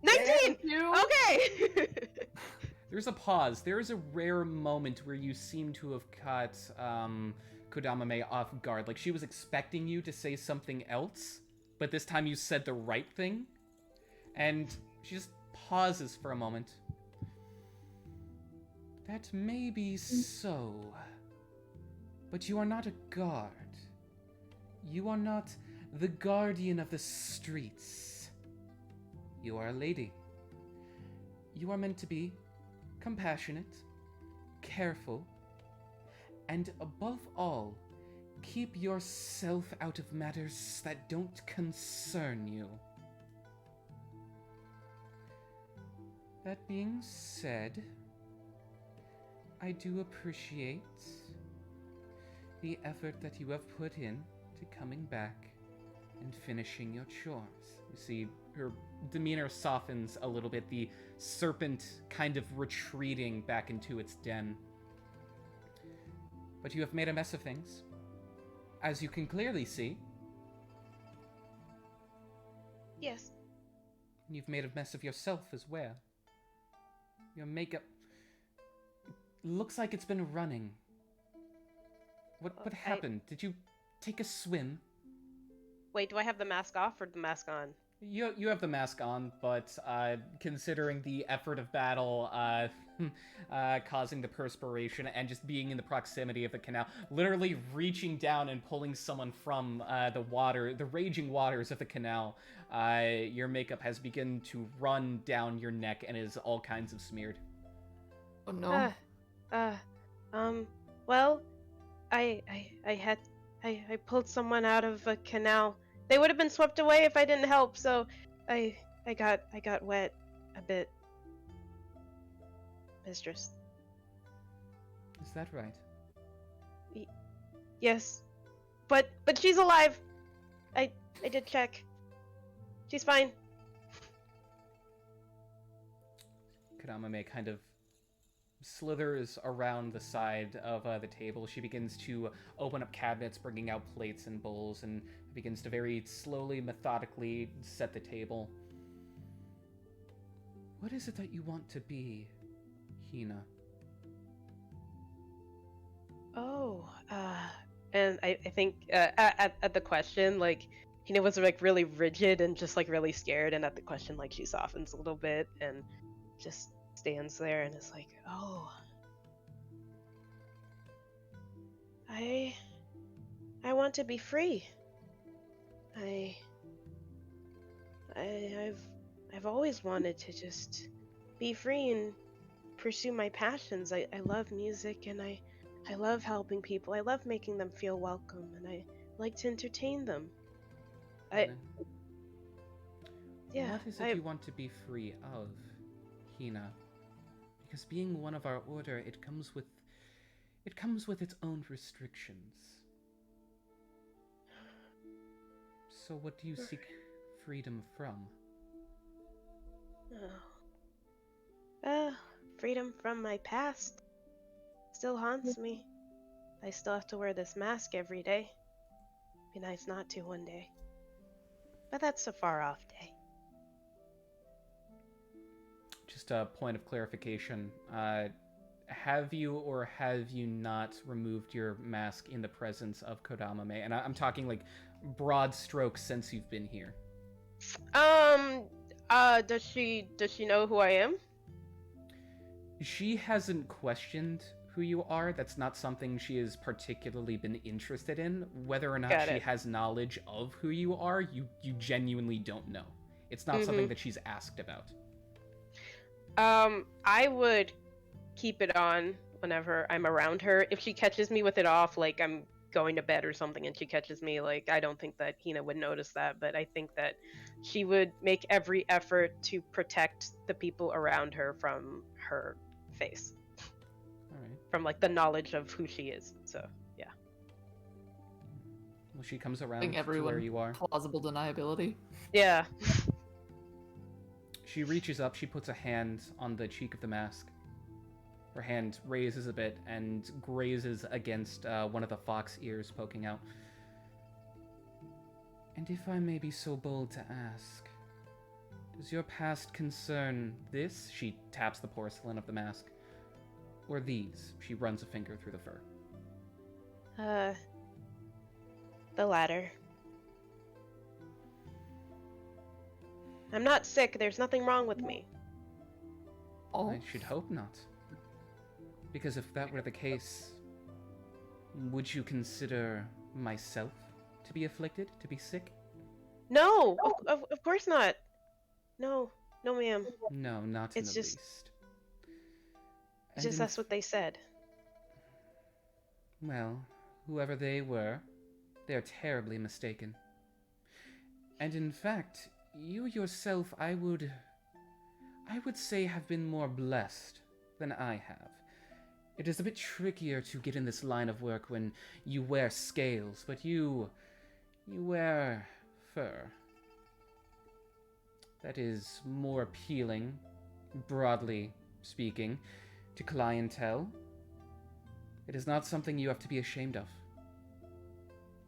19! Thank you. Okay! There's a pause. There is a rare moment where you seem to have caught Kodamame off guard. Like, she was expecting you to say something else, but this time you said the right thing. And she just pauses for a moment. That may be so, but you are not a guard. You are not the guardian of the streets. You are a lady. You are meant to be compassionate, careful, and above all, keep yourself out of matters that don't concern you. That being said, I do appreciate the effort that you have put in to coming back and finishing your chores. You see, her demeanor softens a little bit, the serpent kind of retreating back into its den. But you have made a mess of things, as you can clearly see. Yes. And you've made a mess of yourself as well. Your makeup looks like it's been running. What happened? Did you take a swim? Wait, do I have the mask off or the mask on? You have the mask on, but considering the effort of battle, causing the perspiration, and just being in the proximity of the canal, literally reaching down and pulling someone from the raging waters of the canal, your makeup has begun to run down your neck and is all kinds of smeared. Oh no. Well, I pulled someone out of a canal. They would have been swept away if I didn't help, so I got wet a bit. Mistress. Is that right? Yes. But she's alive. I did check. She's fine. Kodamame kind of slithers around the side of the table. She begins to open up cabinets, bringing out plates and bowls, and begins to very slowly, methodically set the table. What is it that you want to be, Hina? Oh, and I think at the question, like, Hina was like really rigid and just like really scared, and at the question, like, she softens a little bit and just stands there and is like, oh, I want to be free. I've always wanted to just be free and pursue my passions. I love music, and I love helping people. I love making them feel welcome, and I like to entertain them. What is it you want to be free of, Hina? Because being one of our order, it comes with its own restrictions. So what do you seek freedom from? Freedom from my past still haunts me. I still have to wear this mask every day. Be nice not to one day. But that's a far off day. Just a point of clarification. have you or have you not removed your mask in the presence of Kodamame? And I'm talking like broad strokes since you've been here. Does she know who I am? She hasn't questioned who you are. That's not something she has particularly been interested in. Whether or not Got she it. has knowledge of who you are, you genuinely don't know. It's not something that she's asked about. I would keep it on whenever I'm around her. If she catches me with it off, like I'm going to bed or something, and she catches me, like I don't think that Hina would notice that, but I think that she would make every effort to protect the people around her from her face. All right. From like the knowledge of who she is. So yeah. Well, she comes around Giving to everyone where you are. plausible deniability. Yeah. She reaches up, she puts a hand on the cheek of the mask. Her hand raises a bit and grazes against one of the fox ears poking out. And if I may be so bold to ask, does your past concern this? She taps the porcelain of the mask. Or these? She runs a finger through the fur. The latter. I'm not sick. There's nothing wrong with me. Oh, I should hope not. Because if that were the case, would you consider myself to be afflicted, to be sick? No, of course not. No, ma'am. No, not in It's the just- least. It's And just that's what they said. Well, whoever they were, they're terribly mistaken. And in fact, you yourself, I would say, have been more blessed than I have. It is a bit trickier to get in this line of work when you wear scales, but you wear fur. That is more appealing, broadly speaking, to clientele. It is not something you have to be ashamed of,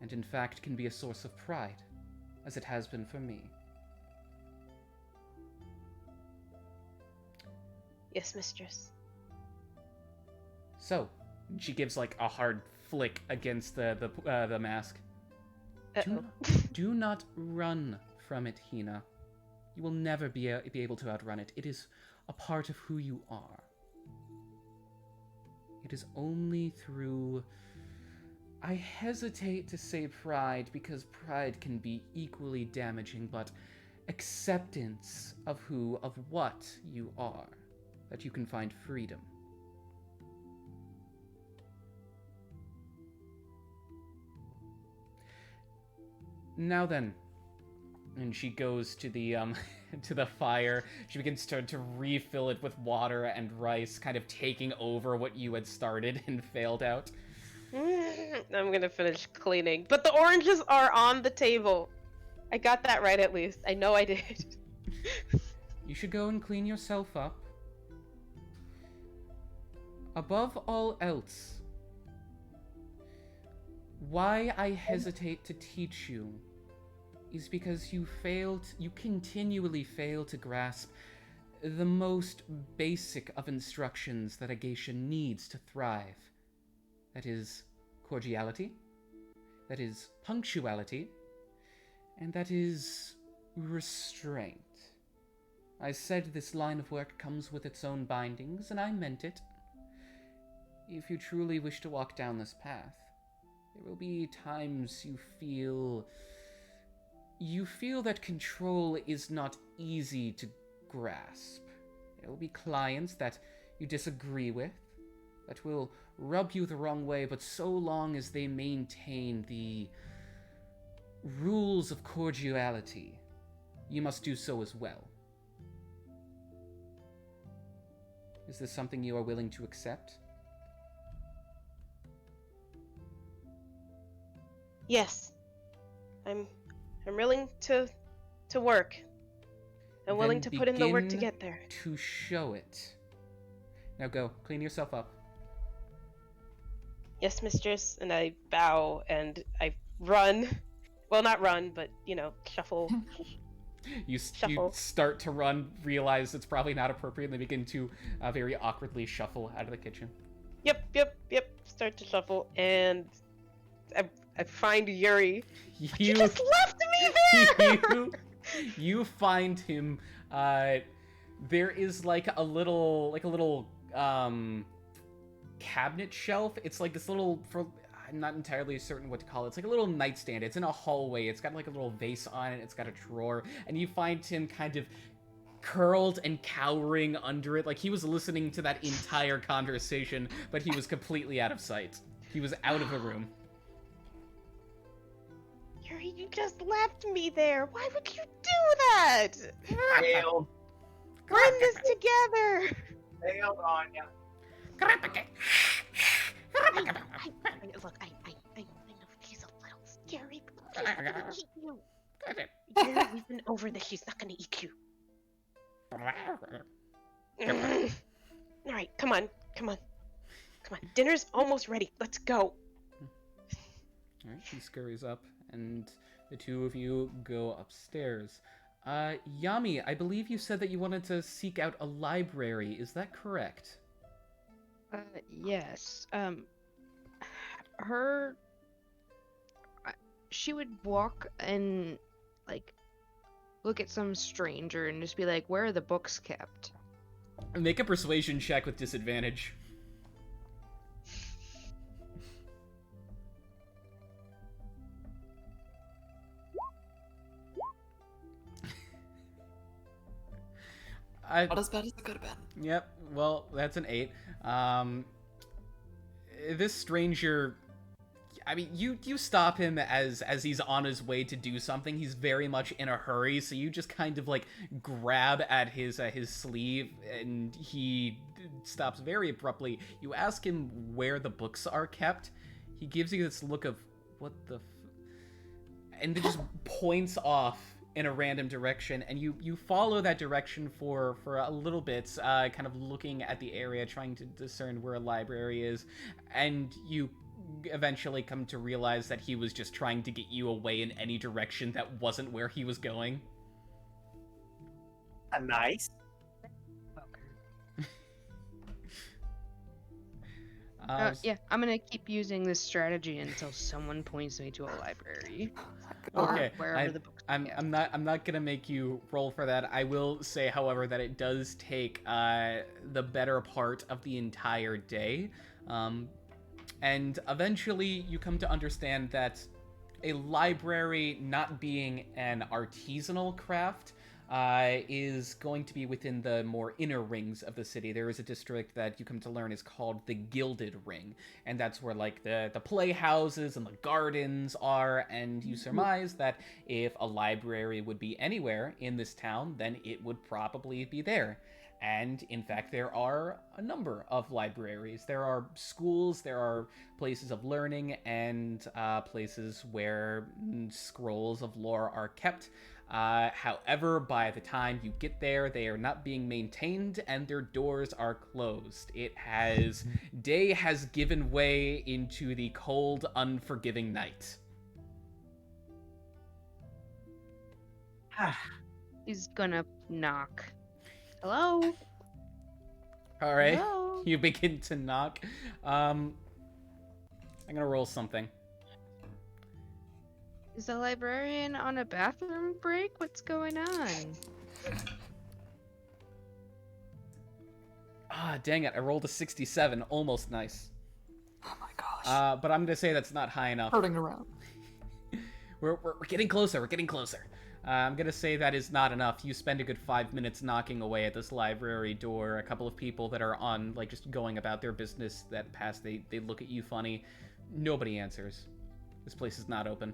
and in fact can be a source of pride, as it has been for me. Yes, mistress. So, she gives like a hard flick against the mask. Do not run from it, Hina. You will never be able to outrun it. It is a part of who you are. It is only through... I hesitate to say pride, because pride can be equally damaging, but acceptance of what you are, that you can find freedom. Now then, and she goes to the to the fire. She begins to refill it with water and rice, kind of taking over what you had started and failed out. I'm gonna finish cleaning. But the oranges are on the table. I got that right at least. I know I did. You should go and clean yourself up. Above all else, why I hesitate to teach you is because you continually fail to grasp the most basic of instructions that a geisha needs to thrive. That is cordiality, that is punctuality, and that is restraint. I said this line of work comes with its own bindings, and I meant it. If you truly wish to walk down this path, there will be times you feel that control is not easy to grasp. There will be clients that you disagree with, that will rub you the wrong way, but so long as they maintain the rules of cordiality, you must do so as well. Is this something you are willing to accept? Yes. I'm willing to work. I'm willing to put in the work to get there. To show it. Now go, clean yourself up. Yes, mistress. And I bow and I run. Well, not run, but, shuffle You Shuffle. start to run, realize it's probably not appropriate, and they begin to very awkwardly shuffle out of the kitchen. Yep. Start to shuffle, and I find Yuri. But you just left me there! You find him. There is like a little cabinet shelf. It's like this little. I'm not entirely certain what to call it. It's like a little nightstand. It's in a hallway. It's got like a little vase on it. It's got a drawer, and you find him kind of curled and cowering under it, like he was listening to that entire conversation, but he was completely out of sight. He was out of the room. Yuri, you just left me there. Why would you do that? Failed. We're in this together. Failed on ya. Look, I know she's a little scary, but she's not gonna eat you. You're even over that she's not gonna eat you. All right, come on. Dinner's almost ready. Let's go. All right, she scurries up, and the two of you go upstairs. Yami, I believe you said that you wanted to seek out a library. Is that correct? Yes. She would walk and like look at some stranger and just be like, "Where are the books kept?" Make a persuasion check with disadvantage. Not as bad as it could have been. Yep, well, that's an 8. This stranger, I mean, you stop him as he's on his way to do something. He's very much in a hurry, so you just kind of like grab at his sleeve, and he stops very abruptly. You ask him where the books are kept. He gives you this look of what the and then just points off in a random direction, and you follow that direction for a little bit, kind of looking at the area, trying to discern where a library is, and you eventually come to realize that he was just trying to get you away in any direction that wasn't where he was going. Nice. Yeah, I'm gonna keep using this strategy until someone points me to a library. Okay, or wherever the books are kept. I'm not gonna make you roll for that. I will say, however, that it does take the better part of the entire day, and eventually you come to understand that a library, not being an artisanal craft, is going to be within the more inner rings of the city. There is a district that you come to learn is called the Gilded Ring, and that's where like the playhouses and the gardens are, and you surmise that if a library would be anywhere in this town, then it would probably be there. And in fact, there are a number of libraries. There are schools, there are places of learning, and places where scrolls of lore are kept. However, by the time you get there, they are not being maintained and their doors are closed. Day has given way into the cold, unforgiving night. He's gonna knock. Hello? All right, Hello? you begin to knock. I'm gonna roll something. Is the librarian on a bathroom break? What's going on? Ah, dang it, I rolled a 67, almost nice. Oh my gosh. But I'm gonna say that's not high enough. Hurting around. We're getting closer, we're getting closer. I'm gonna say that is not enough. You spend a good 5 minutes knocking away at this library door. A couple of people that are on, like, just going about their business that pass, they look at you funny. Nobody answers. This place is not open.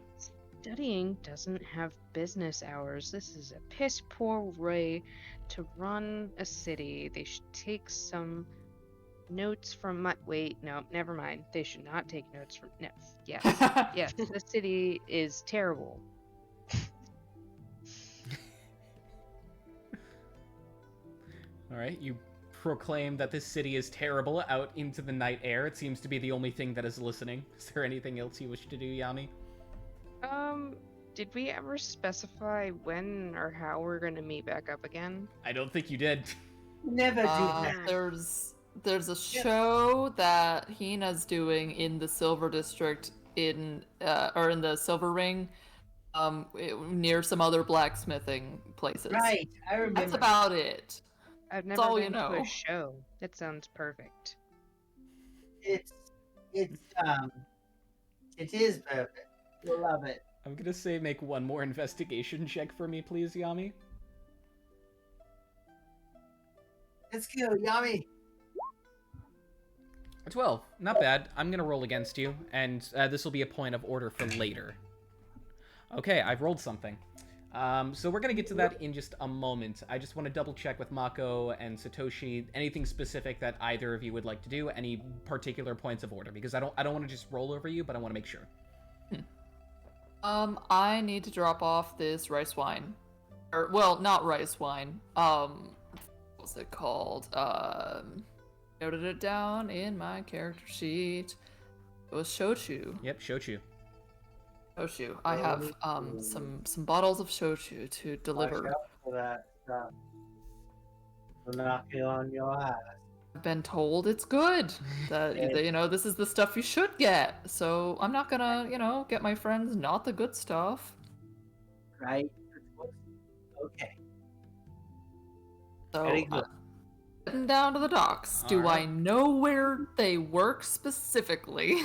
Studying doesn't have business hours. This is a piss poor way to run a city. They should take some notes from my. Wait, no, never mind. They should not take notes from. No, yes, yes. The city is terrible. All right, you proclaim that this city is terrible out into the night air. It seems to be the only thing that is listening. Is there anything else you wish to do, Yami? Did we ever specify when or how we're gonna meet back up again? I don't think you did. Never do that. There's a show that Hina's doing in the Silver District or in the Silver Ring, near some other blacksmithing places. Right, I remember. That's about it. I've That's never all been you to know. a show. That sounds perfect. It is perfect. You'll love it. I'm gonna say make one more investigation check for me, please, Yami. Let's go, Yami. A 12. Not bad. I'm gonna roll against you, and this will be a point of order for later. Okay, I've rolled something. So we're gonna get to that in just a moment. I just want to double check with Mako and Satoshi anything specific that either of you would like to do, any particular points of order, because I don't want to just roll over you, but I want to make sure. I need to drop off this rice wine. Or, well, not rice wine. What's it called? Noted it down in my character sheet. It was shochu. Yep, shochu. Shochu. I have some bottles of shochu to deliver. Watch out for that stuff. It'll knock you on your ass. I've been told it's good. That this is the stuff you should get. So I'm not gonna, get my friends not the good stuff. Right? Okay. So Very good. Heading down to the docks. All Do right. I know where they work specifically?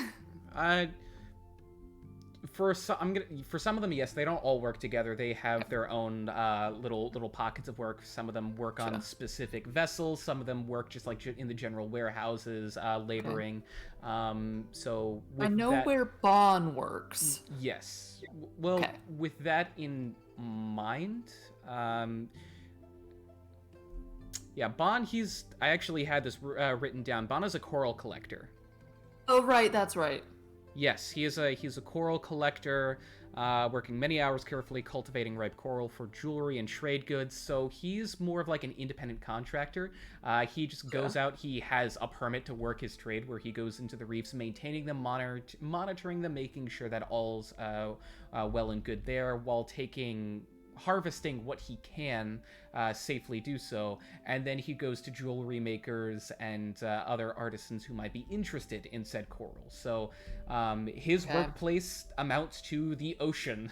For some of them, yes, they don't all work together. They have their own little pockets of work. Some of them work on specific vessels. Some of them work just like in the general warehouses, laboring. So with I know where Bon works. Yes. Well, with that in mind, yeah, Bon. I actually had this written down. Bon is a coral collector. Oh right, that's right. Yes, he's a coral collector, working many hours carefully cultivating ripe coral for jewelry and trade goods. So he's more of like an independent contractor. He just goes out. He has a permit to work his trade, where he goes into the reefs, maintaining them, monitoring them, making sure that all's well and good there, while harvesting what he can safely do so, and then he goes to jewelry makers and other artisans who might be interested in said coral. So his workplace amounts to the ocean.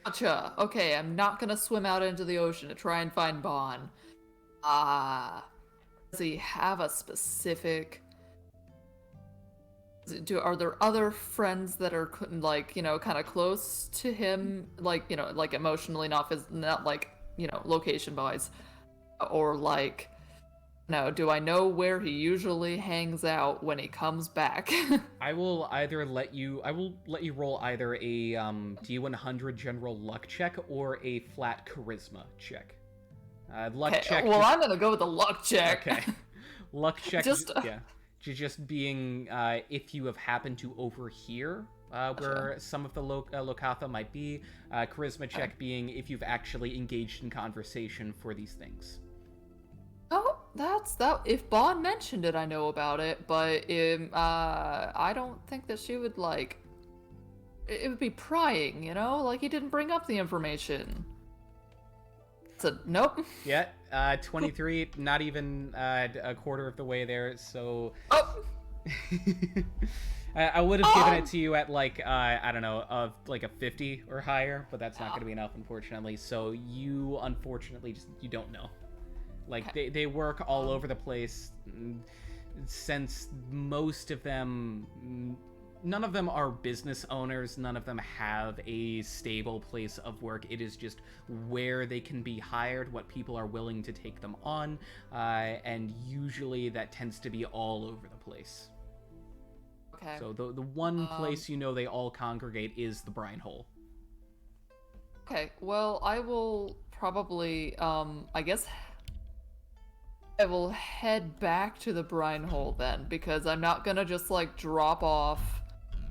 Gotcha. Okay, I'm not gonna swim out into the ocean to try and find Bon. Does he have a specific... Are there other friends that are like, kind of close to him, like, like emotionally, not like, location wise, or like, do I know where he usually hangs out when he comes back? I will let you roll either a D100 general luck check or a flat charisma check. Luck check. Well, I'm gonna go with the luck check. Okay. Luck check. Just being if you have happened to overhear where some of the Lokatha might be. Charisma check being if you've actually engaged in conversation for these things. Oh, that's that. If Bon mentioned it, I know about it, but I don't think that she would like. It would be prying, like he didn't bring up the information. So nope. Yeah, 23, not even a quarter of the way there. So I would have given it to you at like I don't know, of like a 50 or higher, but that's not going to be enough, unfortunately. So you unfortunately you don't know. Like they work all over the place, since most of them. None of them are business owners. None of them have a stable place of work. It is just where they can be hired, what people are willing to take them on, and usually that tends to be all over the place. Okay. So the one place they all congregate is the brine hole. Okay, well, I will probably, I guess I will head back to the brine hole then, because I'm not gonna just, like, drop off.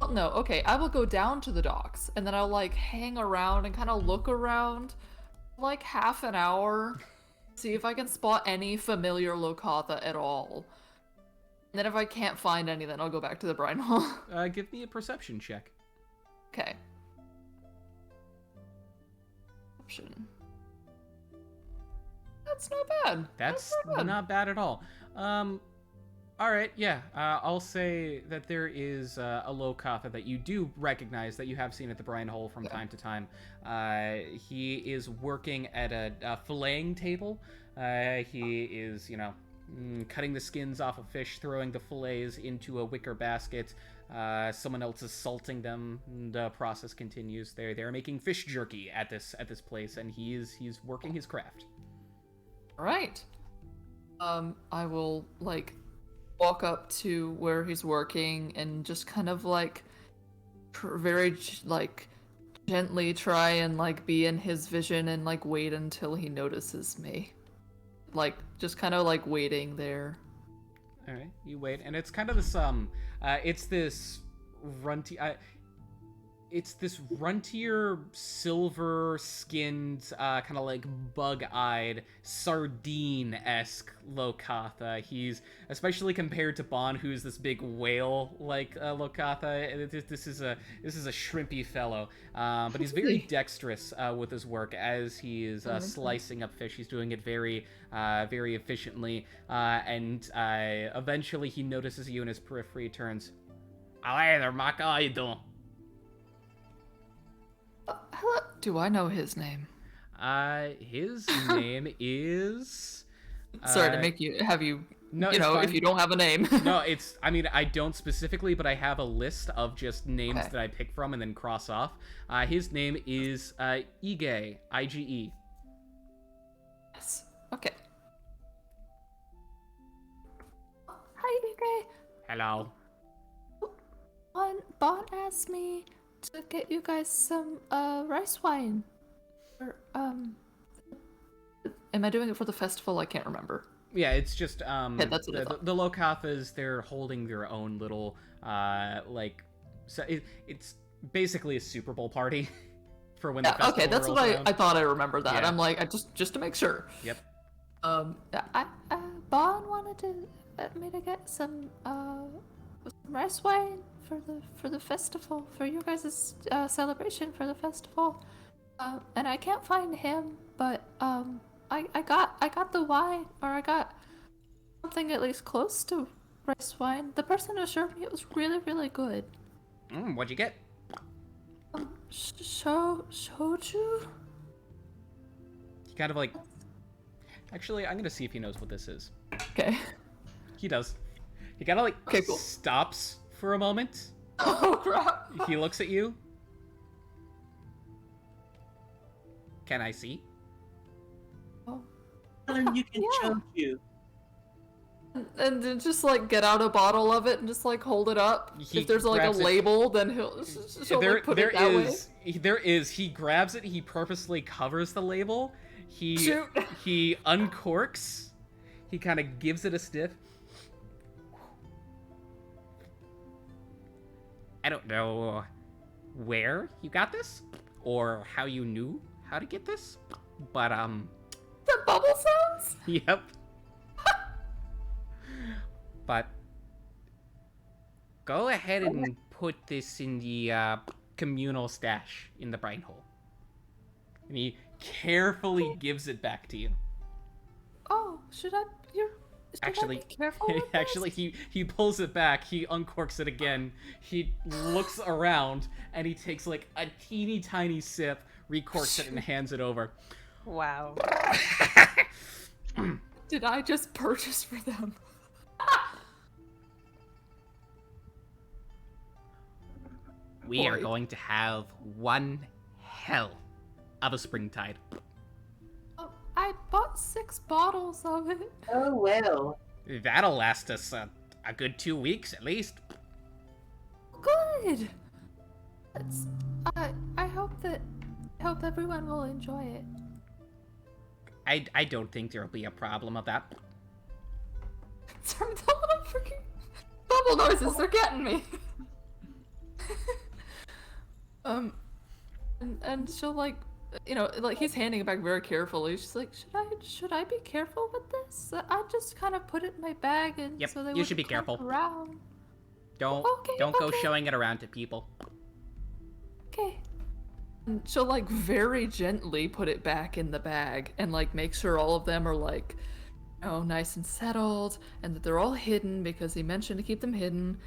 Well, no, okay, I will go down to the docks, and then I'll, like, hang around and kind of look around, like, half an hour, see if I can spot any familiar Lokatha at all. And then if I can't find any, then I'll go back to the brine hole. Give me a perception check. Okay. celebration. That's not bad. That's not bad. not bad at all. All right, yeah. I'll say that there is a Lokatha that you do recognize, that you have seen at the Brine Hole from time to time. He is working at a filleting table. He is, cutting the skins off of fish, throwing the fillets into a wicker basket. Someone else is salting them, and the process continues. They're making fish jerky at this place, and he's working his craft. All right. I will walk up to where he's working and just kind of very gently try and be in his vision and wait until he notices me. Just kind of waiting there. All right, you wait, and it's kind of this it's this runty it's this runtier, silver-skinned, kind of bug-eyed, sardine-esque Lokatha. He's, especially compared to Bon, who's this big whale Lokatha. This is a shrimpy fellow, but he's very dexterous with his work as he is slicing up fish. He's doing it very, very efficiently, and eventually he notices you in his periphery. Turns, "Oh, hey there, Mako. How you doing?" Hello. Do I know his name? His name is... Sorry to make you... Have you... No, if you don't have a name. No, I don't specifically, but I have a list of just names that I pick from and then cross off. His name is Ige, I-G-E. Yes. Okay. Hi, Ige. Hello. Bon asked me to get you guys some rice wine. Or, Am I doing it for the festival? I can't remember. Yeah, it's just that's what I thought. The Lokathas, they're holding their own little so it's basically a Super Bowl party for when the festival okay, that's rolls what around. I thought I remembered that. Yeah. I'm I just to make sure. Yep. Bon wanted me to get some rice wine for the festival, for you guys' celebration for the festival. And I can't find him, but I got the wine, or I got something at least close to rice wine. The person assured me it was really, really good. What'd you get? Shoju? He kind of Actually, I'm gonna see if he knows what this is. Okay. He does. He kind of cool. stops for a moment. Oh crap! He looks at you. Can I see? Oh. Then you can choke you. And then just get out a bottle of it and just hold it up. He if there's a grabs it. label, then she'll put it that way. There is. He grabs it. He purposely covers the label. Shoot. He uncorks. He kind of gives it a sniff. I don't know where you got this or how you knew how to get this, but The bubble sounds? Yep. But go ahead and put this in the communal stash in the brine hole. And he carefully gives it back to you. Oh, should I be careful with this? Actually, he pulls it back. He uncorks it again. He looks around and he takes a teeny tiny sip, recorks it, and hands it over. Wow. Did I just purchase for them? We are going to have one hell of a springtide. Oh, I bought 6 bottles of it. Oh well. That'll last us a good 2 weeks at least. Good. I hope everyone will enjoy it. I don't think there'll be a problem with that. Sorry, the little freaking bubble noises, they're getting me. And she'll he's handing it back very carefully. She's like, should I be careful with this? I just kind of put it in my bag and Yep, so they you should be wouldn't come careful. around. Don't go showing it around to people. Okay. And she'll like very gently put it back in the bag and like make sure all of them are like, nice and settled, and that they're all hidden because he mentioned to keep them hidden.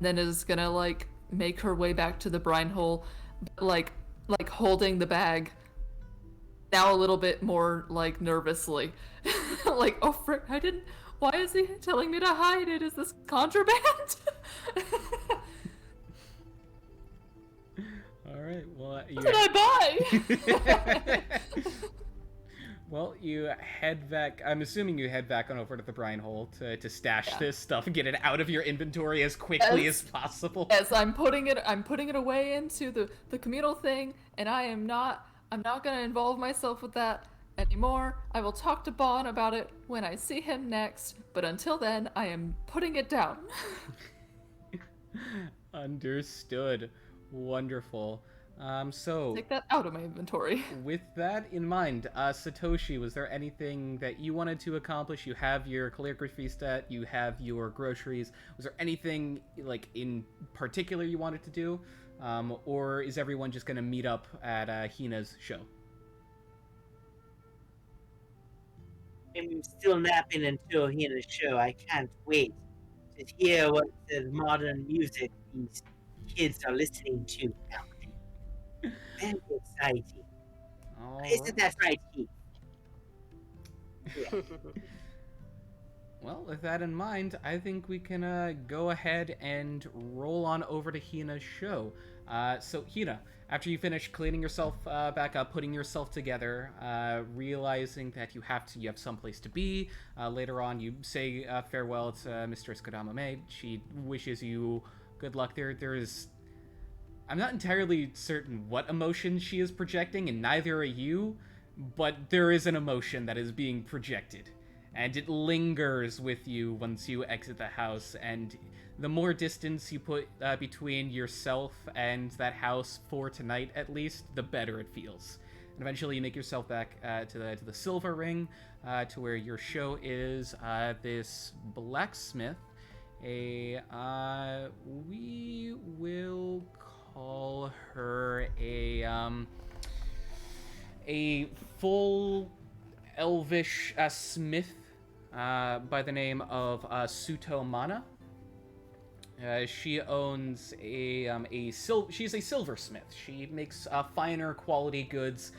Then is gonna like make her way back to the brine hole, but, like holding the bag now a little bit more like nervously. Like, oh frick, I didn't. Why is he telling me to hide it? Is this contraband? All right. Well, What did I buy? Well, you head back. I'm assuming you head back on over to the brine hole to stash this stuff and get it out of your inventory as quickly as possible. Yes, I'm putting it away into the communal thing, and I'm not gonna involve myself with that anymore. I will talk to Bon about it when I see him next, but until then, I am putting it down. Understood. Wonderful. So take that out of my inventory. With that in mind, Satoshi, was there anything that you wanted to accomplish? You have your calligraphy stat, you have your groceries. Was there anything like in particular you wanted to do, or is everyone just going to meet up at Hina's show? I'm still napping until Hina's show. I can't wait to hear what the modern music these kids are listening to now. Very exciting. Isn't that right, Keith? Yeah. Well, with that in mind, I think we can go ahead and roll on over to Hina's show. So, Hina, after you finish cleaning yourself back up, putting yourself together, realizing that you have someplace to be, later on you say farewell to Mistress Kodamame. She wishes you good luck. I'm not entirely certain what emotion she is projecting, and neither are you, but there is an emotion that is being projected, and it lingers with you once you exit the house, and the more distance you put between yourself and that house for tonight, at least, the better it feels. And eventually you make yourself back to the Silver Ring, to where your show is. This blacksmith, we will call her a full elvish smith by the name of Sutomana. She owns she's a silversmith. She makes finer quality goods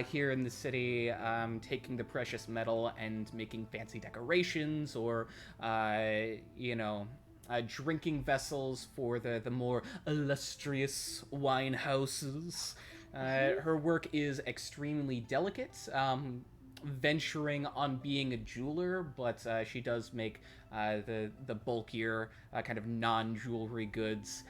here in the city, taking the precious metal and making fancy decorations or drinking vessels for the more illustrious wine houses. Her work is extremely delicate, venturing on being a jeweler, but she does make the bulkier kind of non-jewelry goods.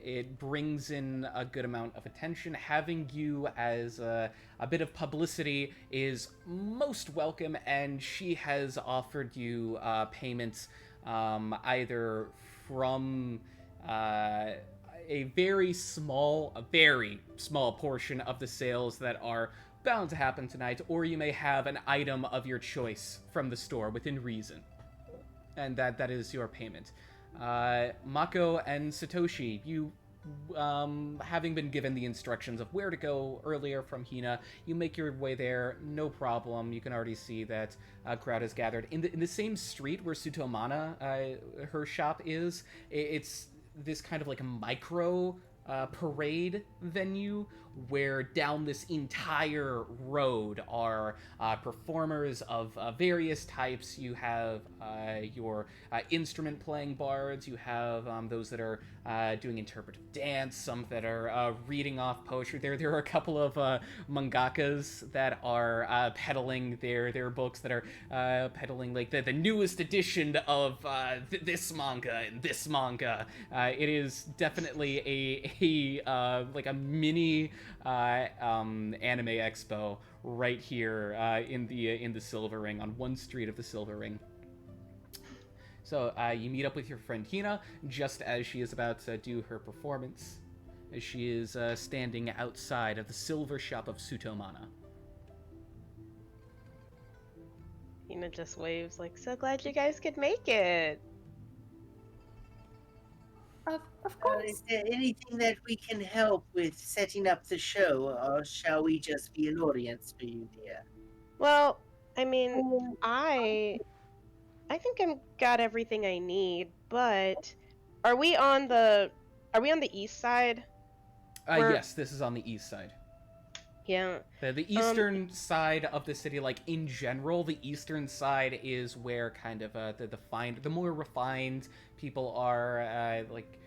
It brings in a good amount of attention. Having you as a bit of publicity is most welcome, and she has offered you payments either from a very small portion of the sales that are bound to happen tonight, or you may have an item of your choice from the store within reason, and that is your payment. Mako and Satoshi, you having been given the instructions of where to go earlier from Hina, you make your way there, no problem. You can already see that a crowd has gathered in the same street where Sutomana, her shop is. It's this kind of like a micro parade venue where down this entire road are performers of various types. You have your instrument playing bards, you have those that are doing interpretive dance, some that are reading off poetry. There are a couple of mangakas that are peddling their books, that are peddling like the newest edition of this manga and this manga. It is definitely like a mini anime expo right here in the Silver Ring, on one street of the Silver Ring. So you meet up with your friend Hina just as she is about to do her performance, as she is standing outside of the silver shop of Sutomana. Hina just waves like, so glad you guys could make it. Of Of Is course. there anything that we can help with setting up the show, or shall we just be an audience for you, dear? Well, I mean, I I think I'm got everything I need, but are we on the are we on the east side? We're Yes, this is on the east side. yeah. The Um eastern side of the city, like in general, the eastern side is where kind of the more refined people are. Like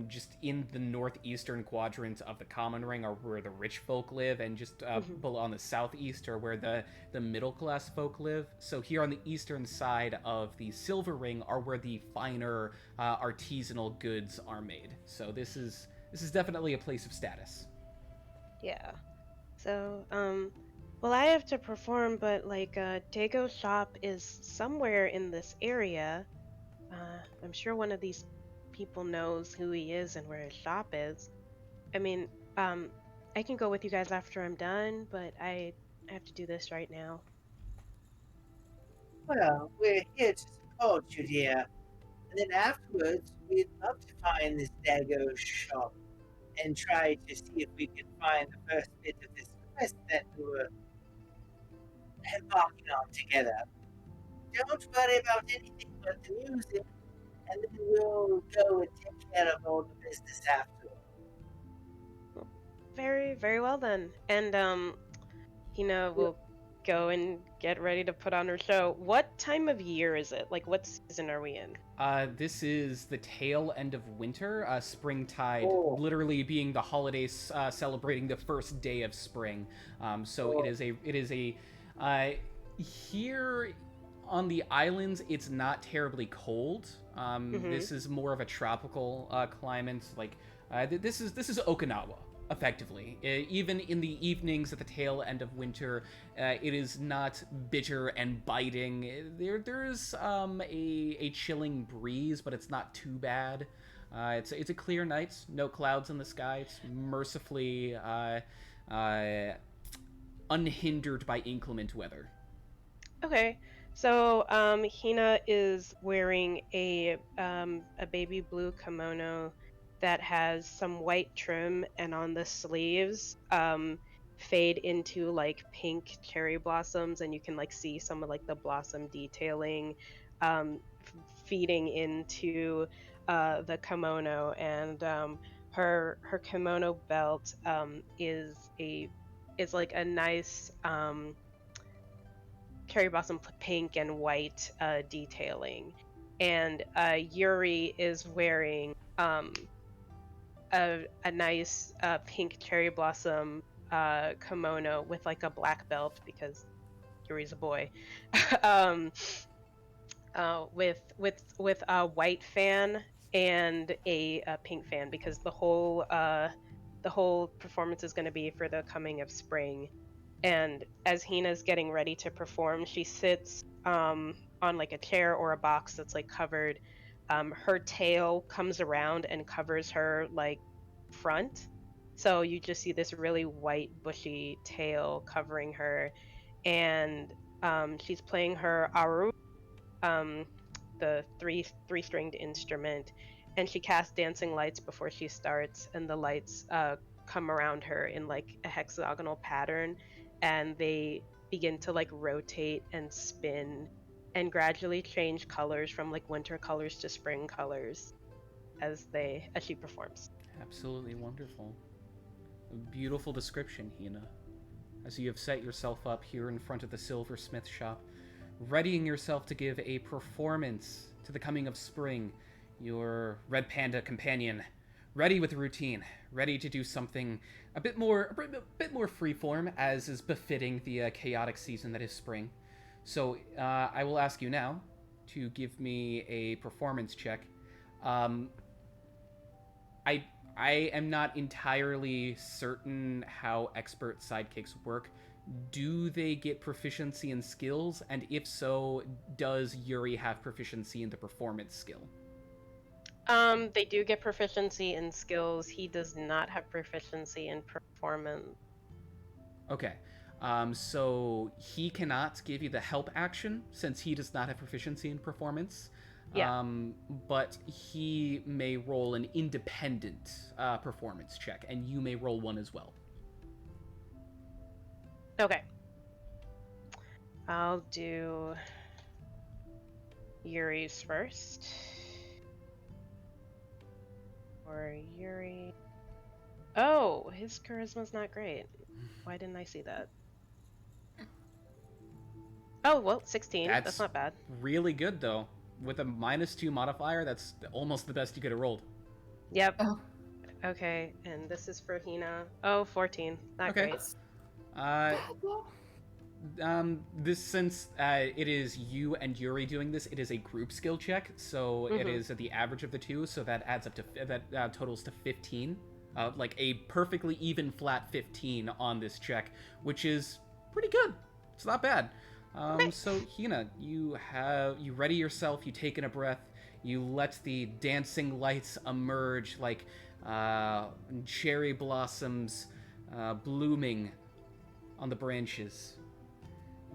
just in the northeastern quadrant of the common ring are where the rich folk live, and just mhm. below on the southeast are where the middle class folk live. So here on the eastern side of the silver ring are where the finer artisanal goods are made. So this is definitely a place of status. Yeah. So, well, I have to perform, but like, Dago's shop is somewhere in this area. I'm sure one of these people knows who he is and where his shop is. I mean, um, I can go with you guys after I'm done, but I have to do this right now. Well, we're here to support you, dear. And then afterwards, we'd love to find this Dago shop and try to see if we can find the first bit of this quest that we were embarking on together. Don't worry about anything but the music, and then we'll go and take care of all the business afterwards. Very, very well then. And Hina will go and get ready to put on her show. What time of year is it? Like, what season are we in? This is the tail end of winter, springtide, Oh, literally being the holidays celebrating the first day of spring. So oh, it is a uh, here on the islands. It's not terribly cold. Mm-hmm. This is more of a tropical climate. Like this is Okinawa. Effectively, even in the evenings at the tail end of winter, it is not bitter and biting. There's a chilling breeze, but it's not too bad. It's a clear night, no clouds in the sky. It's mercifully uh, unhindered by inclement weather. Okay. So, Hina is wearing a baby blue kimono that has some white trim, and on the sleeves, fade into like pink cherry blossoms, and you can like see some of like the blossom detailing, feeding into the kimono, and her kimono belt is like a nice cherry blossom pink and white detailing. And Yuri is wearing a nice pink cherry blossom kimono with like a black belt because Yuri's a boy. um, with a white fan and a pink fan because the whole performance is going to be for the coming of spring. And as Hina's getting ready to perform, she sits on like a chair or a box that's like covered. Her tail comes around and covers her like front. So you just see this really white, bushy tail covering her. And she's playing her aru, um, the three stringed instrument, and she casts dancing lights before she starts, and the lights come around her in like a hexagonal pattern, and they begin to like rotate and spin and gradually change colors from like winter colors to spring colors as she performs. Absolutely wonderful. A beautiful description, Hina. As you have set yourself up here in front of the silversmith shop, readying yourself to give a performance to the coming of spring, your red panda companion, ready with a routine, ready to do something a bit more freeform, as is befitting the chaotic season that is spring. So I will ask you now to give me a performance check. Um, I I am not entirely certain how expert sidekicks work. Do they get proficiency in skills? And if so, does Yuri have proficiency in the performance skill? They do get proficiency in skills. He does not have proficiency in performance. Okay. So he cannot give you the help action since he does not have proficiency in performance. Yeah. But he may roll an independent performance check, and you may roll one as well. Okay. I'll do Yuri's first. Or Yuri. Oh, his charisma's not great. Why didn't I see that? Oh, well, 16. That's not bad. Really good, though. With a -2 modifier, that's almost the best you could have rolled. Yep. Oh. Okay, and this is for Hina. Oh, 14. Not Okay. great. This since it is you and Yuri doing this, it is a group skill check, so it is the average of the two, so that adds up to that totals to 15, like a perfectly even flat 15 on this check, which is pretty good. It's not bad. So Hina, you ready yourself. You take in a breath. You let the dancing lights emerge like cherry blossoms blooming on the branches.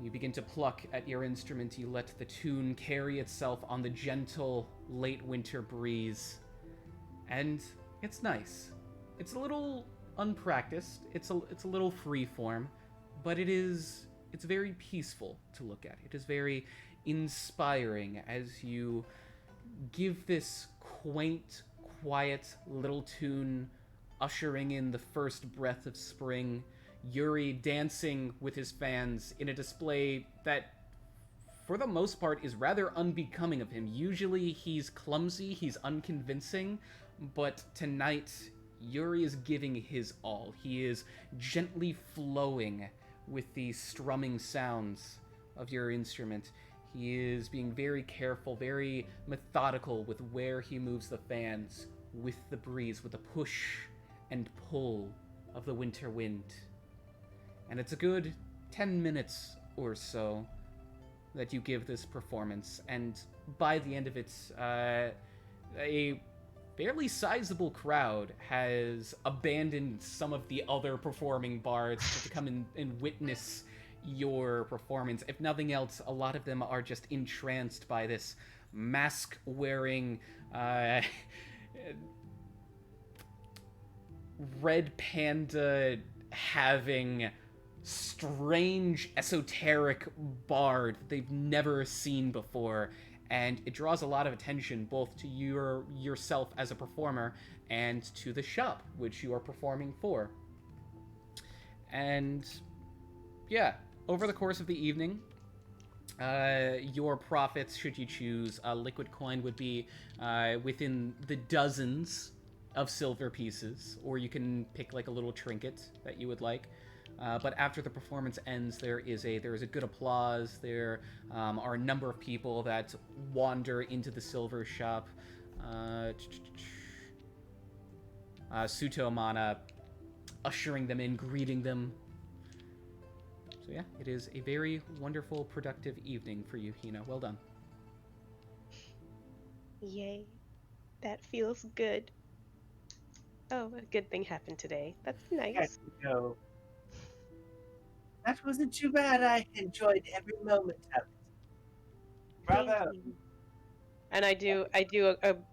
You begin to pluck at your instrument. You let the tune carry itself on the gentle late winter breeze. And it's nice. It's a little unpracticed. It's a little freeform, but it's very peaceful to look at. It is very inspiring as you give this quaint, quiet little tune ushering in the first breath of spring. Yuri dancing with his fans in a display that, for the most part, is rather unbecoming of him. Usually he's clumsy, he's unconvincing, but tonight Yuri is giving his all. He is gently flowing with the strumming sounds of your instrument. He is being very careful, very methodical with where he moves the fans, with the breeze, with the push and pull of the winter wind. And it's a good 10 minutes or so that you give this performance, and by the end of it, a fairly sizable crowd has abandoned some of the other performing bards to come and witness your performance. If nothing else, a lot of them are just entranced by this mask-wearing, red panda having strange esoteric bard they've never seen before, and it draws a lot of attention both to yourself as a performer and to the shop which you are performing for. And yeah, over the course of the evening, your profits, should you choose liquid coin, would be within the dozens of silver pieces, or you can pick like a little trinket that you would like. But after the performance ends, there is a good applause. There are a number of people that wander into the silver shop. Suto Mana ushering them in, greeting them. So yeah, it is a very wonderful, productive evening for you, Hina. Well done. Yay. That feels good. Oh, a good thing happened today. That's nice. Go. That wasn't too bad. I enjoyed every moment of it. Bravo. Thank you. And I do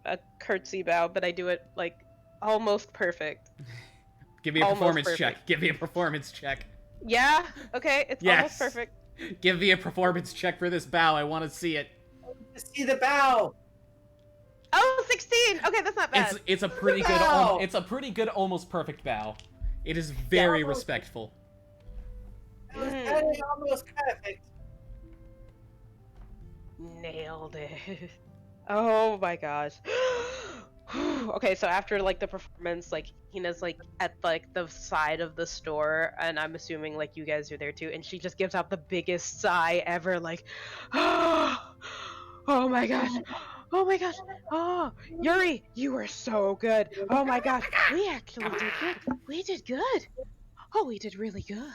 a curtsy bow, but I do it like almost perfect. Give me a Almost performance perfect. check. Give me a performance check. Yeah? Okay, it's Yes. almost perfect. Give me a performance check for this bow. I want to see it. See the bow. Oh, 16! Okay, that's not bad. It's a pretty good Bow. it's a pretty good almost perfect bow. It is very almost. respectful. It was very almost perfect. Nailed it. Oh my gosh. Okay, so after like the performance, like Hina's like at like the side of the store, and I'm assuming like you guys are there too, and she just gives out the biggest sigh ever, like, oh my gosh, oh my gosh, oh Yuri, you were so good. Oh my gosh, we actually did good. We did good. Oh, we did really good.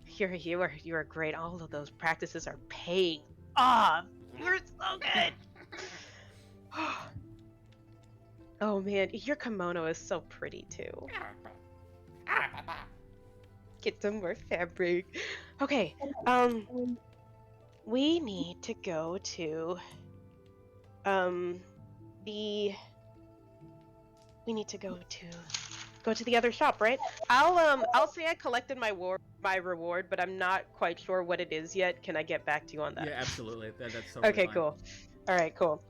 Yuri, you are great. All of those practices are paying off. You're so good. Oh man, your kimono is so pretty too. Get some more fabric. Okay, we need to go to the we need to go to the other shop, right? I'll say I collected my reward, but I'm not quite sure what it is yet. Can I get back to you on that? Yeah, absolutely. That's totally Okay, fine. cool. All right, cool.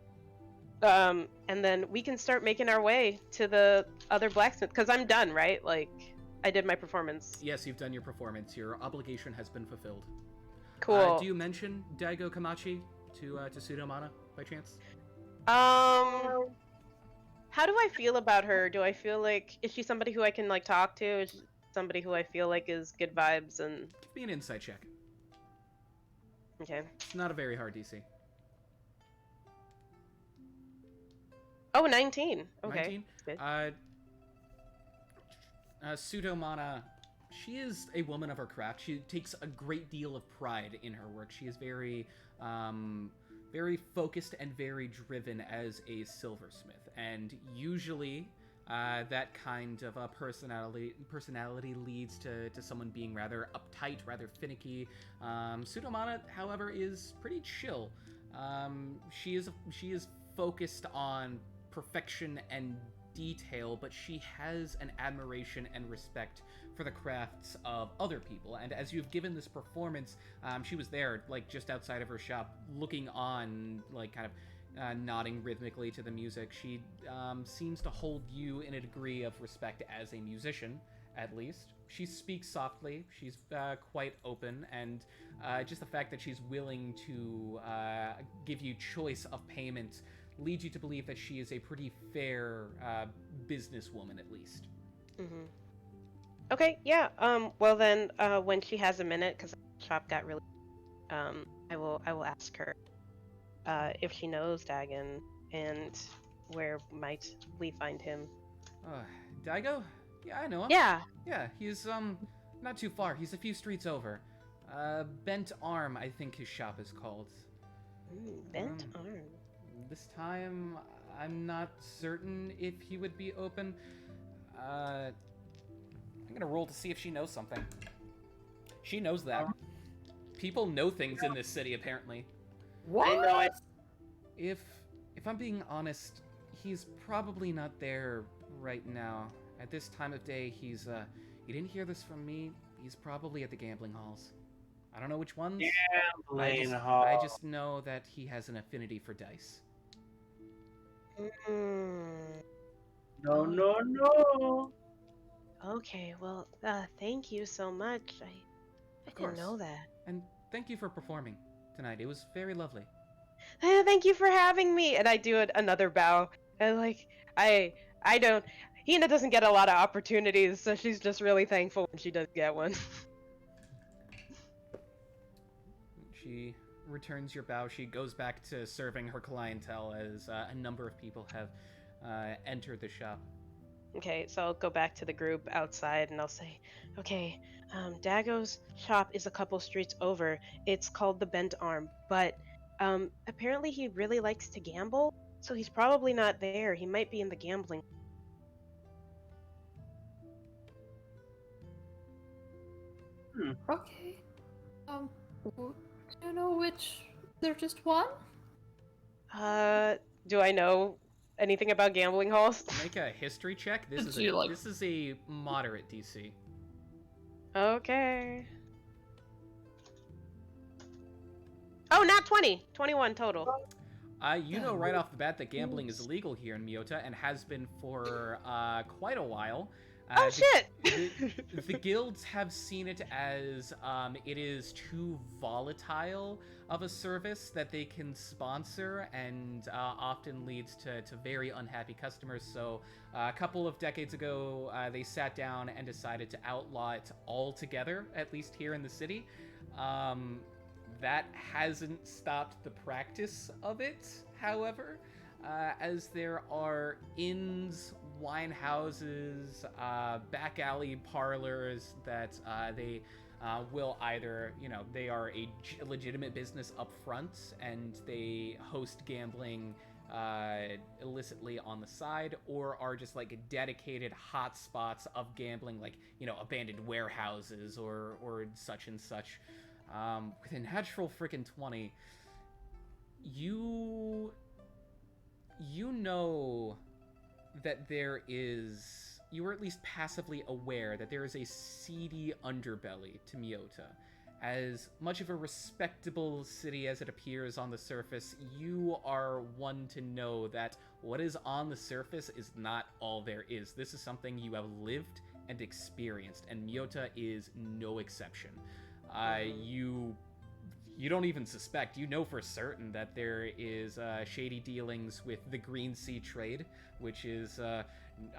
And then we can start making our way to the other blacksmith because I'm done, right? Like I did my performance. Yes, you've done your performance. Your obligation has been fulfilled. Cool. Do you mention Daigo Kamachi to Pseudomana by chance? How do I feel about her? Do I feel like is she somebody who I can like talk to? Is she somebody who I feel like is good vibes and Give me an insight check. okay. It's not a very hard DC. Oh, 19. Okay. 19? Good. Pseudomana, she is a woman of her craft. She takes a great deal of pride in her work. She is very focused and very driven as a silversmith. And usually, that kind of a personality leads to someone being rather uptight, rather finicky. Pseudomana, however, is pretty chill. She is focused on perfection and detail, but she has an admiration and respect for the crafts of other people. And as you've given this performance, she was there, like just outside of her shop, looking on, like kind of nodding rhythmically to the music. She seems to hold you in a degree of respect as a musician, at least. She speaks softly, she's quite open, and just the fact that she's willing to give you choice of payment leads you to believe that she is a pretty fair businesswoman, at least. Mm-hmm. Okay, yeah. Well then, when she has a minute, because the shop got really, I will ask her, if she knows Dagon and where might we find him. Daigo? Yeah, I know him. Yeah. Yeah, he's not too far. He's a few streets over. Bent Arm, I think his shop is called. Bent arm. This time, I'm not certain if he would be open. I'm gonna roll to see if she knows something. She knows that. People know things in this city, apparently. What? I know it. If I'm being honest, he's probably not there right now. At this time of day, he's you didn't hear this from me. He's probably at the gambling halls. I don't know which ones. Gambling I hall. just know that he has an affinity for dice. No, no, no. Okay, well, thank you so much. I Of didn't course. know that. And thank you for performing tonight. It was very lovely. Thank you for having me. And I do another bow. And like, I don't. Hina doesn't get a lot of opportunities, so she's just really thankful when she does get one. She returns your bow. She goes back to serving her clientele as a number of people have entered the shop. Okay, so I'll go back to the group outside and I'll say, okay, Dago's shop is a couple streets over. It's called the Bent Arm, but apparently he really likes to gamble, so he's probably not there. He might be in the gambling. Okay. Do you know which? There just one? Do I know anything about gambling halls? Make a history check. This Did is you, like- this is a moderate DC. Okay. Oh, not 20. 21 total. You know right off the bat that gambling is illegal here in Miioota and has been for quite a while. Oh, shit! The guilds have seen it as it is too volatile of a service that they can sponsor, and often leads to very unhappy customers. So a couple of decades ago, they sat down and decided to outlaw it altogether, at least here in the city. That hasn't stopped the practice of it, however, as there are inns, wine houses, back alley parlors that they will either, they are a legitimate business up front and they host gambling illicitly on the side, or are just like dedicated hot spots of gambling, like, abandoned warehouses or such and such. With a natural freaking 20, you know that there is, you are at least passively aware that there is a seedy underbelly to Miioota. As much of a respectable city as it appears on the surface, you are one to know that what is on the surface is not all there is. This is something you have lived and experienced, and Miioota is no exception. You don't even suspect. You know for certain that there is shady dealings with the Green Sea Trade, which is a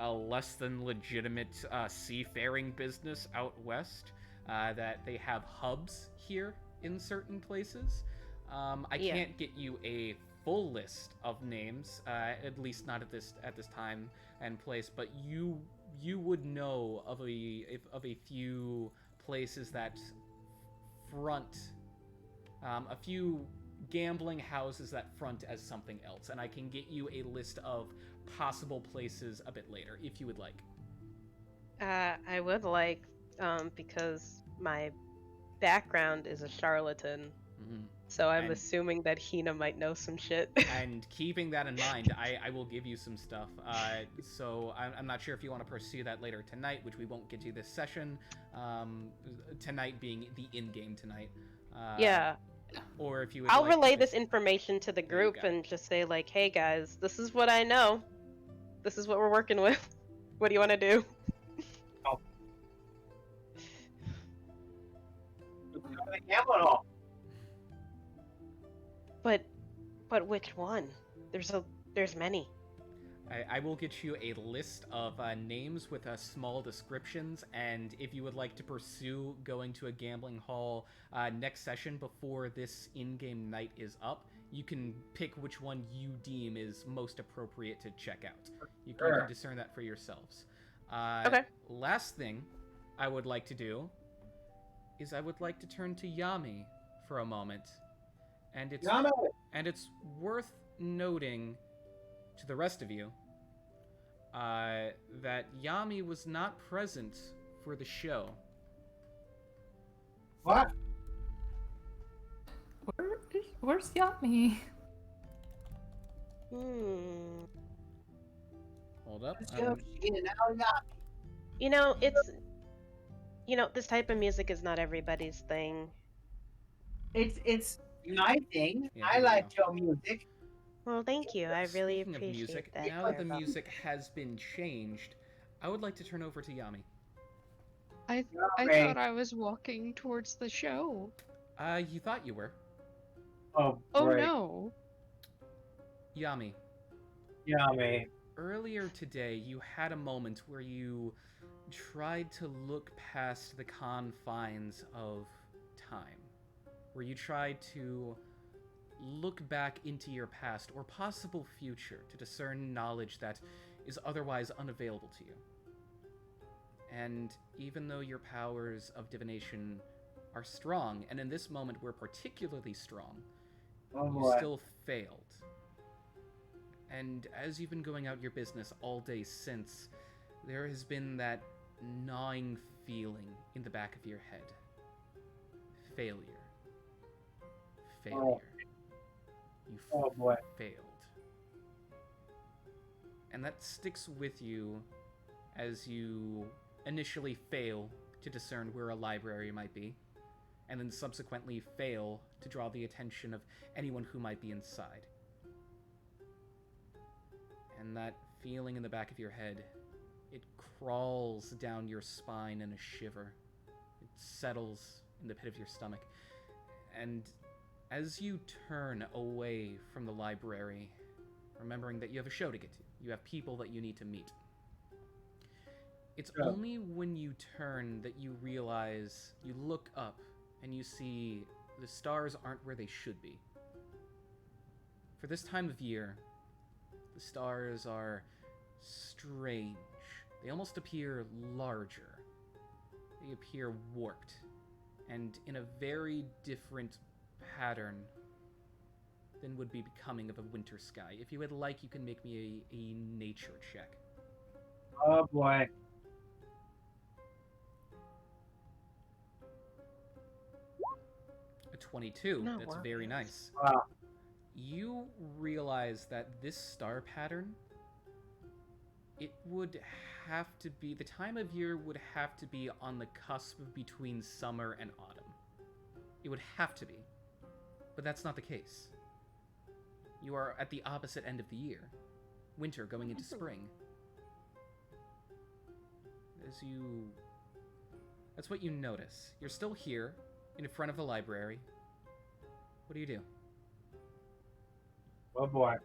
less than legitimate seafaring business out west. That they have hubs here in certain places. I can't get you a full list of names, at least not at this time and place. But you would know of a few places that front. A few gambling houses that front as something else, and I can get you a list of possible places a bit later, if you would like. I would like, because my background is a charlatan, so I'm assuming that Hina might know some shit. And keeping that in mind, I will give you some stuff. So I'm not sure if you want to pursue that later tonight, which we won't get to this session. Tonight being the in-game tonight. Yeah. Or if you would I'll like relay to... this information to the group and just say, like, hey guys, this is what I know. This is what we're working with. What do you want to do? Oh. Let's go to the gambling hall. But which one? There's many. I will get you a list of names with small descriptions, and if you would like to pursue going to a gambling hall next session before this in-game night is up, you can pick which one you deem is most appropriate to check out. You can discern that for yourselves. Okay. Last thing I would like to do is I would like to turn to Yami for a moment. And it's worth noting to the rest of you that Yami was not present for the show. What? Where's Yami? Hold up. This type of music is not everybody's thing. It's my thing. Yeah, I like your music. Well, thank you. I really Speaking appreciate of music, that. now that the music has been changed, I would like to turn over to Yami. I thought I was walking towards the show. You thought you were. Oh no. Yami. Earlier today, you had a moment where you tried to look past the confines of time. Where you tried to look back into your past or possible future to discern knowledge that is otherwise unavailable to you. And even though your powers of divination are strong, and in this moment were particularly strong, you still failed. And as you've been going out your business all day since, there has been that gnawing feeling in the back of your head. Failure. You failed. And that sticks with you as you initially fail to discern where a library might be, and then subsequently fail to draw the attention of anyone who might be inside. And that feeling in the back of your head, it crawls down your spine in a shiver. It settles in the pit of your stomach. And as you turn away from the library, remembering that you have a show to get to, you have people that you need to meet, it's only when you turn that you realize, you look up, and you see the stars aren't where they should be. For this time of year, the stars are strange. They almost appear larger. They appear warped, and in a very different pattern than would be becoming of a winter sky. If you would like, you can make me a nature check. Oh boy. 22. No That's very worries. nice. Wow. You realize that this star pattern, it would have to be, the time of year would have to be on the cusp between summer and autumn. It would have to be. But that's not the case. You are at the opposite end of the year. Winter going into spring. That's what you notice. You're still here, in front of the library. What do you do? Oh boy.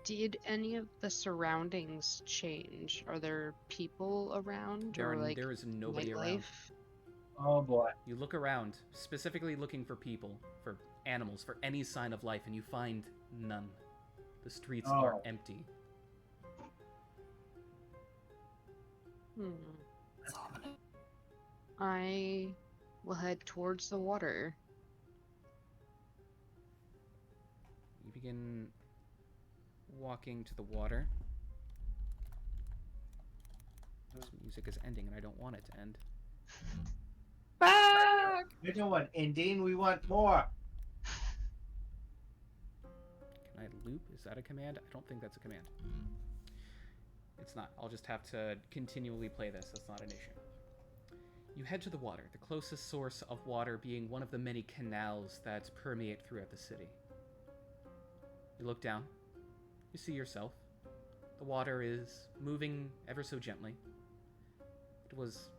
Did any of the surroundings change? Are there people around or like There is nobody around. nightlife? Oh boy. You look around, specifically looking for people, for animals, for any sign of life, and you find none. The streets are empty. I will head towards the water. You begin walking to the water. This music is ending, and I don't want it to end. Back! We don't want ending, we want more. Can I loop? Is that a command? I don't think that's a command. It's not. I'll just have to continually play this. That's not an issue. You head to the water, the closest source of water being one of the many canals that permeate throughout the city. You look down. You see yourself. The water is moving ever so gently. It was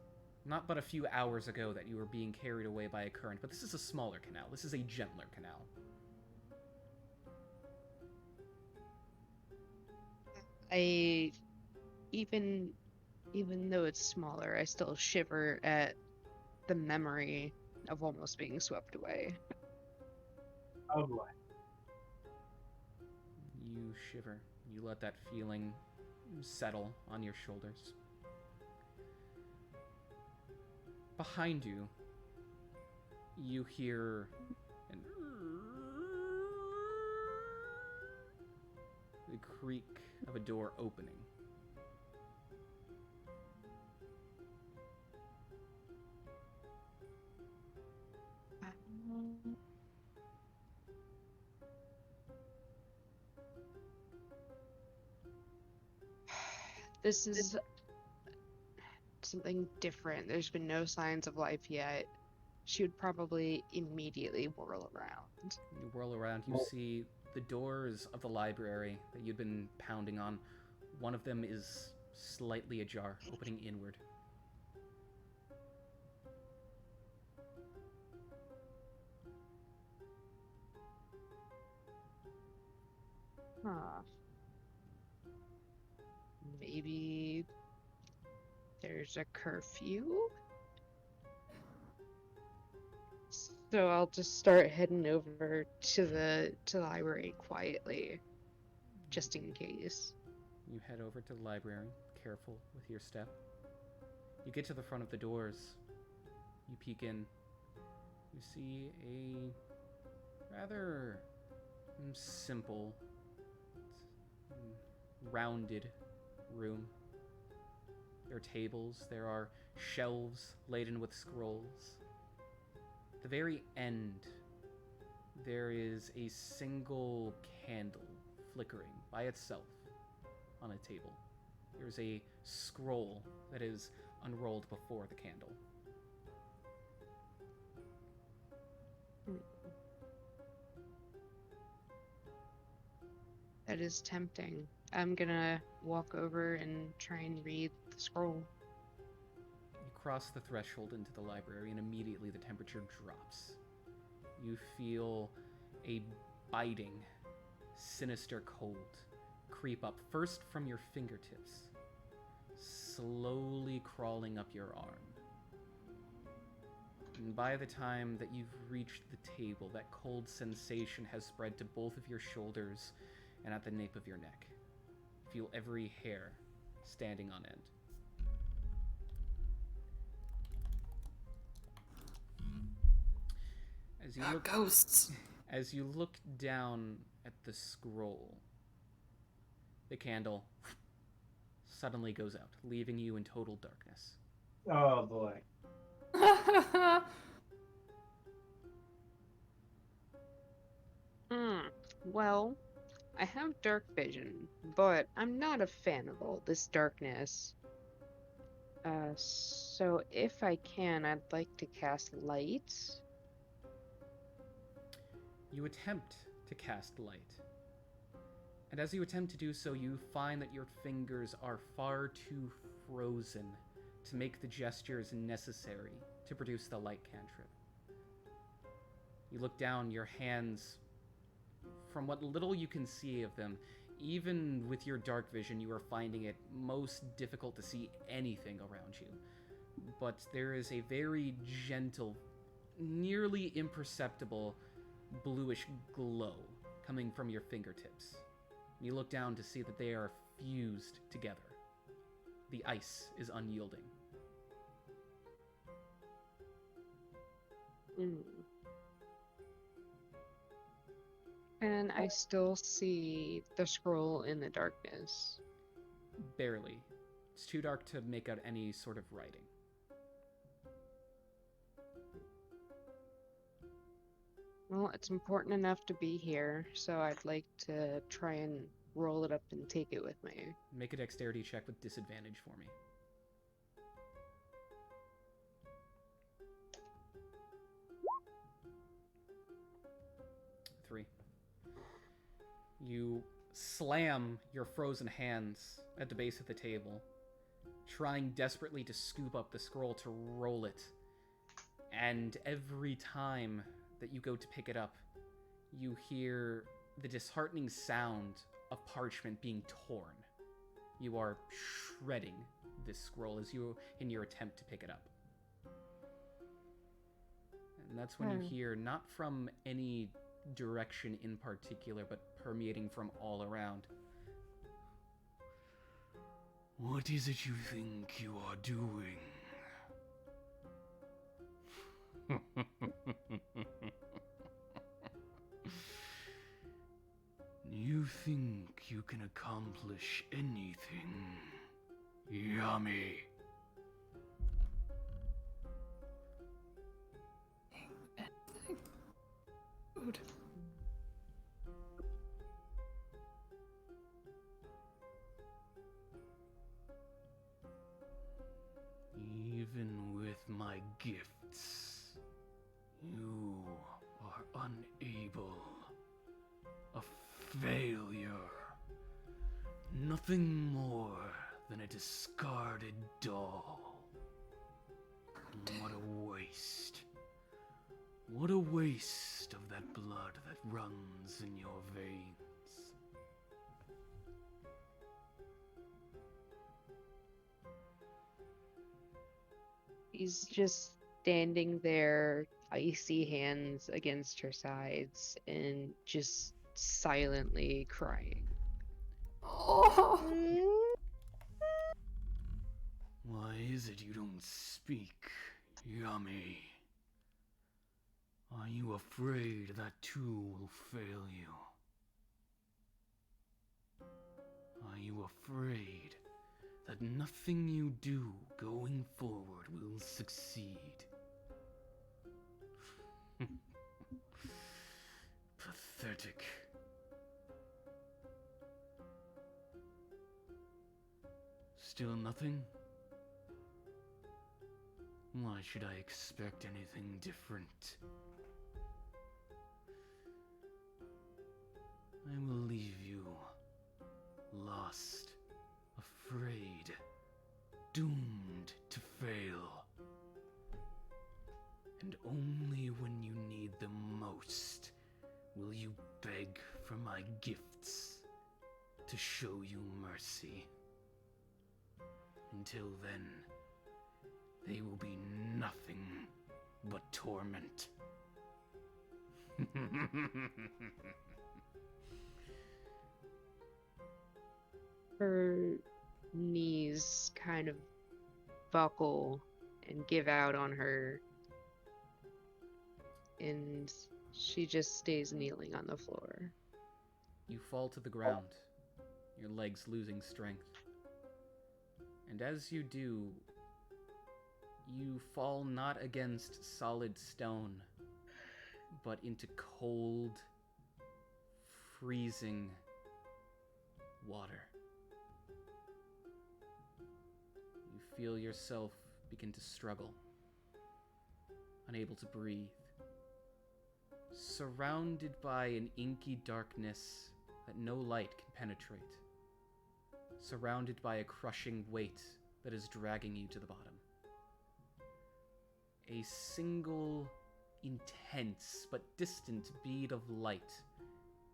not but a few hours ago that you were being carried away by a current, but this is a smaller canal. This is a gentler canal. Even though it's smaller, I still shiver at the memory of almost being swept away. Oh boy. You shiver. You let that feeling settle on your shoulders. Behind you, you hear the creak of a door opening. This is something different. There's been no signs of life yet. She would probably immediately whirl around. You whirl around, you see the doors of the library that you'd been pounding on. One of them is slightly ajar, opening inward. Huh. Maybe there's a curfew? So I'll just start heading over to the library quietly, just in case. You head over to the library, careful with your step. You get to the front of the doors. You peek in. You see a rather simple, rounded room. There are tables, there are shelves laden with scrolls. At the very end, there is a single candle flickering by itself on a table. There's a scroll that is unrolled before the candle. That is tempting. I'm gonna walk over and try and read the scroll. You cross the threshold into the library, and immediately the temperature drops. You feel a biting, sinister cold creep up, first from your fingertips, slowly crawling up your arm. And by the time that you've reached the table, that cold sensation has spread to both of your shoulders and at the nape of your neck. Feel every hair standing on end. As you look, Ghosts. as you look down at the scroll, the candle suddenly goes out, leaving you in total darkness. Oh boy. Well, I have dark vision, but I'm not a fan of all this darkness. So if I can, I'd like to cast light. You attempt to cast light. And as you attempt to do so, you find that your fingers are far too frozen to make the gestures necessary to produce the light cantrip. You look down, your hands, from what little you can see of them, even with your dark vision, you are finding it most difficult to see anything around you. But there is a very gentle, nearly imperceptible bluish glow coming from your fingertips. You look down to see that they are fused together. The ice is unyielding. And I still see the scroll in the darkness. Barely. It's too dark to make out any sort of writing. Well, it's important enough to be here, so I'd like to try and roll it up and take it with me. Make a dexterity check with disadvantage for me. 3. You slam your frozen hands at the base of the table, trying desperately to scoop up the scroll to roll it. And every time that you go to pick it up, you hear the disheartening sound of parchment being torn. You are shredding this scroll as you in your attempt to pick it up. And that's when you hear, not from any direction in particular, but permeating from all around. What is it you think you are doing? You think you can accomplish anything, Yami? Anything? Food. Even with my gifts, you are unable. A failure. Nothing more than a discarded doll. What a waste. What a waste of that blood that runs in your veins. He's just standing there, icy hands against her sides, and just silently crying. Oh. Why is it you don't speak, Yami? Are you afraid that too will fail you? Are you afraid that nothing you do going forward will succeed? Pathetic. Still nothing? Why should I expect anything different? I will leave you lost, afraid, doomed to fail. And only when you need them most will you beg for my gifts to show you mercy. Until then, they will be nothing but torment. Her knees kind of buckle and give out on her, and she just stays kneeling on the floor. You fall to the ground, your legs losing strength. And as you do, you fall not against solid stone, but into cold, freezing water. You feel yourself begin to struggle, unable to breathe, surrounded by an inky darkness that no light can penetrate, surrounded by a crushing weight that is dragging you to the bottom. A single, intense but distant bead of light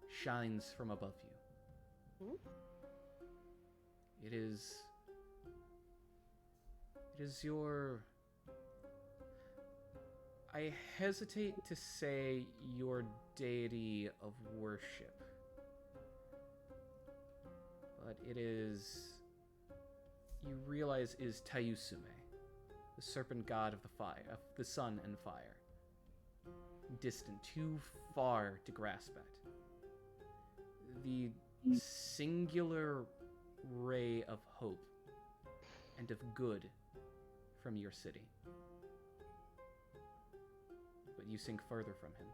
shines from above you. It is your... I hesitate to say your deity of worship, but it is... you realize is Tayusume, the serpent god of the fire, of the sun and fire. Distant, too far to grasp at. The singular ray of hope and of good from your city. But you sink further from him.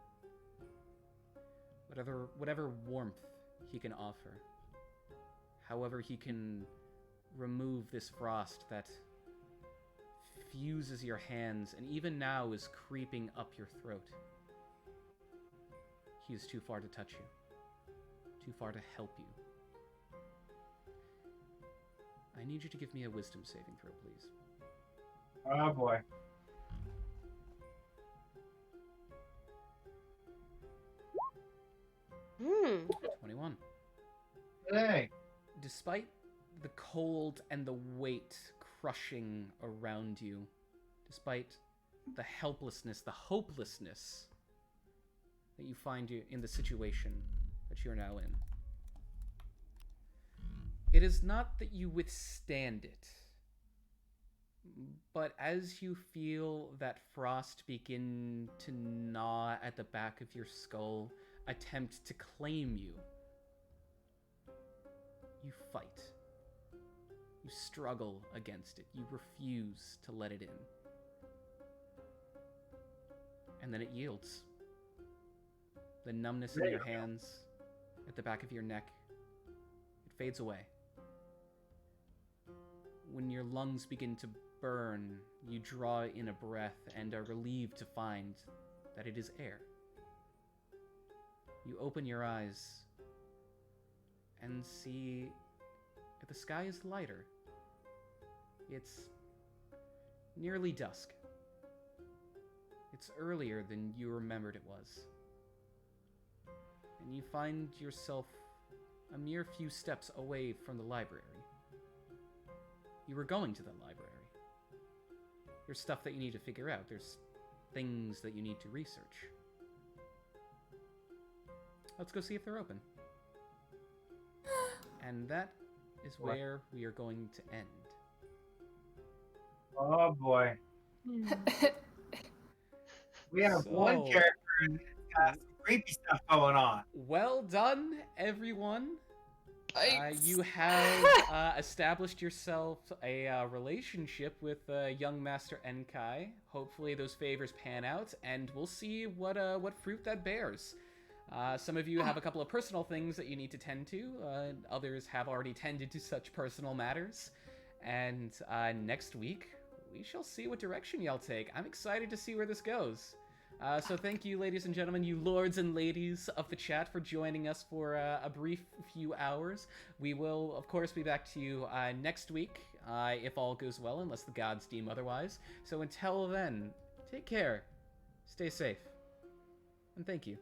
Whatever warmth he can offer, however he can remove this frost that fuses your hands and even now is creeping up your throat, he is too far to touch you, too far to help you. I need you to give me a wisdom saving throw, please. Oh boy. Hmm. 21. Hey. Despite the cold and the weight crushing around you, despite the helplessness, the hopelessness that you find you in the situation that you're now in, it is not that you withstand it, but as you feel that frost begin to gnaw at the back of your skull, attempt to claim you, you fight. You struggle against it. You refuse to let it in. And then it yields. The numbness in your hands, at the back of your neck, it fades away. When your lungs begin to burn, you draw in a breath and are relieved to find that it is air. You open your eyes and see that the sky is lighter. It's nearly dusk. It's earlier than you remembered it was. And you find yourself a mere few steps away from the library. You were going to the library. There's stuff that you need to figure out. There's things that you need to research. Let's go see if they're open. And that is where we are going to end. Oh boy. We have one character that's got some creepy stuff going on. Well done, everyone. You have established yourself a relationship with young Master Enkai. Hopefully those favors pan out, and we'll see what fruit that bears. Some of you have a couple of personal things that you need to tend to. Others have already tended to such personal matters. And next week, we shall see what direction y'all take. I'm excited to see where this goes. So thank you, ladies and gentlemen, you lords and ladies of the chat, for joining us for a brief few hours. We will, of course, be back to you next week, if all goes well, unless the gods deem otherwise. So until then, take care, stay safe, and thank you.